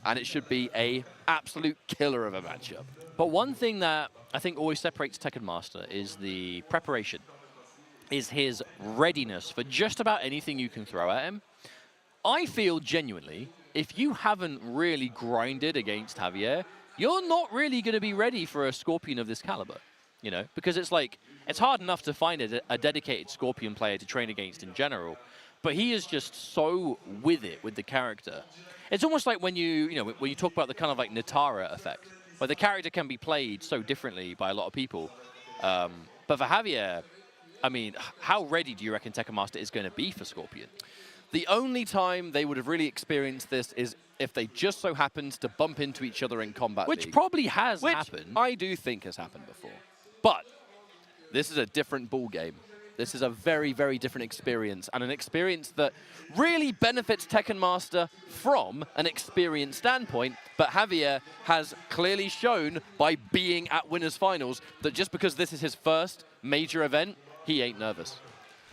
And it should be a absolute killer of a matchup. But one thing that I think always separates Tekken Master is the preparation, is his readiness for just about anything you can throw at him. I feel genuinely, if you haven't really grinded against Javier, you're not really going to be ready for a Scorpion of this caliber. You know, because it's like, it's hard enough to find a dedicated Scorpion player to train against in general, but he is just so with it, with the character. It's almost like when you know, when you talk about the kind of like Natara effect, where the character can be played so differently by a lot of people. But for Javier, I mean, how ready do you reckon Tekken Master is going to be for Scorpion? The only time they would have really experienced this is if they just so happened to bump into each other in Combat Which League. probably has Which happened. I do think has happened before. But this is a different ball game. This is a very, very different experience, and an experience that really benefits Tekken Master from an experience standpoint, but Javier has clearly shown by being at Winners Finals that just because this is his first major event, he ain't nervous.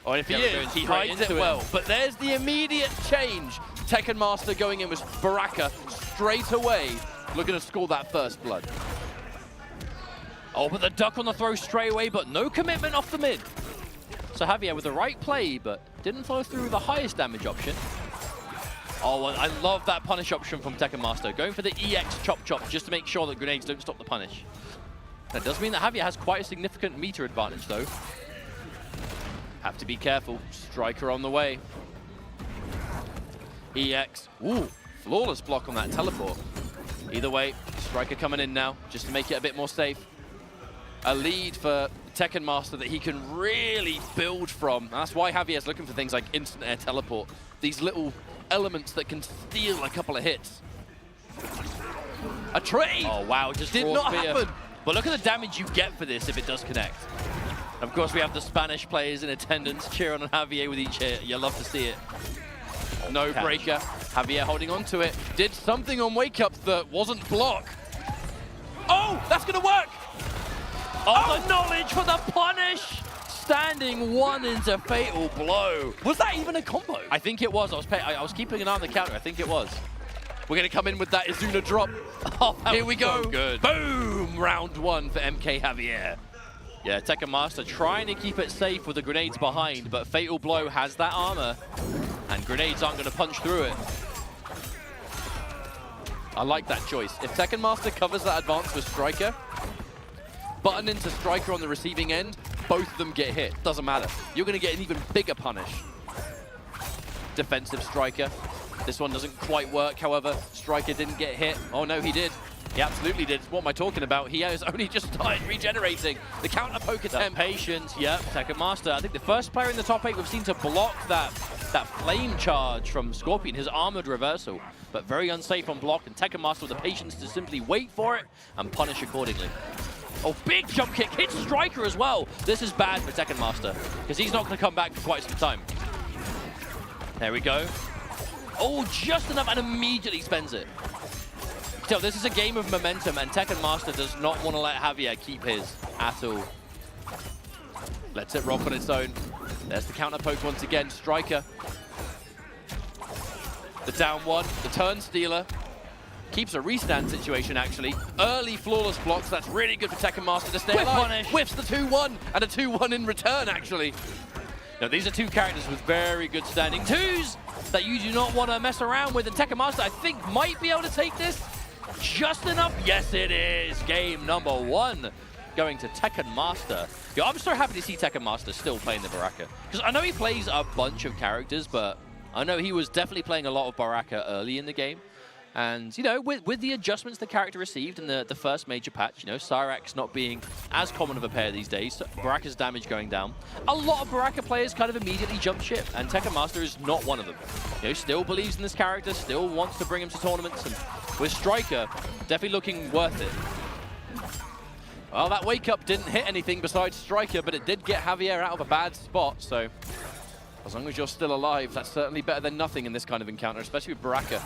Or if he is, he hides it well. But there's the immediate change. Tekken Master going in with Baraka straight away, looking to score that first blood. Oh, but the duck on the throw straight away, but no commitment off the mid. So Javier with the right play, but didn't follow through the highest damage option. Oh, and I love that punish option from Tekken Master, going for the EX chop chop just to make sure that grenades don't stop the punish. That does mean that Javier has quite a significant meter advantage, though. Have to be careful. Striker on the way. EX. Ooh, flawless block on that teleport. Either way, Striker coming in now, just to make it a bit more safe. A lead for Tekken Master that he can really build from. That's why Javier's looking for things like instant air teleport. These little elements that can steal a couple of hits. A trade! Oh, wow, just did not happen. But look at the damage you get for this if it does connect. Of course, we have the Spanish players in attendance cheering on Javier with each hit. You love to see it. No breaker. Javier holding on to it. Did something on Wake Up that wasn't block. Oh, that's going to work! Oh, the knowledge for the punish! Standing one into fatal blow. Was that even a combo? I think it was. I was keeping an eye on the counter. I think it was. We're going to come in with that Izuna drop. Oh, here we go. So good. Boom! Round one for MK Javier. Yeah, Tekken Master trying to keep it safe with the grenades behind, but Fatal Blow has that armor, and grenades aren't going to punch through it. I like that choice. If Tekken Master covers that advance with Striker, button into Striker on the receiving end, both of them get hit. Doesn't matter. You're going to get an even bigger punish. Defensive Striker. This one doesn't quite work, however. Striker didn't get hit. Oh no, he did. He absolutely did. What am I talking about? He has only just started regenerating. The counter poke attempt. Patience, yep. Tekken Master, I think the first player in the top 8 we've seen to block that flame charge from Scorpion, his armored reversal. But very unsafe on block, and Tekken Master with the patience to simply wait for it and punish accordingly. Oh, big jump kick, hits Striker as well. This is bad for Tekken Master, because he's not going to come back for quite some time. There we go. Oh, just enough, and immediately spends it. So this is a game of momentum, and Tekken Master does not want to let Javier keep his at all. Lets it rock on its own. There's the counter poke once again. Striker. The down one, the turn stealer. Keeps a restand situation, actually. Early flawless blocks, that's really good for Tekken Master to stay alive. Punish. Whiffs the 2-1, and a 2-1 in return, actually. Now, these are two characters with very good standing twos that you do not want to mess around with, and Tekken Master, I think, might be able to take this. Just enough. Yes, it is. Game number 1 going to Tekken Master. Yo, I'm so happy to see Tekken Master still playing the Baraka. Because I know he plays a bunch of characters, but I know he was definitely playing a lot of Baraka early in the game. And, you know, with the adjustments the character received in the first major patch, you know, Cyrax not being as common of a pair these days, so Baraka's damage going down, a lot of Baraka players kind of immediately jump ship, and Tekken Master is not one of them. You know, still believes in this character, still wants to bring him to tournaments, and with Striker, definitely looking worth it. Well, that wake-up didn't hit anything besides Striker, but it did get Javier out of a bad spot, so as long as you're still alive, that's certainly better than nothing in this kind of encounter, especially with Baraka.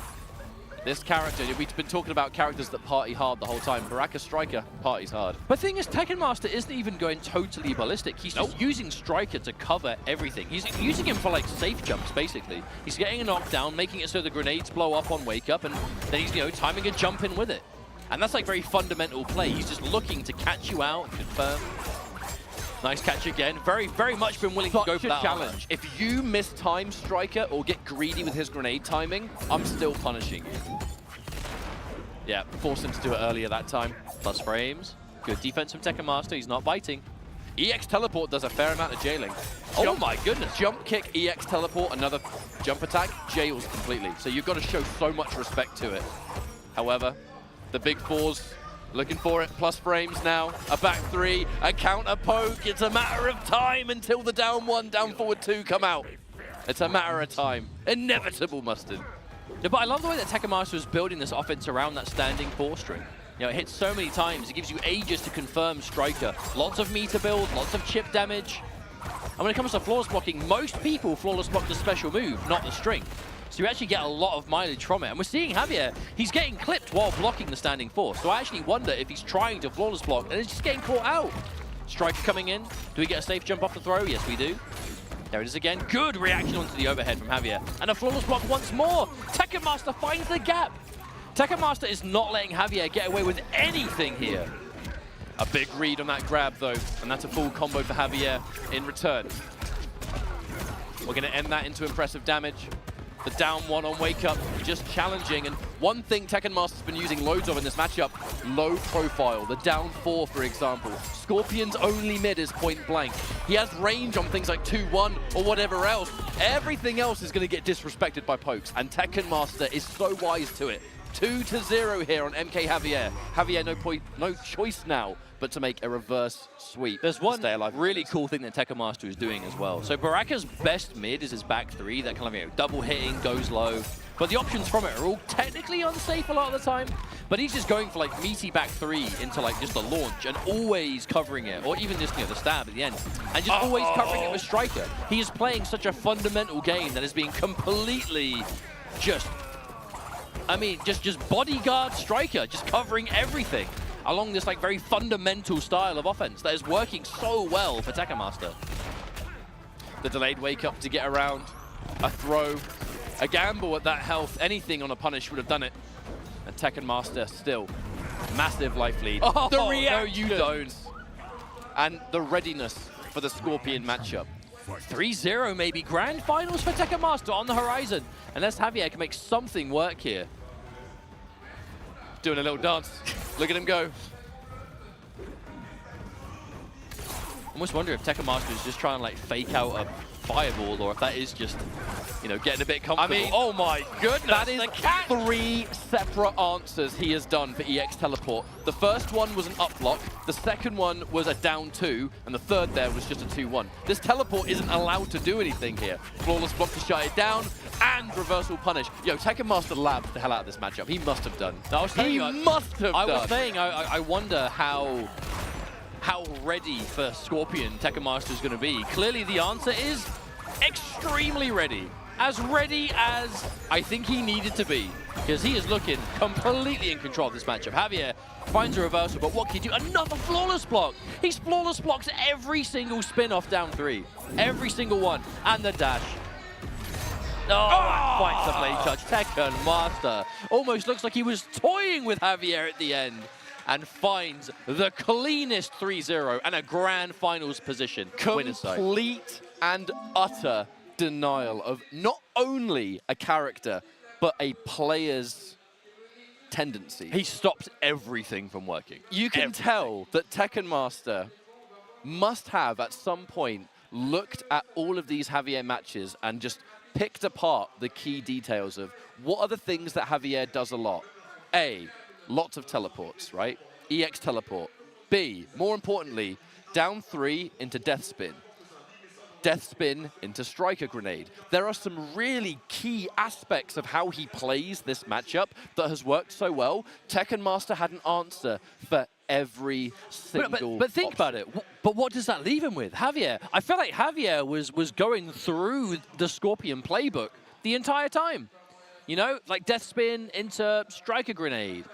This character, we've been talking about characters that party hard the whole time. Baraka Striker parties hard. But the thing is, Tekken Master isn't even going totally ballistic. He's just using Striker to cover everything. He's using him for, like, safe jumps, basically. He's getting a knockdown, making it so the grenades blow up on wake up, and then he's, you know, timing a jump in with it. And that's, like, very fundamental play. He's just looking to catch you out, confirm. Nice catch again. Very, very much been willing to go for that challenge. If you mistime Striker or get greedy with his grenade timing, I'm still punishing you. Yeah, force him to do it earlier that time. Plus frames. Good defense from Tekken Master. He's not biting. EX Teleport does a fair amount of jailing. Oh my goodness. Jump kick, EX Teleport, another jump attack, jails completely. So you've got to show so much respect to it. However, the big fours, looking for it, plus frames now, a back 3, a counter poke. It's a matter of time until the down 1, down forward 2 come out. It's a matter of time. Inevitable, Mustard. Yeah, but I love the way that Tekken Master is building this offense around that standing 4 string. You know, it hits so many times, it gives you ages to confirm Striker. Lots of meter build, lots of chip damage. And when it comes to flawless blocking, most people flawless block the special move, not the string. So you actually get a lot of mileage from it. And we're seeing Javier, he's getting clipped while blocking the standing 4. So I actually wonder if he's trying to flawless block and it's just getting caught out. Striker coming in. Do we get a safe jump off the throw? Yes, we do. There it is again. Good reaction onto the overhead from Javier. And a flawless block once more. Tekken Master finds the gap. Tekken Master is not letting Javier get away with anything here. A big read on that grab, though. And that's a full combo for Javier in return. We're going to end that into impressive damage. The down 1 on wake up, just challenging. And one thing Tekken Master's been using loads of in this matchup, low profile. The down 4, for example. Scorpion's only mid is point blank. He has range on things like 2-1 or whatever else. Everything else is going to get disrespected by pokes. And Tekken Master is so wise to it. 2-0 here on MK Javier. Javier, no choice now but to make a reverse sweep. There's one really cool thing that Tekken Master is doing as well. So Baraka's best mid is his back 3, that kind of, you know, double hitting, goes low. But the options from it are all technically unsafe a lot of the time. But he's just going for, like, meaty back 3 into, like, just a launch and always covering it. Or even just, you know, the stab at the end. And just always covering it with Striker. He is playing such a fundamental game that is being completely just, I mean, just bodyguard Striker, just covering everything along this, like, very fundamental style of offense that is working so well for Tekken Master. The delayed wake up to get around, a throw, a gamble at that health, anything on a punish would have done it. And Tekken Master still, massive life lead. Oh, the reaction. No, you don't. And the readiness for the Scorpion matchup. 3-0 maybe, grand finals for Tekken Master on the horizon. Unless Javier can make something work here. Doing a little dance. Look at him go. Almost wonder if Tekken Master is just trying to like fake out a fireball, or if that is just, you know, getting a bit comfortable. I mean, oh my goodness, that is 3 separate answers he has done for EX Teleport. The first one was an up block, the second one was a down 2, and the third there was just a 2-1. This teleport isn't allowed to do anything here. Flawless block to shut it down, and reversal punish. Yo, Tekken Master labbed the hell out of this matchup. He must have done. He must have done. I was saying, I wonder how ready for Scorpion Tekken Master is going to be. Clearly the answer is extremely ready. As ready as I think he needed to be, because he is looking completely in control of this matchup. Javier finds a reversal, but what can he do? Another flawless block. He's flawless blocks every single spin off down 3. Every single one. And the dash. Oh, finds the blade touch. Tekken Master almost looks like he was toying with Javier at the end, and finds the cleanest 3-0 and a grand finals position. Complete and utter denial of not only a character, but a player's tendency. He stopped everything from working. You can tell that Tekken Master must have, at some point, looked at all of these Javier matches and just picked apart the key details of what are the things that Javier does a lot. A, lots of teleports, right? EX teleport. B, more importantly, down 3 into death spin. Death spin into striker grenade. There are some really key aspects of how he plays this matchup that has worked so well. Tekken Master had an answer for every single But think about it. But what does that leave him with? Javier. I feel like Javier was going through the Scorpion playbook the entire time. You know, like death spin into striker grenade,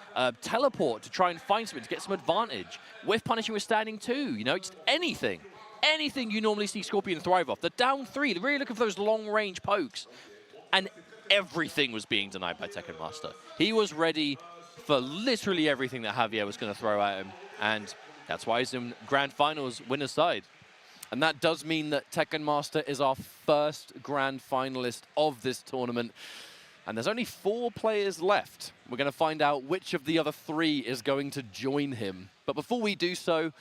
teleport to try and find something to get some advantage, whiff punishing with standing 2, you know, just anything. Anything you normally see Scorpion thrive off. The down 3, they're really looking for those long-range pokes. And everything was being denied by Tekken Master. He was ready for literally everything that Javier was going to throw at him, and that's why he's in Grand Finals winner's side. And that does mean that Tekken Master is our first Grand Finalist of this tournament. And there's only 4 players left. We're going to find out which of the other 3 is going to join him. But before we do so,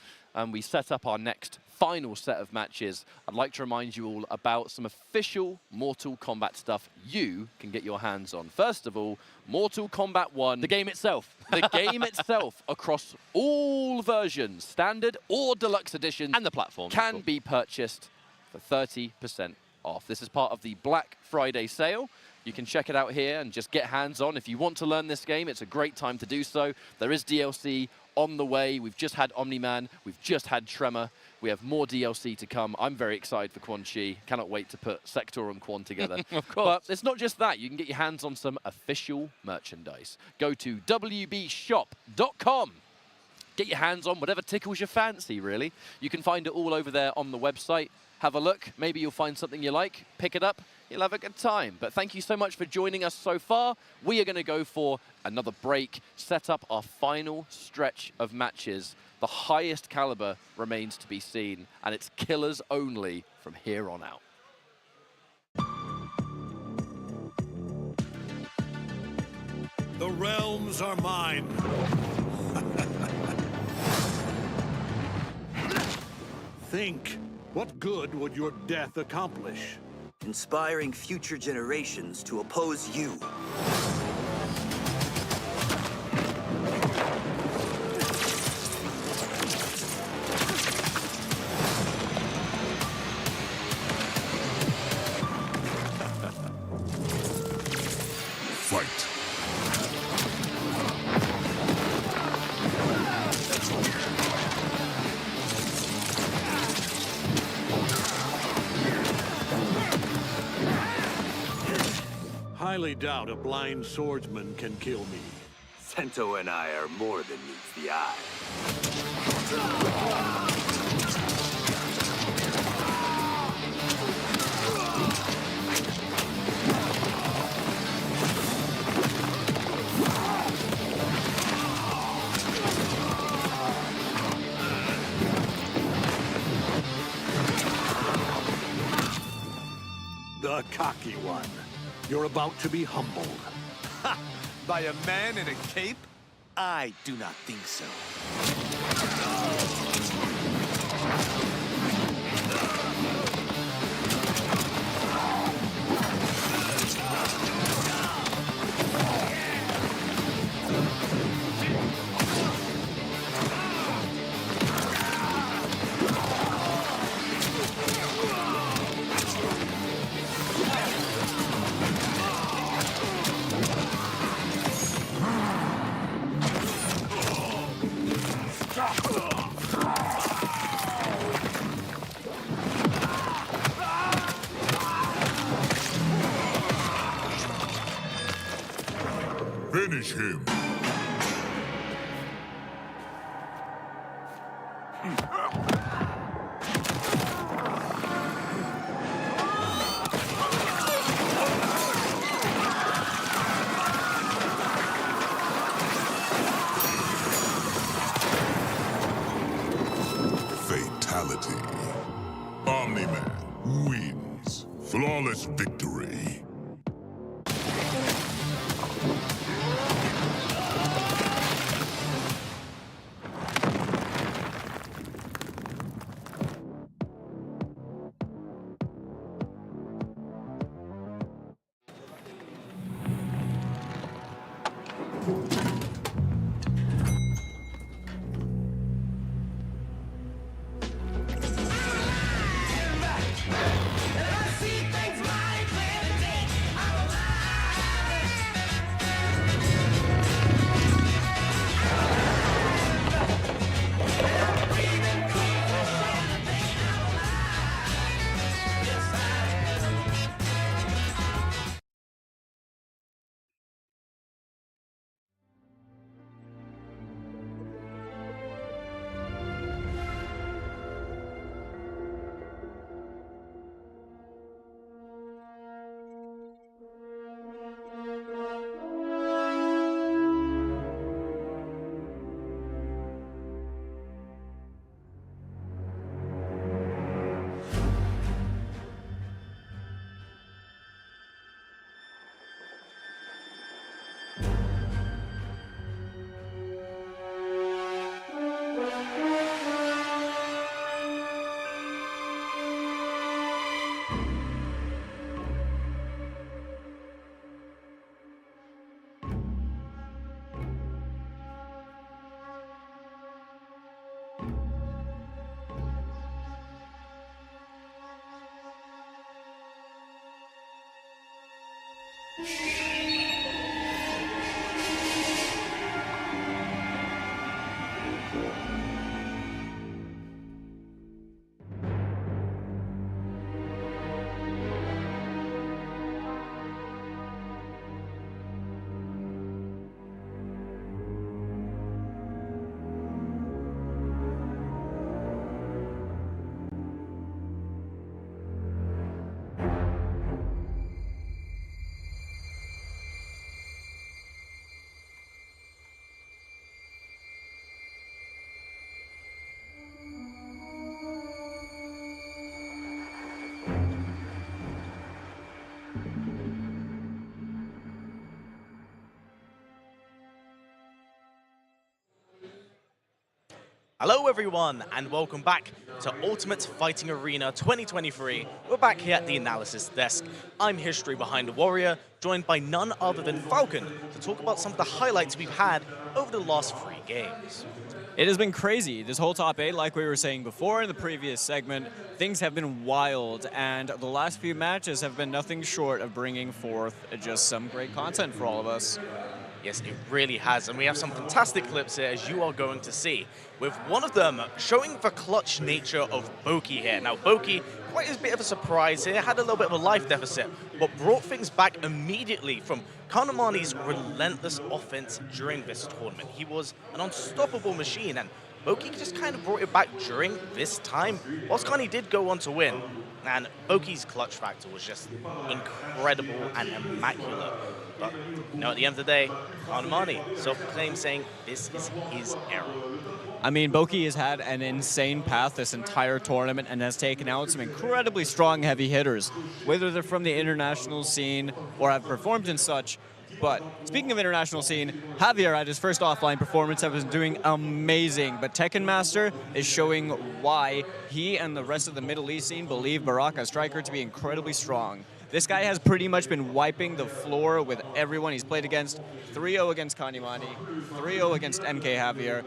we set up our next final set of matches, I'd like to remind you all about some official Mortal Kombat stuff you can get your hands on. First of all, Mortal Kombat 1. The game itself. The game itself, across all versions, standard or deluxe editions, and the platform, can be purchased for 30% off. This is part of the Black Friday sale. You can check it out here and just get hands-on. If you want to learn this game, it's a great time to do so. There is DLC on the way. We've just had Omni-Man. We've just had Tremor. We have more DLC to come. I'm very excited for Quan Chi. Cannot wait to put Sector and Quan together. Of course. But it's not just that. You can get your hands on some official merchandise. Go to wbshop.com. Get your hands on whatever tickles your fancy, really. You can find it all over there on the website. Have a look. Maybe you'll find something you like. Pick it up. You'll have a good time. But thank you so much for joining us so far. We are going to go for another break, set up our final stretch of matches. The highest caliber remains to be seen, and it's killers only from here on out. The realms are mine. Think, what good would your death accomplish? Inspiring future generations to oppose you. Fight. Highly doubt a blind swordsman can kill me. Sento and I are more than meets the eye. The cocky one. You're about to be humbled. Ha! By a man in a cape? I do not think so. Finish him. Fatality. Omni-Man wins. Flawless victory. Hello everyone, and welcome back to Ultimate Fighting Arena 2023. We're back here at the analysis desk. I'm History Behind the Warrior, joined by none other than Falcon, to talk about some of the highlights we've had over the last 3 games. It has been crazy. This whole top 8, like we were saying before in the previous segment, things have been wild, and the last few matches have been nothing short of bringing forth just some great content for all of us. Yes, it really has, and we have some fantastic clips here, as you are going to see, with one of them showing the clutch nature of Boki here. Now, Boki, quite a bit of a surprise here, had a little bit of a life deficit, but brought things back immediately from Kanamani's relentless offense during this tournament. He was an unstoppable machine, and Boki just kind of brought it back during this time, whilst Kani did go on to win. And Boki's clutch factor was just incredible and immaculate. But, you know, at the end of the day, Kanamani self-proclaimed saying this is his era. I mean, Boki has had an insane path this entire tournament and has taken out some incredibly strong heavy hitters. Whether they're from the international scene or have performed in such, But speaking of international scene, Javier at his first offline performance has been doing amazing, but Tekken Master is showing why he and the rest of the Middle East scene believe Baraka Striker to be incredibly strong. This guy has pretty much been wiping the floor with everyone he's played against. 3-0 against Kanimani, 3-0 against MK Javier,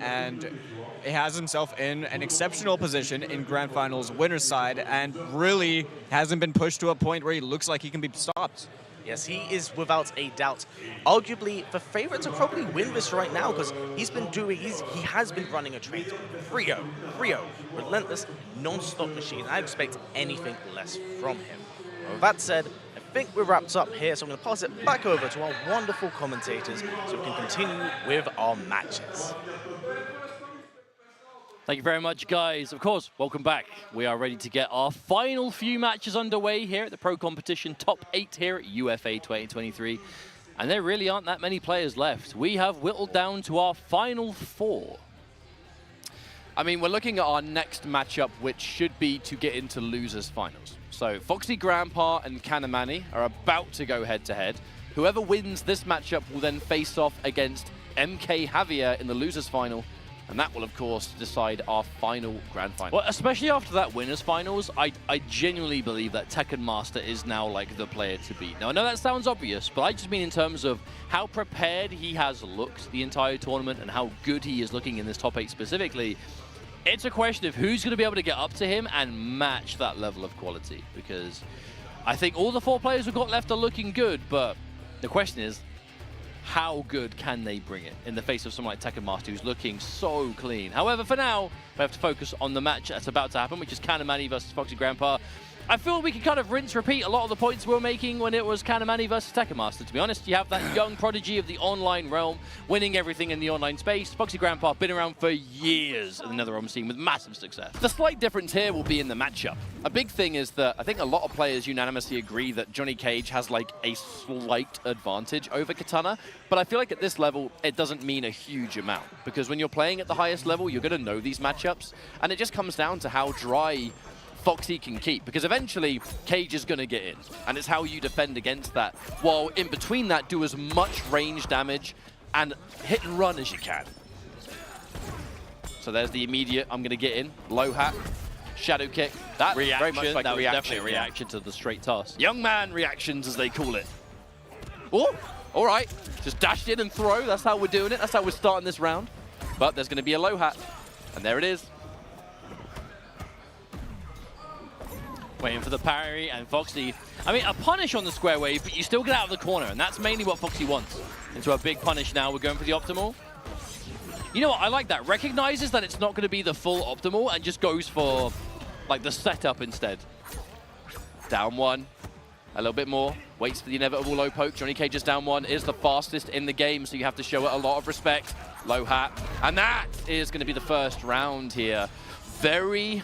and he has himself in an exceptional position in Grand Finals winner's side and really hasn't been pushed to a point where he looks like he can be stopped. Yes, he is without a doubt arguably the favorite to probably win this right now because he has been running a train 3-0, relentless, non-stop machine. I expect anything less from him. With that said, I think we're wrapped up here, so I'm going to pass it back over to our wonderful commentators so we can continue with our matches. Thank you very much, guys. Of course, welcome back. We are ready to get our final few matches underway here at the Pro Competition Top 8 here at UFA 2023. And there really aren't that many players left. We have whittled down to our final 4. I mean, we're looking at our next matchup, which should be to get into losers finals. So Foxy Grandpa and Kanimani are about to go head-to-head. Whoever wins this matchup will then face off against MK Javier in the losers final. And that will, of course, decide our final grand final. Well, especially after that winners finals, I genuinely believe that Tekken Master is now like the player to beat. Now, I know that sounds obvious, but I just mean in terms of how prepared he has looked the entire tournament and how good he is looking in this top 8 specifically. It's a question of who's going to be able to get up to him and match that level of quality. Because I think all the 4 players we've got left are looking good, but the question is, how good can they bring it in the face of someone like Tekken Master who's looking so clean? However, for now, we have to focus on the match that's about to happen, which is Kanimani versus Foxy Grandpa. I feel we can kind of rinse, repeat a lot of the points we were making when it was Kanimani versus Tekken Master. To be honest, you have that young prodigy of the online realm winning everything in the online space. Foxy Grandpa been around for years in the NetherRealm scene with massive success. The slight difference here will be in the matchup. A big thing is that I think a lot of players unanimously agree that Johnny Cage has like a slight advantage over Katana, but I feel like at this level, it doesn't mean a huge amount because when you're playing at the highest level, you're going to know these matchups, and it just comes down to how dry Foxy can keep, because eventually Cage is going to get in, and it's how you defend against that, while in between that do as much range damage and hit and run as you can. So there's the immediate, I'm going to get in, low hat, shadow kick, that Reaction, very much like that a was reaction. definitely a reaction to the straight toss. Young man reactions, as they call it. Oh, all right, just dashed in and throw, that's how we're doing it, that's how we're starting this round. But there's going to be a low hat, and there it is. Waiting for the parry, and Foxy, I mean, a punish on the square wave, but you still get out of the corner, and that's mainly what Foxy wants. Into a big punish now, we're going for the optimal. You know what, I like that. Recognizes that it's not going to be the full optimal, and just goes for, like, the setup instead. Down one, a little bit more, waits for the inevitable low poke. Johnny Cage is down one, is the fastest in the game, so you have to show it a lot of respect. Low hat, and that is going to be the first round here. Very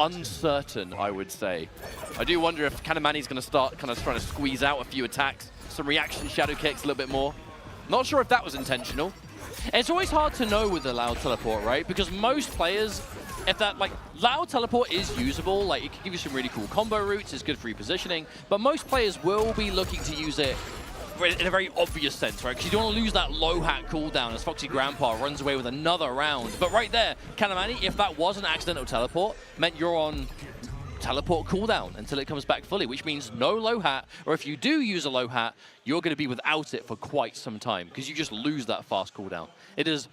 uncertain, I would say. I do wonder if Kanimani's going to start kind of trying to squeeze out a few attacks, some reaction shadow kicks a little bit more. Not sure if that was intentional. It's always hard to know with the loud teleport, right? Because most players, if that, like, loud teleport is usable, like, it can give you some really cool combo routes, it's good for repositioning, but most players will be looking to use it in a very obvious sense, right? Because you don't want to lose that low hat cooldown as Foxy Grandpa runs away with another round. But right there, Kanimani, if that was an accidental teleport, meant you're on teleport cooldown until it comes back fully, which means no low hat, or if you do use a low hat, you're going to be without it for quite some time because you just lose that fast cooldown. It is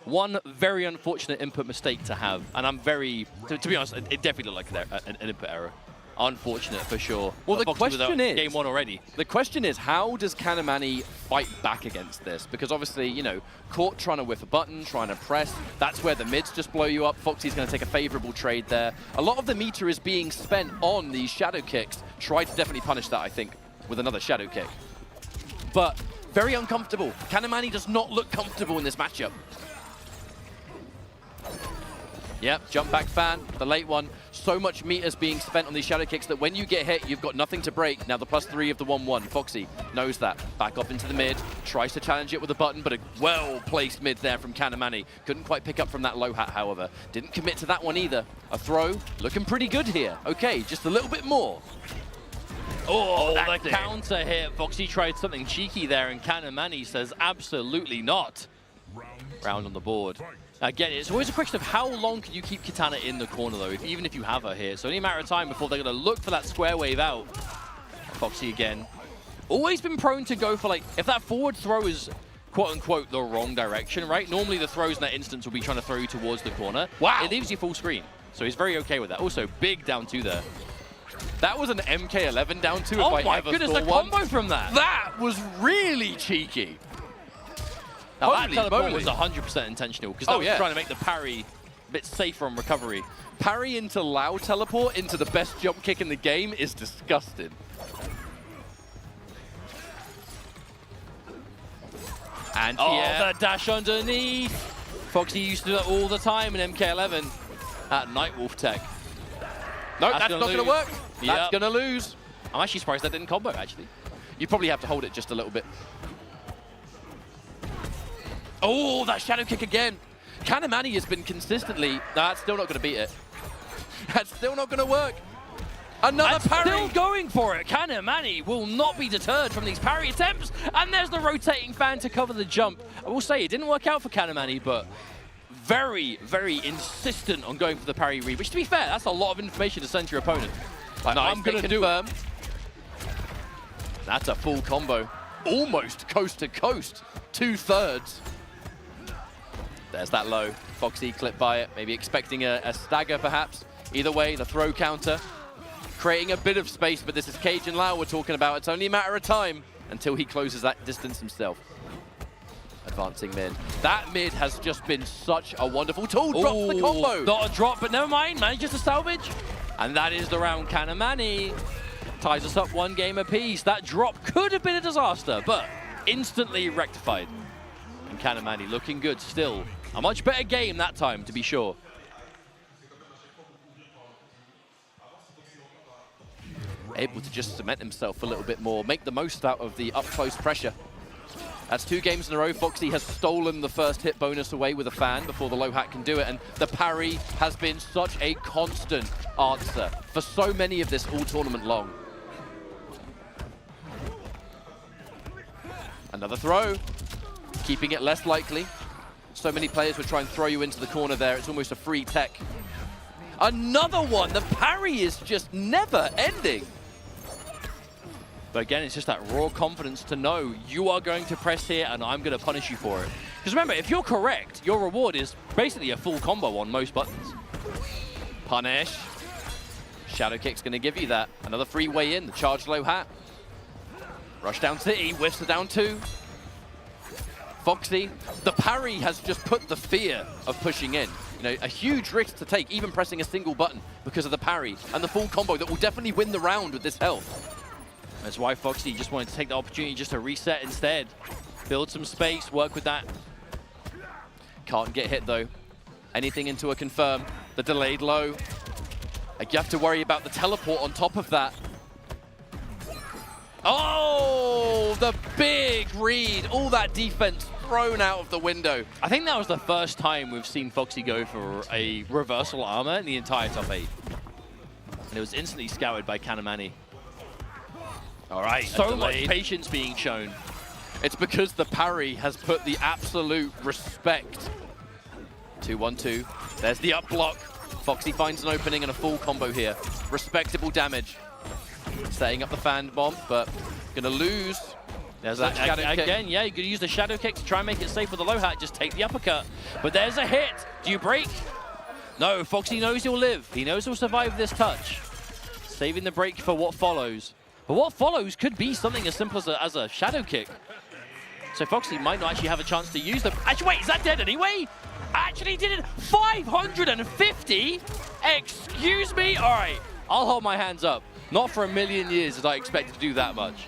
one very unfortunate input mistake to have, and I'm very, to be honest, it definitely looked like an input error. Unfortunate for sure. Well, the question is, game 1 already. The question is, how does Kanimani fight back against this? Because obviously, you know, caught trying to whiff a button, trying to press, that's where the mids just blow you up. Foxy's going to take a favorable trade there. A lot of the meter is being spent on these shadow kicks. Try to definitely punish that, I think, with another shadow kick. But very uncomfortable. Kanimani does not look comfortable in this matchup. Yep, jump back fan, the late one. So much meter's being spent on these shadow kicks that when you get hit, you've got nothing to break. Now the +3 of the 1-1. Foxy knows that. Back off into the mid, tries to challenge it with a button, but a well-placed mid there from Kanimani. Couldn't quite pick up from that low hat, however. Didn't commit to that one either. A throw, looking pretty good here. Okay, just a little bit more. Oh, that the did. counter hit. Foxy tried something cheeky there, and Kanamani says absolutely not. Round on the board. Again, it's always a question of how long can you keep Katana in the corner, though, even if you have her here. So only a matter of time before they're going to look for that square wave out. Foxy again. Always been prone to go for, like, if that forward throw is quote-unquote the wrong direction, right? Normally the throws in that instance will be trying to throw you towards the corner. Wow. It leaves you full screen. So he's very okay with that. Also, big down two there. That was an MK11 down two. Oh if I my ever goodness, saw the one. combo from that. That was really cheeky. Now, that Holy teleport moly. was 100% intentional, because that was yeah. trying to make the parry a bit safer on recovery. Parry into Lao teleport into the best jump kick in the game is disgusting. And The dash underneath. Foxy used to do that all the time in MK11 at Nightwolf Tech. no, that's not going to work. Yep. That's going to lose. I'm actually surprised that didn't combo, actually. You probably have to hold it just a little bit. Oh, that shadow kick again. Kanamani has been consistently... That's still not going to beat it. That's still not going to work. Another And parry. still going for it. Kanamani will not be deterred from these parry attempts. And there's the rotating fan to cover the jump. I will say, it didn't work out for Kanamani, but very, very insistent on going for the parry read. Which, to be fair, that's a lot of information to send to your opponent. Like, Nice, I'm going to they do it. confirm. That's a full combo. Almost coast to coast. 2/3. There's that low. Foxy clipped by it. Maybe expecting a stagger, perhaps. Either way, the throw counter. Creating a bit of space, but this is Cajun Lao we're talking about. It's only a matter of time until he closes that distance himself. Advancing mid. That mid has just been such a wonderful tool. Drops the combo. Not a drop, but never mind. Manages to salvage. And that is the round. Kanamani ties us up 1 game apiece. That drop could have been a disaster, but instantly rectified. And Kanamani looking good still. A much better game that time, to be sure. Able to just cement himself a little bit more, make the most out of the up-close pressure. That's 2 games in a row. Foxy has stolen the first hit bonus away with a fan before the low hat can do it, and the parry has been such a constant answer for so many of this all tournament long. Another throw, keeping it less likely. So many players would try and throw you into the corner there. It's almost a free tech. Another one. The parry is just never ending. But again, it's just that raw confidence to know you are going to press here and I'm going to punish you for it. Because remember, if you're correct, your reward is basically a full combo on most buttons. Punish. Shadow kick's going to give you that. Another free way in. The charged low hat. Rush down City. Whiffs the down 2. Foxy, the parry has just put the fear of pushing in. You know, a huge risk to take, even pressing a single button because of the parry and the full combo that will definitely win the round with this health. That's why Foxy just wanted to take the opportunity just to reset instead. Build some space, work with that. Can't get hit though. Anything into a confirm. The delayed low. You have to worry about the teleport on top of that. Oh, the big read. All that defense thrown out of the window. I think that was the first time we've seen Foxy go for a reversal armor in the entire top 8. And it was instantly scoured by Kanamani. All right, So much patience being shown. It's because the parry has put the absolute respect. 2-1-2. There's the up block. Foxy finds an opening and a full combo here. Respectable damage. Setting up the fan bomb, but gonna lose. There's that shadow kick. again, yeah, you could use the shadow kick to try and make it safe with the low hat, just take the uppercut. But there's a hit. Do you break? No, Foxy knows he'll live. He knows he'll survive this touch. Saving the break for what follows. But what follows could be something as simple as a shadow kick. So Foxy might not actually have a chance to use them. Actually, wait, is that dead anyway? Actually did it. 550? Excuse me? All right, I'll hold my hands up. Not for a million years did I expect to do that much.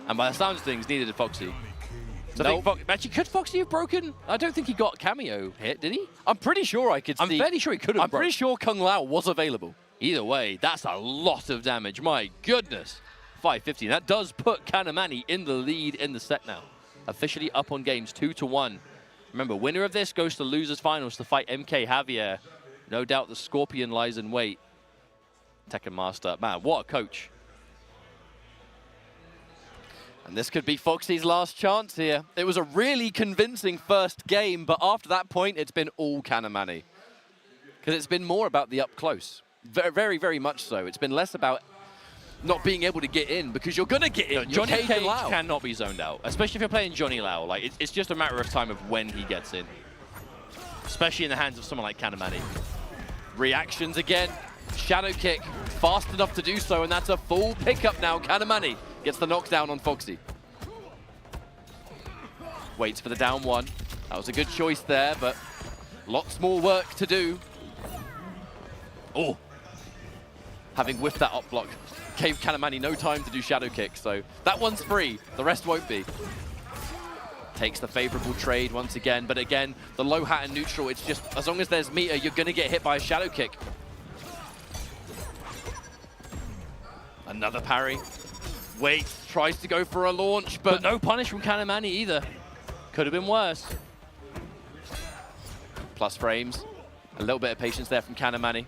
And by the sounds of things, neither did Foxy. So I think actually, could Foxy have broken? I don't think he got cameo hit, did he? I'm pretty sure I could see. I'm fairly sure he could have I'm pretty sure Kung Lao was available. Either way, that's a lot of damage. My goodness. 550. That does put Kanamani in the lead in the set now. Officially up on games 2-1. Remember, winner of this goes to losers finals to fight MK Javier. No doubt the Scorpion lies in wait. Tekken Master. Man, what a coach. And this could be Foxy's last chance here. It was a really convincing first game, but after that point, it's been all Kanamani. Because it's been more about the up close. Very, very, very much so. It's been less about not being able to get in, because you're going to get in. Johnny Cage cannot be zoned out, especially if you're playing Johnny Lau. Like, it's just a matter of time of when he gets in. Especially in the hands of someone like Kanamani. Reactions again. Shadow kick, fast enough to do so, and that's a full pickup now. Kanamani gets the knockdown on Foxy. Waits for the down one. That was a good choice there, but lots more work to do. Oh, having whiffed that up block gave Kanamani no time to do shadow kick, so that one's free. The rest won't be. Takes the favorable trade once again, but again, the low hat and neutral, it's just, as long as there's meter, you're gonna get hit by a shadow kick. Another parry. Waits, tries to go for a launch, but no punish from Kanamani either. Could have been worse. Plus frames. A little bit of patience there from Kanamani.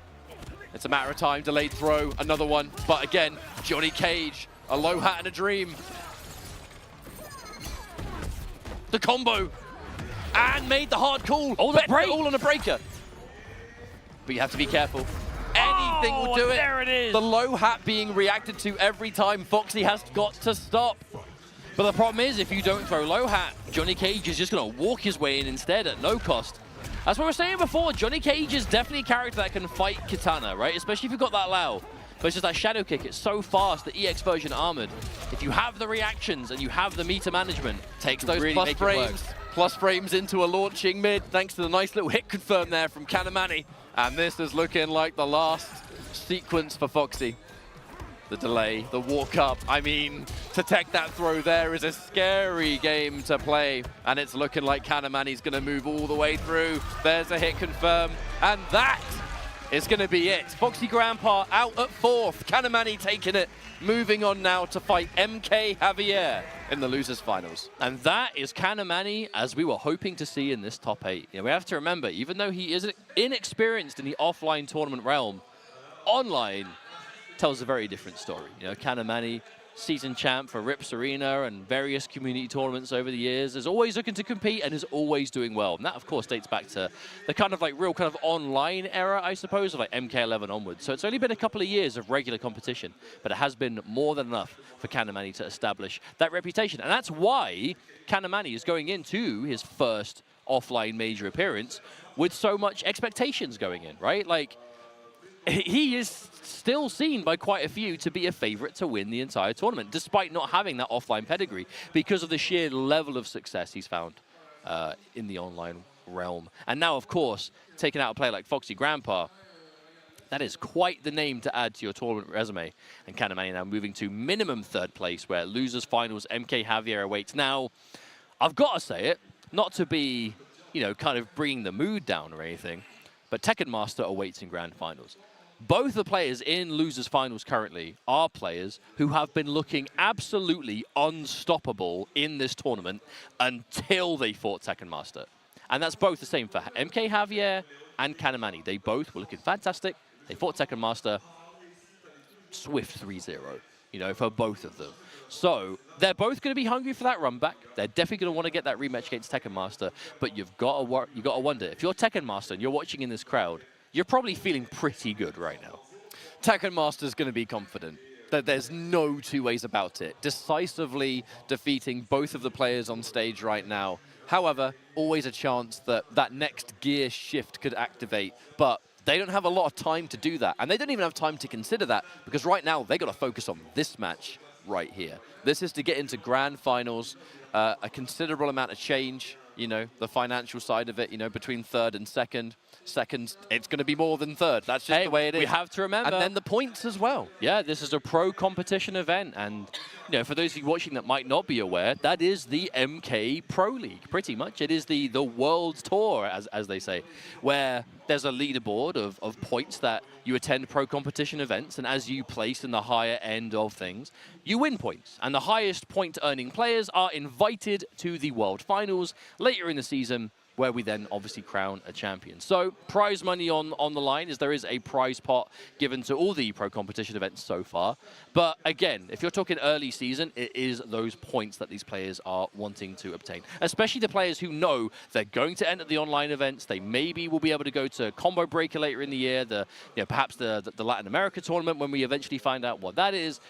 It's a matter of time. Delayed throw, another one. But again, Johnny Cage, a low hat and a dream. The combo. And made the hard call. Oh, the break. All on a breaker. But you have to be careful. Anything will do it. There it is. The low hat being reacted to every time. Foxy has got to stop. But the problem is, if you don't throw low hat, Johnny Cage is just going to walk his way in instead at no cost. That's what we were saying before. Johnny Cage is definitely a character that can fight Kitana, right? Especially if you've got that Lao. But it's just that shadow kick. It's so fast, the EX version armored. If you have the reactions and you have the meter management, takes those really plus frames. Plus frames into a launching mid, thanks to the nice little hit confirm there from Kanamani. And this is looking like the last sequence for Foxy. The delay, the walk up. I mean, to take that throw there is a scary game to play. And it's looking like Kanamani's gonna move all the way through. There's a hit confirm. And that is gonna be it. Foxy Grandpa out at fourth. Kanamani taking it. Moving on now to fight MK Javier in the losers finals. And that is Kanamani as we were hoping to see in this top 8. You know, we have to remember, even though he is inexperienced in the offline tournament realm, online tells a very different story. You know, Kanamani, season champ for Rips Arena and various community tournaments over the years, is always looking to compete and is always doing well. And that, of course, dates back to the kind of like real kind of online era, I suppose, of like MK11 onwards. So it's only been a couple of years of regular competition, but it has been more than enough for Kanamani to establish that reputation. And that's why Kanamani is going into his first offline major appearance with so much expectations going in, right? Like, he is still seen by quite a few to be a favorite to win the entire tournament, despite not having that offline pedigree, because of the sheer level of success he's found in the online realm. And now, of course, taking out a player like Foxy Grandpa, that is quite the name to add to your tournament resume. And Kanamani now moving to minimum third place, where losers finals MK Javier awaits. Now, I've got to say it, not to be, you know, kind of bringing the mood down or anything, but Tekken Master awaits in grand finals. Both the players in losers finals currently are players who have been looking absolutely unstoppable in this tournament until they fought Tekken Master. And that's both the same for MK Javier and Kanamani. They both were looking fantastic. They fought Tekken Master, swift 3-0, you know, for both of them. So they're both going to be hungry for that run back. They're definitely going to want to get that rematch against Tekken Master. But you've got to wonder, if you're Tekken Master and you're watching in this crowd, you're probably feeling pretty good right now. Tekken Master's going to be confident. There's no two ways about it. Decisively defeating both of the players on stage right now. However, always a chance that that next gear shift could activate. But they don't have a lot of time to do that. And they don't even have time to consider that, because right now they've got to focus on this match right here. This is to get into grand finals, a considerable amount of change, you know, the financial side of it, you know, between third and second. Second, it's going to be more than third. That's just the way it is. We have to remember. And then the points as well. Yeah, this is a pro competition event. And, you know, for those of you watching that might not be aware, that is the MK Pro League, pretty much. It is the World Tour, as they say, where there's a leaderboard of points that you attend pro competition events. And as you place in the higher end of things, you win points. And the highest point earning players are invited to the World Finals later in the season, where we then obviously crown a champion. So prize money on the line, as there is a prize pot given to all the pro competition events so far. But again, if you're talking early season, it is those points that these players are wanting to obtain. Especially the players who know they're going to enter the online events. They maybe will be able to go to Combo Breaker later in the year, perhaps the Latin America tournament when we eventually find out what that is.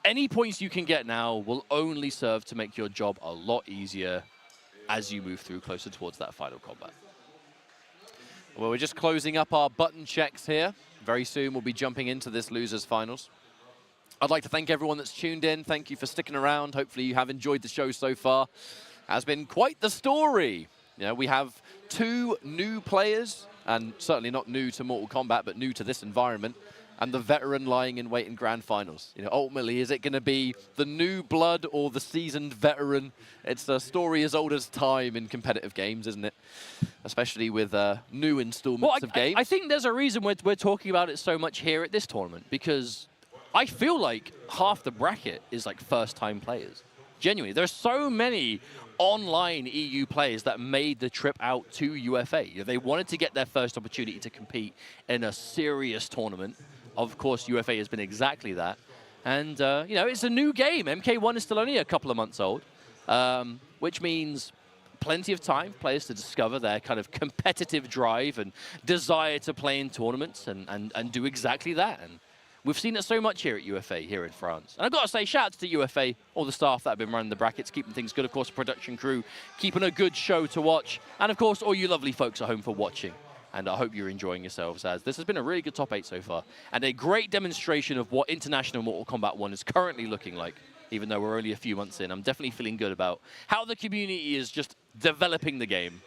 Any points you can get now will only serve to make your job a lot easier as you move through closer towards that final combat. Well, we're just closing up our button checks here. Very soon we'll be jumping into this losers finals. I'd like to thank everyone that's tuned in. Thank you for sticking around. Hopefully you have enjoyed the show so far. Has been quite the story. You know, we have 2 new players, and certainly not new to Mortal Kombat, but new to this environment. And the veteran lying in wait in grand finals. You know, ultimately, is it going to be the new blood or the seasoned veteran? It's a story as old as time in competitive games, isn't it? Especially with new installments of games. I think there's a reason we're talking about it so much here at this tournament, because I feel like half the bracket is like first-time players. Genuinely, there's so many online EU players that made the trip out to UFA. You know, they wanted to get their first opportunity to compete in a serious tournament. Of course, UFA has been exactly that. And, you know, it's a new game. MK1 is still only a couple of months old, which means plenty of time for players to discover their kind of competitive drive and desire to play in tournaments and do exactly that. And we've seen it so much here at UFA, here in France. And I've got to say, shout out to UFA, all the staff that have been running the brackets, keeping things good. Of course, the production crew, keeping a good show to watch. And, of course, all you lovely folks at home for watching. And I hope you're enjoying yourselves, as this has been a really good top 8 so far. And a great demonstration of what International Mortal Kombat 1 is currently looking like, even though we're only a few months in. I'm definitely feeling good about how the community is just developing the game.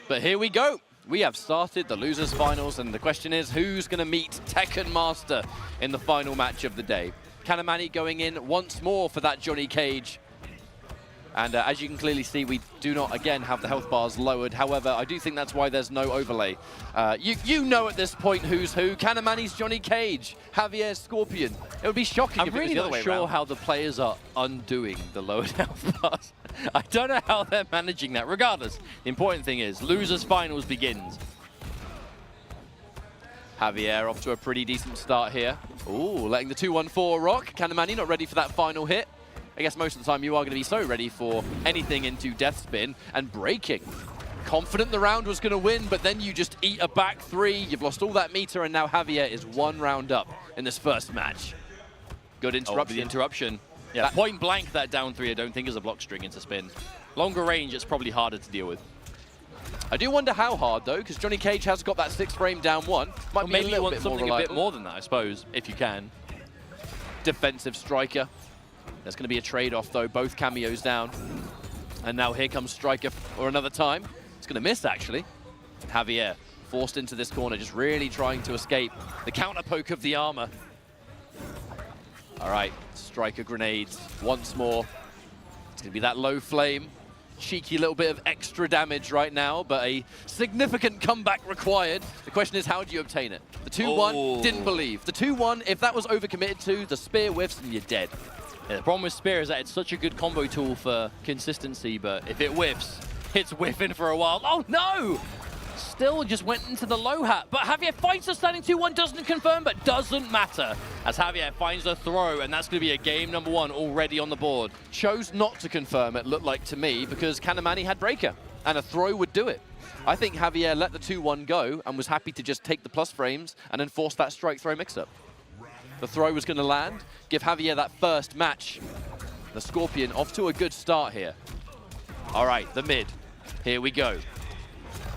But here we go. We have started the losers finals, and the question is, who's going to meet Tekken Master in the final match of the day? Kanamani going in once more for that Johnny Cage. And as you can clearly see, we do not, again, have the health bars lowered. However, I do think that's why there's no overlay. You know at this point who's who. Kanamani's Johnny Cage, Javier's Scorpion. It would be shocking if it was the other way around. I'm really not sure how the players are undoing the lowered health bars. I don't know how they're managing that. Regardless, the important thing is, losers finals begins. Javier off to a pretty decent start here. Ooh, letting the 2-1-4 rock. Kanamani not ready for that final hit. I guess most of the time you are going to be so ready for anything into death spin and breaking. Confident the round was going to win, but then you just eat a back 3. You've lost all that meter, and now Javier is 1 round up in this first match. Good interruption. The interruption. Yeah, point blank, that down 3 I don't think is a block string into spin. Longer range, it's probably harder to deal with. I do wonder how hard, though, because Johnny Cage has got that 6 frame down 1. Might be maybe a little you want bit something more a bit more than that, I suppose, if you can. Defensive striker. There's going to be a trade-off, though. Both cameos down. And now here comes Striker for another time. It's going to miss, actually. Javier forced into this corner, just really trying to escape the counter poke of the armor. All right, Striker grenades once more. It's going to be that low flame. Cheeky little bit of extra damage right now, but a significant comeback required. The question is, how do you obtain it? The 2-1, didn't believe. The 2-1, if that was overcommitted to, the spear whiffs and you're dead. Yeah, the problem with Spear is that it's such a good combo tool for consistency, but if it whiffs, it's whiffing for a while. Oh no! Still just went into the low hat, but Javier finds the standing 2-1, doesn't confirm, but doesn't matter. As Javier finds the throw, and that's going to be a game number 1 already on the board. Chose not to confirm, it looked like to me, because Kanamani had breaker, and a throw would do it. I think Javier let the 2-1 go, and was happy to just take the plus frames, and then force that strike-throw mix-up. The throw was going to land, give Javier that first match. The Scorpion off to a good start here. All right, the mid. Here we go.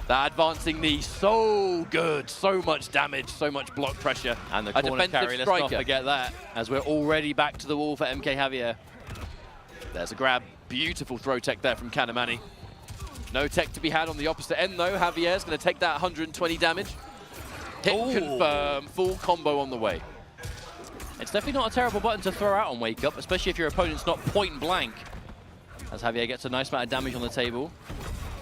That advancing knee, so good. So much damage, so much block pressure. And the corner carry, let's not forget that, as we're already back to the wall for MK Javier. There's a grab. Beautiful throw tech there from Kanamani. No tech to be had on the opposite end, though. Javier's going to take that 120 damage. Hit confirm, full combo on the way. It's definitely not a terrible button to throw out on Wake Up, especially if your opponent's not point blank. As Javier gets a nice amount of damage on the table.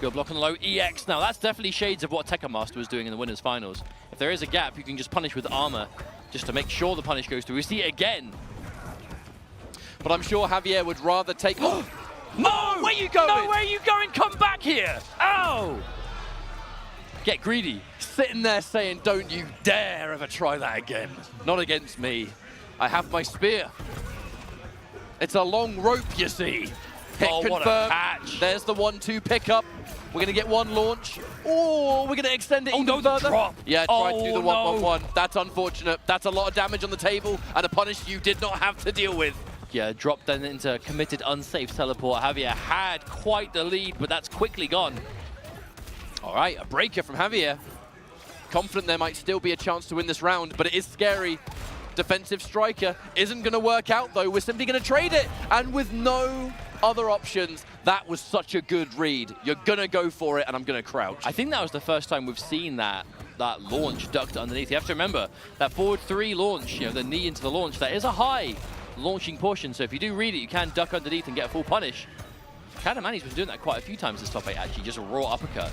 Good block on the low. EX now. That's definitely shades of what Tekken Master was doing in the winners finals. If there is a gap, you can just punish with armor just to make sure the punish goes through. We see it again. But I'm sure Javier would rather take... No! Where you going? No, where are you going? Come back here. Ow. Get greedy. Sitting there saying, don't you dare ever try that again. Not against me. I have my spear. It's a long rope, you see. Hit Oh, what a confirmed. catch. There's the 1-2 pickup. We're going to get one launch. Oh, we're going to extend it even no, the further. drop. Yeah, try to do the Oh, 1-1-1. That's unfortunate. That's a lot of damage on the table and a punish you did not have to deal with. Yeah, dropped then into committed unsafe teleport. Javier had quite the lead, but that's quickly gone. All right, a breaker from Javier. Confident there might still be a chance to win this round, but it is scary. Defensive striker isn't going to work out, though. We're simply going to trade it. And with no other options, that was such a good read. You're going to go for it, and I'm going to crouch. I think that was the first time we've seen that launch ducked underneath. You have to remember, that forward 3 launch, you know, the knee into the launch, that is a high launching portion. So if you do read it, you can duck underneath and get a full punish. Kanamani's been doing that quite a few times this top 8, actually, just a raw uppercut.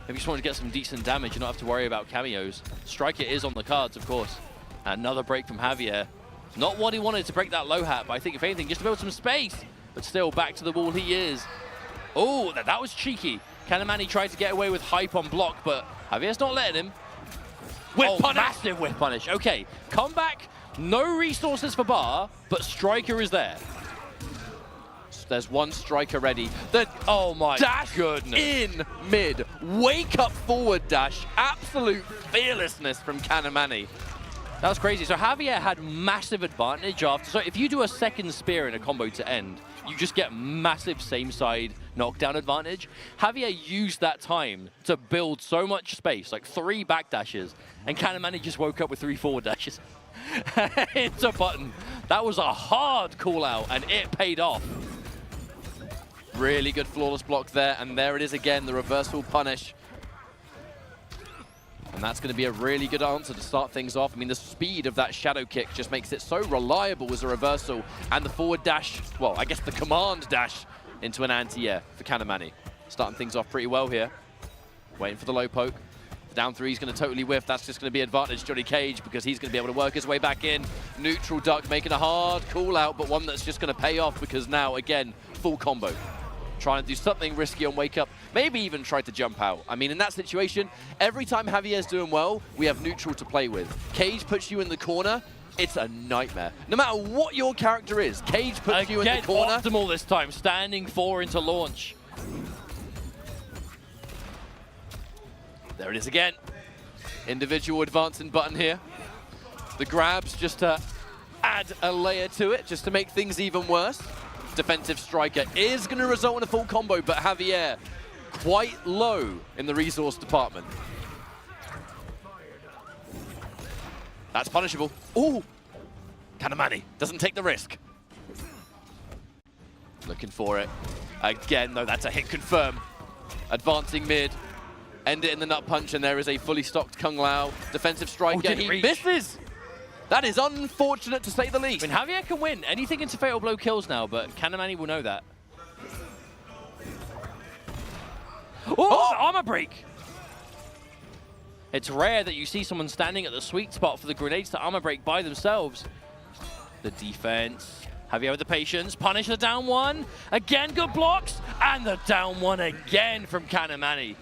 If you just want to get some decent damage, you don't have to worry about cameos. Striker is on the cards, of course. Another break from Javier. Not what he wanted to break that low hat, but I think if anything, just to build some space. But still, back to the wall he is. Oh, that was cheeky. Kanamani tried to get away with hype on block, but Javier's not letting him. Whip punish. Massive whip punish. Okay, come back. No resources for Bar, but Striker is there. There's one striker ready. Oh my dash goodness. In mid. Wake up forward dash. Absolute fearlessness from Kanamani. That was crazy. So Javier had massive advantage after. So if you do a second spear in a combo to end, you just get massive same side knockdown advantage. Javier used that time to build so much space, like 3 backdashes, and Kanamani just woke up with 3 forward dashes. It's a button. That was a hard call out, and it paid off. Really good flawless block there, and there it is again, the reversal punish. And that's going to be a really good answer to start things off. I mean, the speed of that shadow kick just makes it so reliable as a reversal. And the forward dash, well, I guess the command dash into an anti-air for Kanamani. Starting things off pretty well here. Waiting for the low poke. The down 3 is going to totally whiff. That's just going to be advantage Johnny Cage because he's going to be able to work his way back in. Neutral duck making a hard call out, but one that's just going to pay off because now, again, full combo. Trying to do something risky on wake up, maybe even try to jump out. I mean, in that situation, every time Javier's doing well, we have neutral to play with. Cage puts you in the corner, it's a nightmare. No matter what your character is, Cage puts you in the corner. Optimal this time, standing 4 into launch. There it is again. Individual advancing button here. The grabs just to add a layer to it, just to make things even worse. Defensive striker is going to result in a full combo, but Javier quite low in the resource department. That's punishable. Ooh! Kanamani doesn't take the risk. Looking for it. Again, though, that's a hit confirm. Advancing mid. End it in the nut punch, and there is a fully stocked Kung Lao. Defensive striker, he misses! That is unfortunate, to say the least. I mean, Javier can win anything into Fatal Blow kills now, but Kanamani will know that. Oh, armor break! It's rare that you see someone standing at the sweet spot for the grenades to armor break by themselves. The defense. Javier with the patience. Punish the down 1. Again, good blocks. And the down 1 again from Kanamani.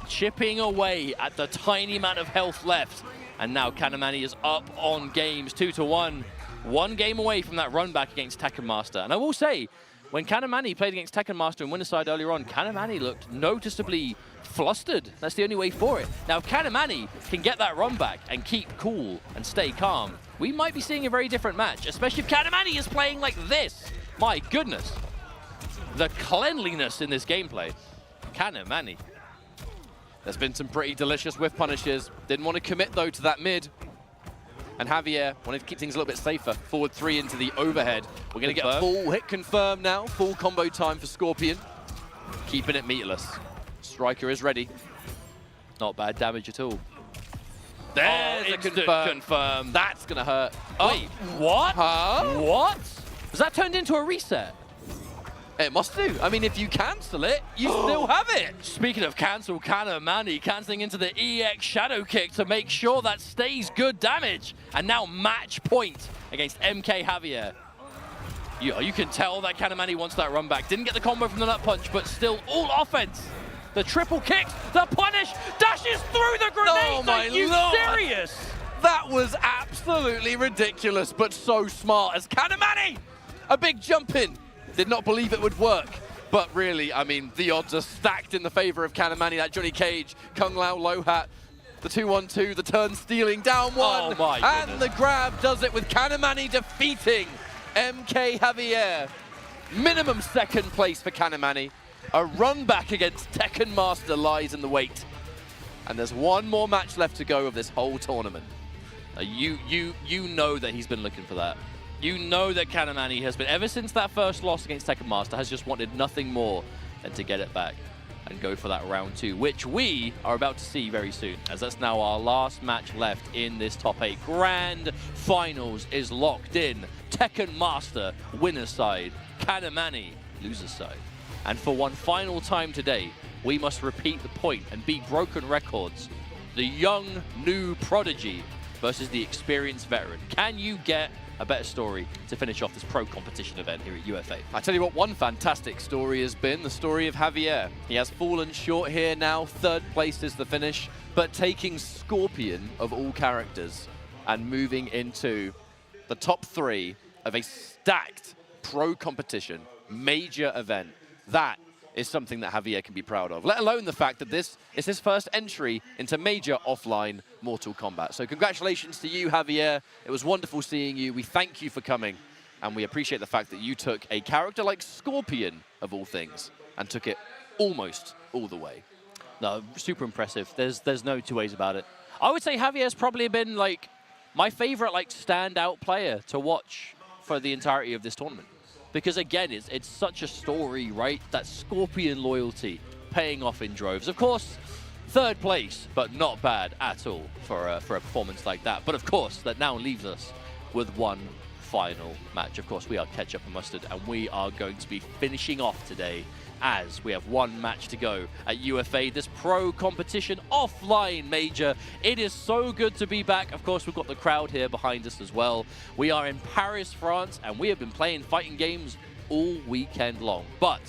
Chipping away at the tiny amount of health left. And now Kanamani is up on games, 2-1. 1 game away from that run back against Tekken Master. And I will say, when Kanamani played against Tekken Master in winner's side earlier on, Kanamani looked noticeably flustered. That's the only way for it. Now, if Kanamani can get that run back and keep cool and stay calm, we might be seeing a very different match, especially if Kanamani is playing like this. My goodness. The cleanliness in this gameplay. Kanamani. There's been some pretty delicious whiff punishes. Didn't want to commit, though, to that mid. And Javier wanted to keep things a little bit safer. Forward 3 into the overhead. We're going to get full hit confirmed now. Full combo time for Scorpion. Keeping it meatless. Striker is ready. Not bad damage at all. There's a confirm. That's going to hurt. Wait, what? Huh? What? Was that turned into a reset? It must do. I mean, if you cancel it, you still have it. Speaking of cancel, Kanamani cancelling into the EX Shadow Kick to make sure that stays good damage. And now match point against MK Javier. You can tell that Kanamani wants that run back. Didn't get the combo from the nut punch, but still all offense. The triple kicks, the punish, dashes through the grenade. Oh my Are you lord! serious? That was absolutely ridiculous, but so smart as Kanamani. A big jump in. Did not believe it would work. But really, I mean, the odds are stacked in the favor of Kanamani. That Johnny Cage, Kung Lao low hat, the 2-1-2, the turn stealing down one. Oh my and goodness. the grab does it with Kanamani defeating MK Javier. Minimum second place for Kanamani. A run back against Tekken Master lies in the wait. And there's one more match left to go of this whole tournament. You know that he's been looking for that. You know that Kanamani has been, ever since that first loss against Tekken Master, has just wanted nothing more than to get it back and go for that round 2, which we are about to see very soon, as that's now our last match left in this top 8. Grand Finals is locked in. Tekken Master, winner's side. Kanamani, loser's side. And for one final time today, we must repeat the point and beat broken records. The young, new prodigy versus the experienced veteran. Can you get a better story to finish off this pro competition event here at UFA? I tell you what, one fantastic story has been the story of Javier. He has fallen short here now. 3rd place is the finish, but taking Scorpion of all characters and moving into the top 3 of a stacked pro competition, major event. That is something that Javier can be proud of, let alone the fact that this is his first entry into major offline Mortal Kombat. So congratulations to you, Javier. It was wonderful seeing you. We thank you for coming, and we appreciate the fact that you took a character like Scorpion, of all things, and took it almost all the way. No, super impressive. There's no two ways about it. I would say Javier's probably been like my favorite like standout player to watch for the entirety of this tournament. Because again, it's such a story, right? That Scorpion loyalty paying off in droves. Of course, 3rd place, but not bad at all for a performance like that. But of course, that now leaves us with one final match. Of course, we are ketchup and mustard, and we are going to be finishing off today as we have one match to go at UFA, this pro competition offline major. It is so good to be back. Of course, we've got the crowd here behind us as well. We are in Paris, France, and we have been playing fighting games all weekend long. But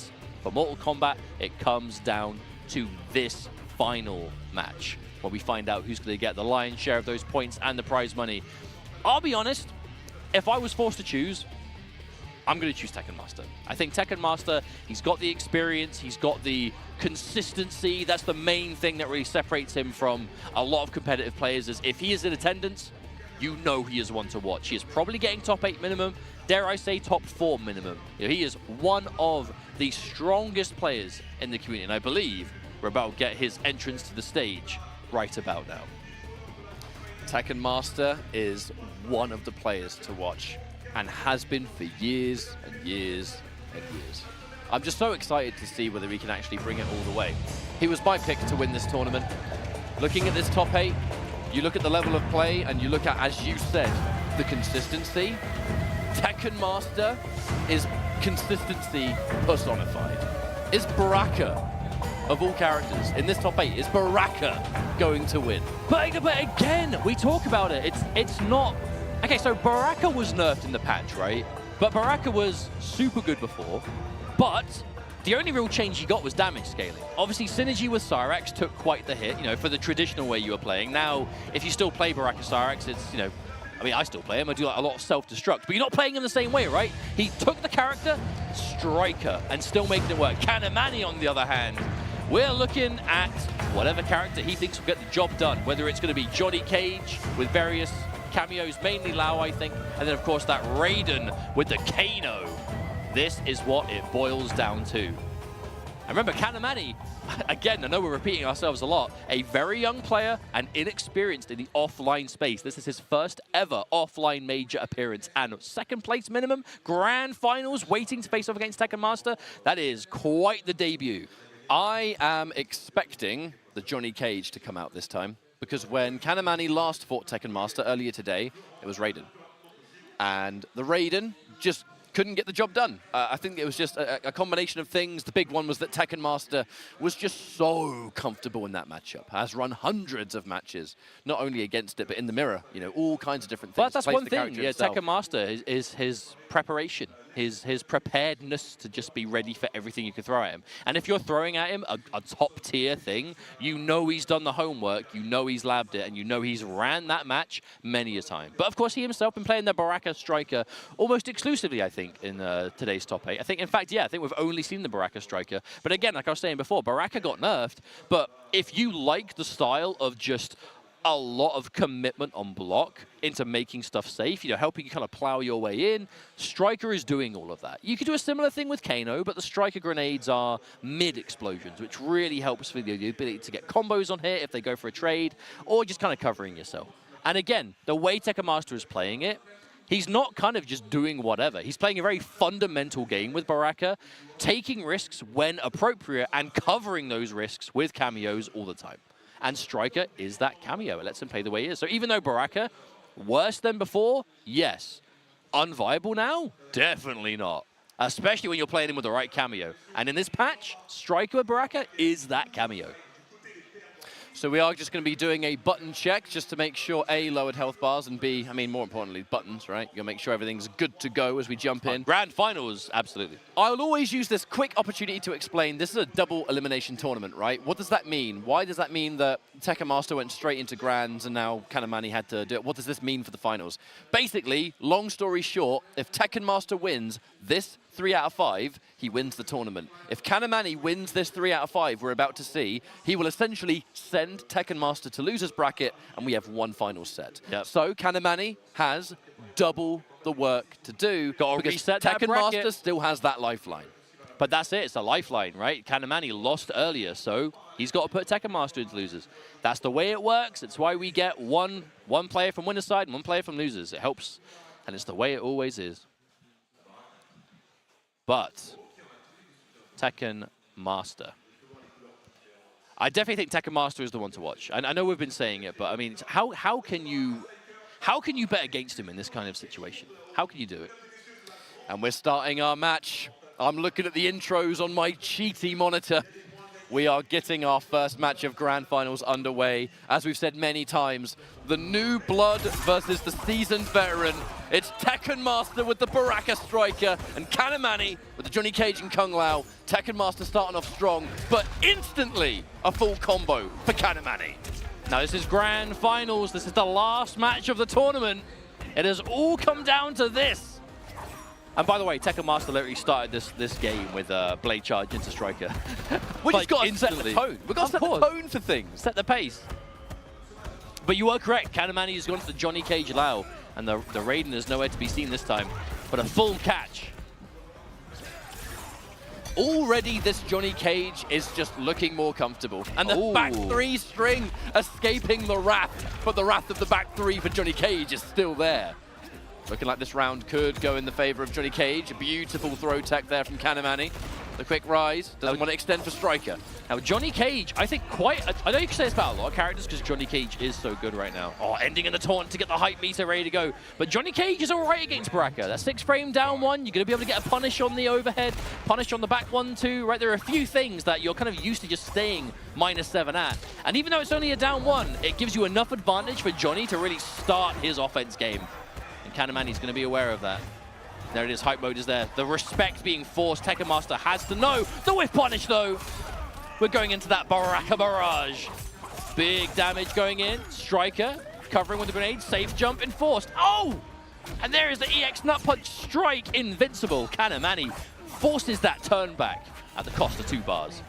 for Mortal Kombat, it comes down to this final match, where we find out who's going to get the lion's share of those points and the prize money. I'll be honest, if I was forced to choose, I'm going to choose Tekken Master. I think Tekken Master, he's got the experience, he's got the consistency. That's the main thing that really separates him from a lot of competitive players, is if he is in attendance, you know he is one to watch. He is probably getting top 8 minimum, dare I say top 4 minimum. You know, he is one of the strongest players in the community, and I believe we're about to get his entrance to the stage right about now. Tekken Master is one of the players to watch, and has been for years and years and years. I'm just so excited to see whether he can actually bring it all the way. He was my pick to win this tournament. Looking at this top 8, you look at the level of play, and you look at, as you said, the consistency. Tekken Master is consistency personified. Is Baraka, of all characters in this top 8, is Baraka going to win? But again, we talk about it. It's not. Okay, so Baraka was nerfed in the patch, right? But Baraka was super good before. But the only real change he got was damage scaling. Obviously, synergy with Cyrax took quite the hit, you know, for the traditional way you were playing. Now, if you still play Baraka Cyrax, it's, you know, I mean, I still play him. I do like a lot of self-destruct, but you're not playing him the same way, right? He took the character, Striker, and still making it work. Kanamani, on the other hand, we're looking at whatever character he thinks will get the job done, whether it's going to be Johnny Cage with various cameos, mainly Lao, I think, and then, of course, that Raiden with the Kano. This is what it boils down to. And remember, Kanamani, again, I know we're repeating ourselves a lot, a very young player and inexperienced in the offline space. This is his first ever offline major appearance, and 2nd place minimum, grand finals, waiting to face off against Tekken Master. That is quite the debut. I am expecting the Johnny Cage to come out this time, because when Kanamani last fought Tekken Master earlier today, it was Raiden. And the Raiden just couldn't get the job done. I think it was just a combination of things. The big one was that Tekken Master was just so comfortable in that matchup. Has run hundreds of matches, not only against it, but in the mirror. You know, all kinds of different things. But that's one thing. Yeah, Tekken Master is his preparation, his preparedness to just be ready for everything you can throw at him. And if you're throwing at him a top-tier thing, you know he's done the homework, you know he's labbed it, and you know he's ran that match many a time. But of course, he himself been playing the Baraka Striker almost exclusively, I think, in today's top 8. I think, in fact, yeah, I think we've only seen the Baraka Striker. But again, like I was saying before, Baraka got nerfed, but if you like the style of just a lot of commitment on block into making stuff safe, you know, helping you kind of plow your way in, Striker is doing all of that. You could do a similar thing with Kano, but the Striker grenades are mid-explosions, which really helps with the ability to get combos on hit if they go for a trade, or just kind of covering yourself. And again, the way Tekken Master is playing it, he's not kind of just doing whatever. He's playing a very fundamental game with Baraka, taking risks when appropriate and covering those risks with cameos all the time. And Striker is that cameo. It lets him play the way he is. So even though Baraka, worse than before, yes. Unviable now? Definitely not. Especially when you're playing him with the right cameo. And in this patch, Striker with Baraka is that cameo. So we are just going to be doing a button check just to make sure A, lowered health bars, and B, I mean, more importantly, buttons, right? You'll make sure everything's good to go as we jump in. Grand finals, absolutely. I'll always use this quick opportunity to explain this is a double elimination tournament, right? What does that mean? Why does that mean that Tekken Master went straight into Grands and now Kanamani had to do it? What does this mean for the finals? Basically, long story short, if Tekken Master wins this 3 out of 5, he wins the tournament. If Kanamani wins this 3 out of 5 we're about to see, he will essentially send Tekken Master to loser's bracket, and we have one final set. Yep. So Kanamani has double the work to do Gotta because reset that Tekken bracket. Master still has that lifeline. But that's it, it's a lifeline, right? Kanamani lost earlier, so he's got to put Tekken Master into losers. That's the way it works. It's why we get one player from winner's side and one player from losers. It helps, and it's the way it always is. But Tekken Master. I definitely think Tekken Master is the one to watch. And I know we've been saying it, but I mean, how can you bet against him in this kind of situation? How can you do it? And we're starting our match. I'm looking at the intros on my cheaty monitor. We are getting our first match of Grand Finals underway. As we've said many times, the new blood versus the seasoned veteran. It's Tekken Master with the Baraka Striker and Kanamani with the Johnny Cage and Kung Lao. Tekken Master starting off strong, but instantly a full combo for Kanamani. Now this is Grand Finals. This is the last match of the tournament. It has all come down to this. And by the way, Tekken Master literally started this game with Blade Charge into Striker. We Like, just got to set instantly. the tone. We've got to set the tone for things. Set the pace. But you are correct. Kanamani has gone to the Johnny Cage Lao, and the Raiden is nowhere to be seen this time. But a full catch. Already this Johnny Cage is just looking more comfortable. And the back 3 string escaping the wrath, but the wrath of the back 3 for Johnny Cage is still there. Looking like this round could go in the favor of Johnny Cage. A beautiful throw tech there from Kanamani. The quick rise, doesn't want to extend for Striker. Now Johnny Cage, I think I know you can say this about a lot of characters because Johnny Cage is so good right now. Oh, ending in the taunt to get the hype meter ready to go. But Johnny Cage is all right against Baraka. That 6 frame down one, you're going to be able to get a punish on the overhead, punish on the back 1, 2, right? There are a few things that you're kind of used to just staying -7 at. And even though it's only a down 1, it gives you enough advantage for Johnny to really start his offense game. And Kanamani's going to be aware of that. There it is, hype mode is there. The respect being forced, Tekken Master has to know. The whiff punish though. We're going into that Baraka barrage. Big damage going in. Striker covering with the grenade. Safe jump enforced. Oh! And there is the EX Nut Punch strike. Invincible. Kanamani forces that turn back at the cost of 2 bars.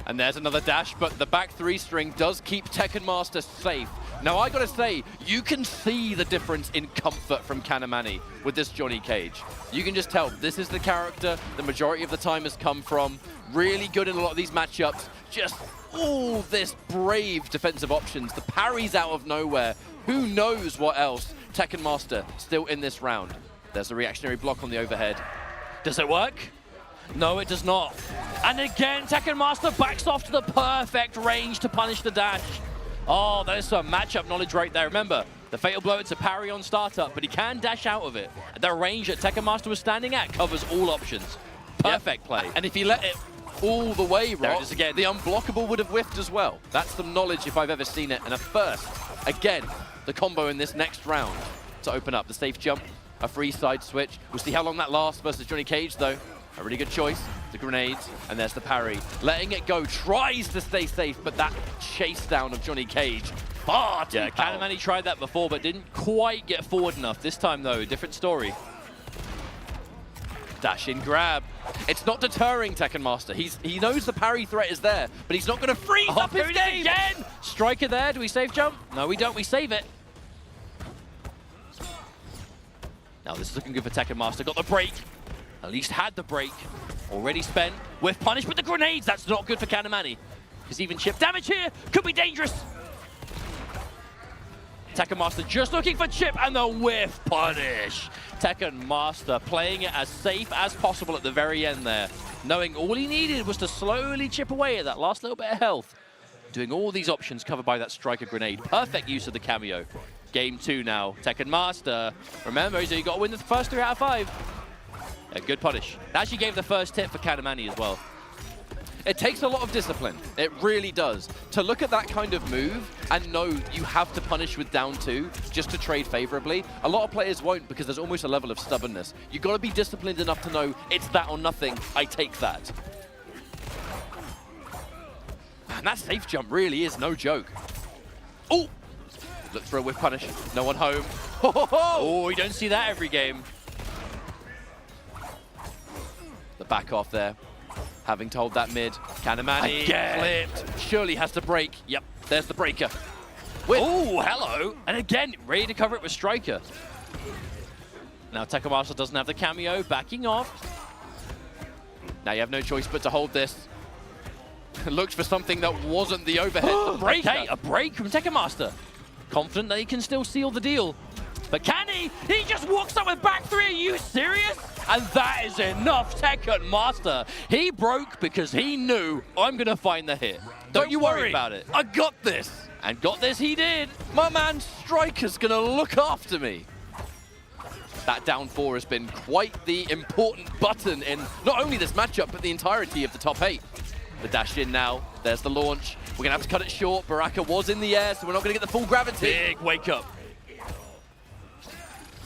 And there's another dash, but the back 3 string does keep Tekken Master safe. Now, I gotta say, you can see the difference in comfort from Kanamani with this Johnny Cage. You can just tell this is the character the majority of the time has come from. Really good in a lot of these matchups. Just all this brave defensive options. The parries out of nowhere. Who knows what else? Tekken Master still in this round. There's a reactionary block on the overhead. Does it work? No, it does not. And again, Tekken Master backs off to the perfect range to punish the dash. Oh, there's some matchup knowledge right there. Remember, the fatal blow, it's a parry on startup, but he can dash out of it. The range that Tekken Master was standing at covers all options. Perfect play. And if he let it all the way, There it Rock, is again. the unblockable would have whiffed as well. That's some knowledge if I've ever seen it. And a first, again, the combo in this next round to open up the safe jump. a free side switch. We'll see how long that lasts versus Johnny Cage, though. A really good choice. The grenades, and there's the parry. Letting it go, tries to stay safe, but that chase down of Johnny Cage, far too powerful. Kanamani tried that before, but didn't quite get forward enough. This time, though, different story. Dash in grab. It's not deterring Tekken Master. He knows the parry threat is there, but he's not going to freeze up his game. Again! Striker there. Do we safe jump? No, we don't. We save it. Now this is looking good for Tekken Master. Got the break. At least had the break. Already spent with punish with the grenades. That's not good for Kanamani. Because even chip damage here could be dangerous. Tekken Master just looking for chip and the whiff punish. Tekken Master playing it as safe as possible at the very end there. Knowing all he needed was to slowly chip away at that last little bit of health. Doing all these options covered by that striker grenade. Perfect use of the cameo. Game 2 now. Tekken Master. Remember, so you got to win the first 3 out of 5. A good punish. Actually gave the first tip for Kanamani as well. It takes a lot of discipline. It really does. To look at that kind of move and know you have to punish with down 2 just to trade favorably. A lot of players won't because there's almost a level of stubbornness. You've got to be disciplined enough to know it's that or nothing. I take that. And that safe jump really is no joke. Oh! Looks for a whiff punish. No one home. Oh, you don't see that every game. The back off there. Having to hold that mid. Kanamani flipped. Surely has to break. Yep, there's the breaker. Oh, hello. And again, ready to cover it with Striker. Now Tekken Master doesn't have the cameo, backing off. Now you have no choice but to hold this. Looks for something that wasn't the overhead. The breaker. Okay, a break from Tekken Master. Confident that he can still seal the deal. But can he? He just walks up with back 3. Are you serious? And that is enough, Tekken Master. He broke because he knew I'm going to find the hit. Don't you worry about it. I got this. And got this he did. My man Striker's going to look after me. That down 4 has been quite the important button in not only this matchup, but the entirety of the top 8. The dash in now. There's the launch. We're going to have to cut it short. Baraka was in the air, so we're not going to get the full gravity. Big wake up.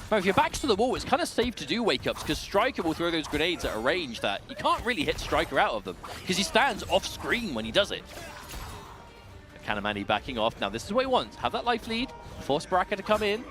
Now, if your back's to the wall, it's kind of safe to do wake-ups because Striker will throw those grenades at a range that you can't really hit Striker out of them because he stands off-screen when he does it. Kanamani backing off. Now, this is what he wants. Have that life lead. Force Baraka to come in.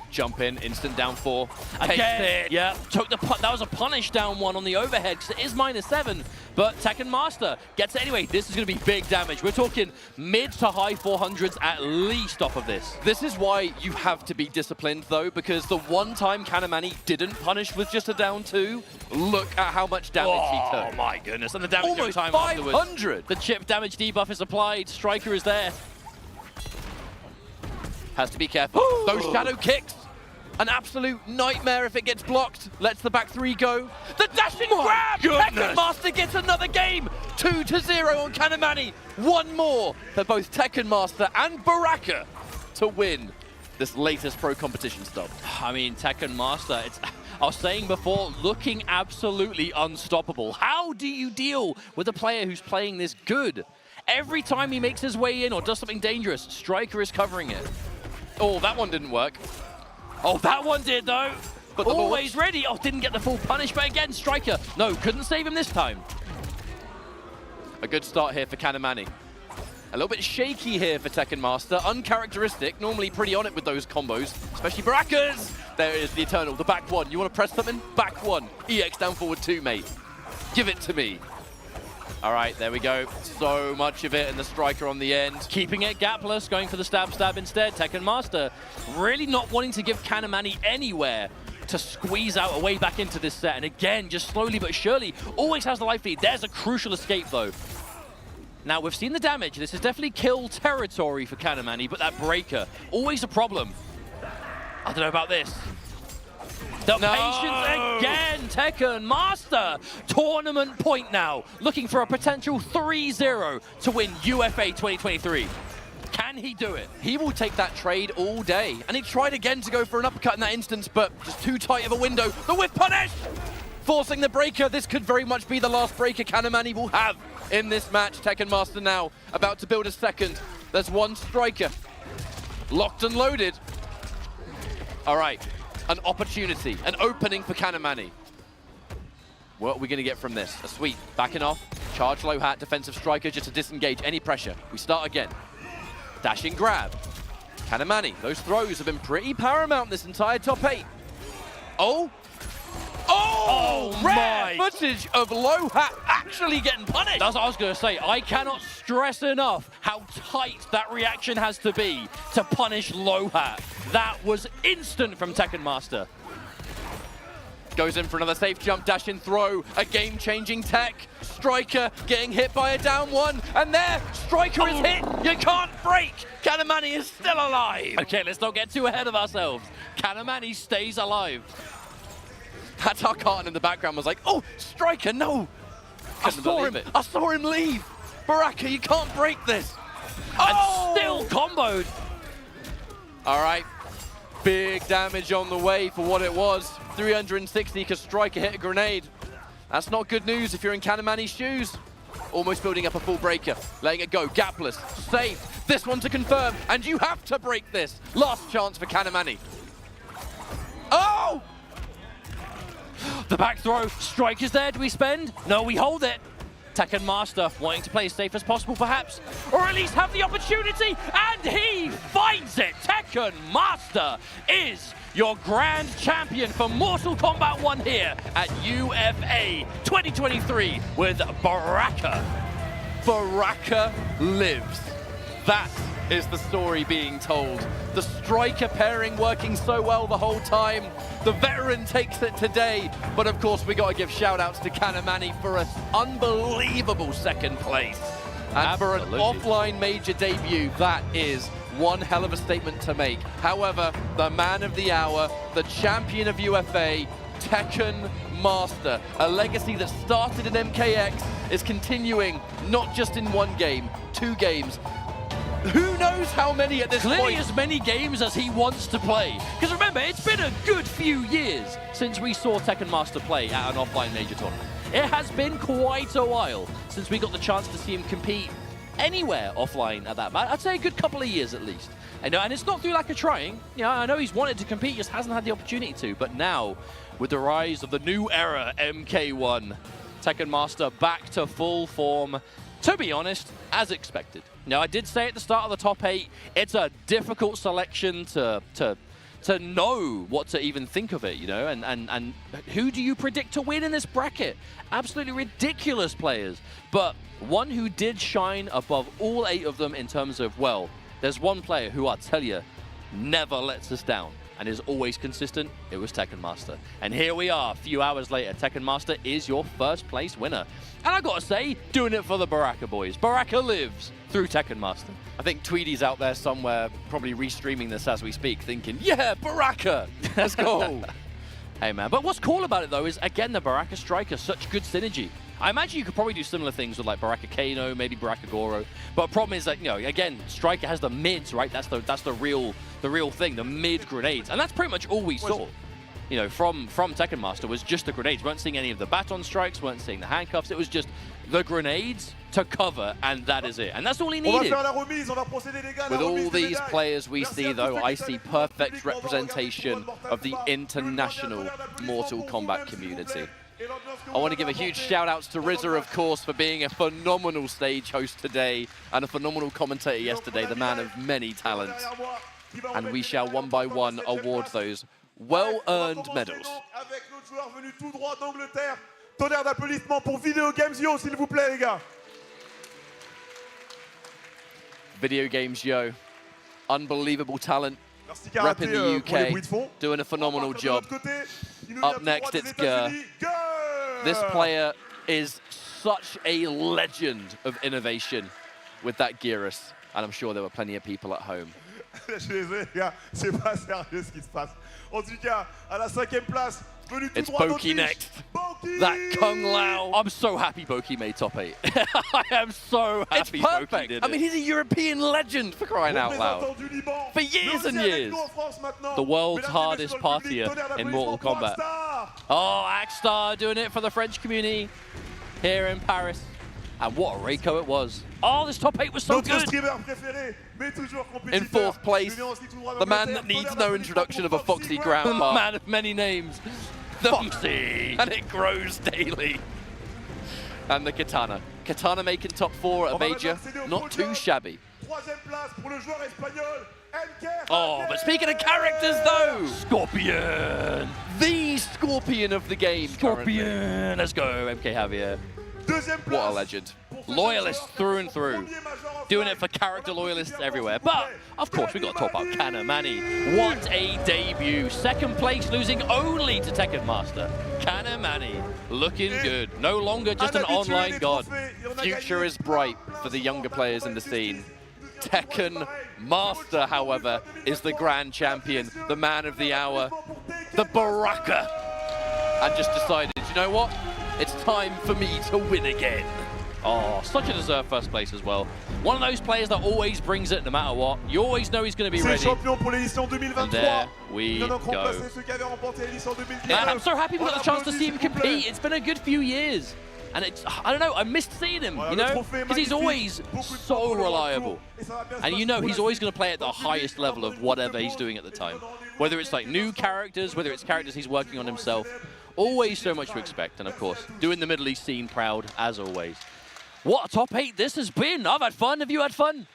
Jump in, instant down 4. Again, yeah, took the that was a punish down 1 on the overhead because it is -7, but Tekken Master gets it anyway. This is going to be big damage. We're talking mid to high 400s at least off of this. This is why you have to be disciplined though, because the one time Kanamani didn't punish with just a down 2, look at how much damage he took. Oh my goodness, and the damage almost time 500. afterwards. The chip damage debuff is applied. Striker is there. Has to be careful. Those shadow kicks. An absolute nightmare if it gets blocked. Lets the back 3 go. The dashing grab! Tekken Master gets another game. 2-0 on Kanamani. One more for both Tekken Master and Baraka to win this latest pro competition stop. I mean, Tekken Master, I was saying before, looking absolutely unstoppable. How do you deal with a player who's playing this good? Every time he makes his way in or does something dangerous, Striker is covering it. Oh, that one didn't work. Oh, that one did, though. But always ready. Oh, didn't get the full punish, but again, Striker. No, couldn't save him this time. A good start here for Kanamani. A little bit shaky here for Tekken Master. Uncharacteristic. Normally pretty on it with those combos, especially Baraka's. There is the Eternal, the back 1. You want to press something? Back 1. EX down forward 2, mate. Give it to me. All right, there we go. So much of it, and the Striker on the end. Keeping it gapless, going for the stab instead. Tekken Master really not wanting to give Kanamani anywhere to squeeze out a way back into this set. And again, just slowly but surely, always has the life lead. There's a crucial escape, though. Now, we've seen the damage. This is definitely kill territory for Kanamani, but that breaker, always a problem. I don't know about this. The patience again, Tekken Master. Tournament point now, looking for a potential 3-0 to win UFA 2023. Can he do it? He will take that trade all day. And he tried again to go for an uppercut in that instance, but just too tight of a window. The whiff punish! Forcing the breaker. This could very much be the last breaker Kanamani will have in this match. Tekken Master now about to build a second. There's one Striker. Locked and loaded. All right. an opportunity, an opening for Kanamani. What are we going to get from this? A sweep, backing off, charge low hat, defensive striker just to disengage any pressure. We start again. Dashing grab. Kanamani, those throws have been pretty paramount this entire top 8. Oh! Oh! Rare footage of low hat actually getting punished. That's what I was going to say. I cannot stress enough how tight that reaction has to be to punish low hat. That was instant from Tekken Master. Goes in for another safe jump, dash and throw, a game-changing tech. Striker getting hit by a down one, and there, Striker is hit. You can't break. Kanamani is still alive. Okay, let's not get too ahead of ourselves. Kanamani stays alive. That's our carton in the background was like, oh, Striker, no. I saw him leave. Baraka, you can't break this. And still comboed. All right, big damage on the way for what it was. 360 because Striker hit a grenade. That's not good news if you're in Kanamani's shoes. Almost building up a full breaker, letting it go, gapless, safe. This one to confirm, and you have to break this. Last chance for Kanamani. Oh! The back throw, Striker's there, do we spend? No, we hold it. Tekken Master wanting to play as safe as possible perhaps, or at least have the opportunity, and he finds it! Tekken Master is your grand champion for Mortal Kombat 1 here at UFA 2023 with Baraka. Baraka lives. That is the story being told. The Striker pairing working so well the whole time. The veteran takes it today, but of course we got to give shout-outs to Kanamani for an unbelievable second place. And for an offline major debut, that is one hell of a statement to make. However, the man of the hour, the champion of UFA, Tekken Master, a legacy that started in MKX, is continuing not just in one game, 2 games. Who knows how many at this point? Clearly as many games as he wants to play. Because remember, it's been a good few years since we saw Tekken Master play at an offline major tournament. It has been quite a while since we got the chance to see him compete anywhere offline at that. I'd say a good couple of years at least. And it's not through lack of trying. You know, I know he's wanted to compete, just hasn't had the opportunity to. But now, with the rise of the new era MK1, Tekken Master back to full form. To be honest, as expected. Now, I did say at the start of the top 8, it's a difficult selection to know what to even think of it, you know, and who do you predict to win in this bracket? Absolutely ridiculous players, but one who did shine above all 8 of them in terms of, well, there's one player who I'll tell you never lets us down and is always consistent. It was Tekken Master. And here we are, a few hours later. Tekken Master is your first place winner. And I gotta say, doing it for the Baraka boys. Baraka lives through Tekken Master. I think Tweedy's out there somewhere, probably restreaming this as we speak, thinking, yeah, Baraka, let's go. Hey man, but what's cool about it though is, again, the Baraka Striker, such good synergy. I imagine you could probably do similar things with like Baraka Kano, maybe Baraka Goro. But the problem is that, you know, again, Striker has the mids, right? That's the real thing, the mid grenades. And that's pretty much all we saw. You know, from Tekken Master was just the grenades. We weren't seeing any of the baton strikes, weren't seeing the handcuffs. It was just the grenades to cover, and that is it. And that's all he needed. With all these players we see, though, I see perfect representation of the international Mortal Kombat community. I want to give a huge shout-out to RZA, of course, for being a phenomenal stage host today and a phenomenal commentator yesterday, the man of many talents. And we shall, one by one, award those well-earned medals. Tonnerre d'applaudissements pour Video Games Yo, s'il vous plaît, les gars. Video Games Yo, unbelievable talent, repping the UK, doing a phenomenal job. Up next, it's Gur. This player is such a legend of innovation with that Gearus, and I'm sure there were plenty of people at home. Je suis désolé, les gars, c'est pas sérieux ce qui se passe. En tout cas, à la 5e place, venu tout droit Boki next. That Kung Lao. I'm so happy Boki made top 8. I am so happy it's perfect. Boki did I mean, he's a European legend, for crying out loud. For years and years. The world's hardest partier in Mortal Kombat. Oh, Axstar doing it for the French community here in Paris. And what a Reiko it was. Oh, this top 8 was so Notre good. streamer préféré, mais toujours compétiteur. In fourth place, Lui vient aussi tout droit the man d'Angleterre, that needs tonnerre no d'applaudissements introduction of pour a Foxy Foxy grandpa. Man of many names. The Foxy. And it grows daily. And the Katana. Katana making top 4 at a major. Not too shabby. Troisième place pour le joueur espagnol, MK. Oh, but speaking of characters though, Scorpion. the Scorpion of the game. currently. Scorpion. Let's go, MK Javier. Deuxième place. What a legend. Loyalists through and through. Doing it for character loyalists everywhere. But, of course, we've got to talk about Kanamani. What a debut. Second place, losing only to Tekken Master. Kanamani, looking good. No longer just an online god. Future is bright for the younger players in the scene. Tekken Master, however, is the grand champion, the man of the hour, the Baraka. And just decided, you know what? It's time for me to win again. Oh, such a deserved first place as well. One of those players that always brings it no matter what. You always know he's going to be C'est ready. champion pour l'édition 2023. And there we Il vient donc go. remplacer ceux qui avaient remporté l'édition 2019. Man, I'm so happy we got the chance to see him Applaudissements, s'il vous plaît. compete. It's been a good few years. And it's, I don't know, I missed seeing him, Voilà, you le know? trophée Because he's magnifique. always Beaucoup de so temps pour le reliable. retour. Et ça va bien se And you passer know pour he's la always suite. going to play at the highest level of whatever he's doing at the time. Whether it's like new characters, whether it's characters he's working on himself. Always so much to expect. And of course, doing the Middle East scene proud as always. What a top 8 this has been. I've had fun. Have you had fun?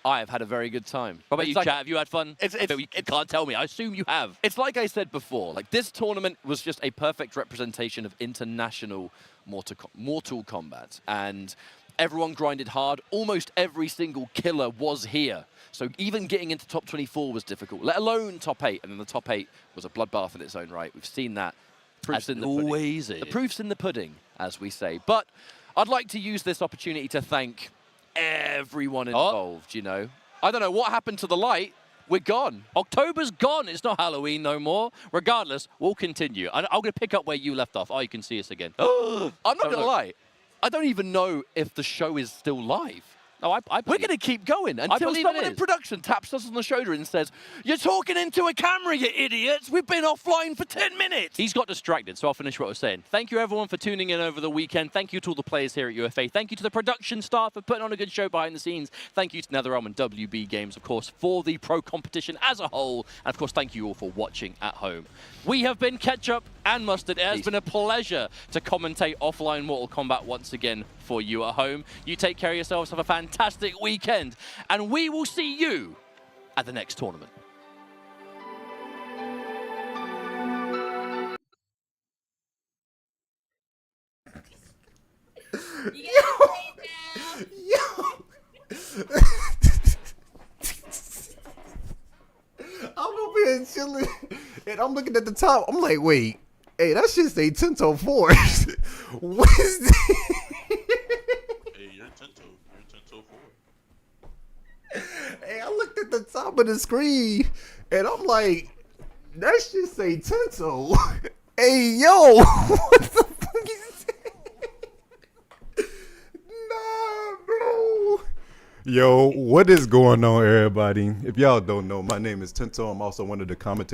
I have had a very good time. What about It's you, like- chat? Have you had fun? It's- I bet you can't tell me. I assume you have. It's like I said before, like this tournament was just a perfect representation of international Mortal Kombat. And everyone grinded hard. Almost every single killer was here. So even getting into top 24 was difficult, let alone top 8. And then the top 8 was a bloodbath in its own right. We've seen that. Proof's As in it the pudding. always The is. proof's in the pudding, as we say. But I'd like to use this opportunity to thank everyone involved, you know. I don't know what happened to the light. We're gone. October's gone. It's not Halloween no more. Regardless, we'll continue. I'm going to pick up where you left off. Oh, you can see us again. I'm not Don't going to look. lie. I don't even know if the show is still live. No, I We're believe- going to keep going until believe it someone in is. production taps us on the shoulder and says, "You're talking into a camera, you idiots. We've been offline for 10 minutes." He's got distracted, so I'll finish what I was saying. Thank you, everyone, for tuning in over the weekend. Thank you to all the players here at UFA. Thank you to the production staff for putting on a good show behind the scenes. Thank you to NetherRealm and WB Games, of course, for the pro competition as a whole. And, of course, thank you all for watching at home. We have been Ketchup and Mustard. It has been a pleasure to commentate offline Mortal Kombat once again for you at home. You take care of yourselves. Have a fantastic weekend. And we will see you at the next tournament. I'm over here chilling, and I'm looking at the top. I'm like, wait, hey, that shit say Tento Force. What is this? Hey, you're Tento. You're Tento 4. Hey, I looked at the top of the screen, and I'm like, that shit say Tento. Hey, yo, what the fuck is that? Nah, bro. Yo, what is going on, everybody? If y'all don't know, my name is Tento. I'm also one of the commentators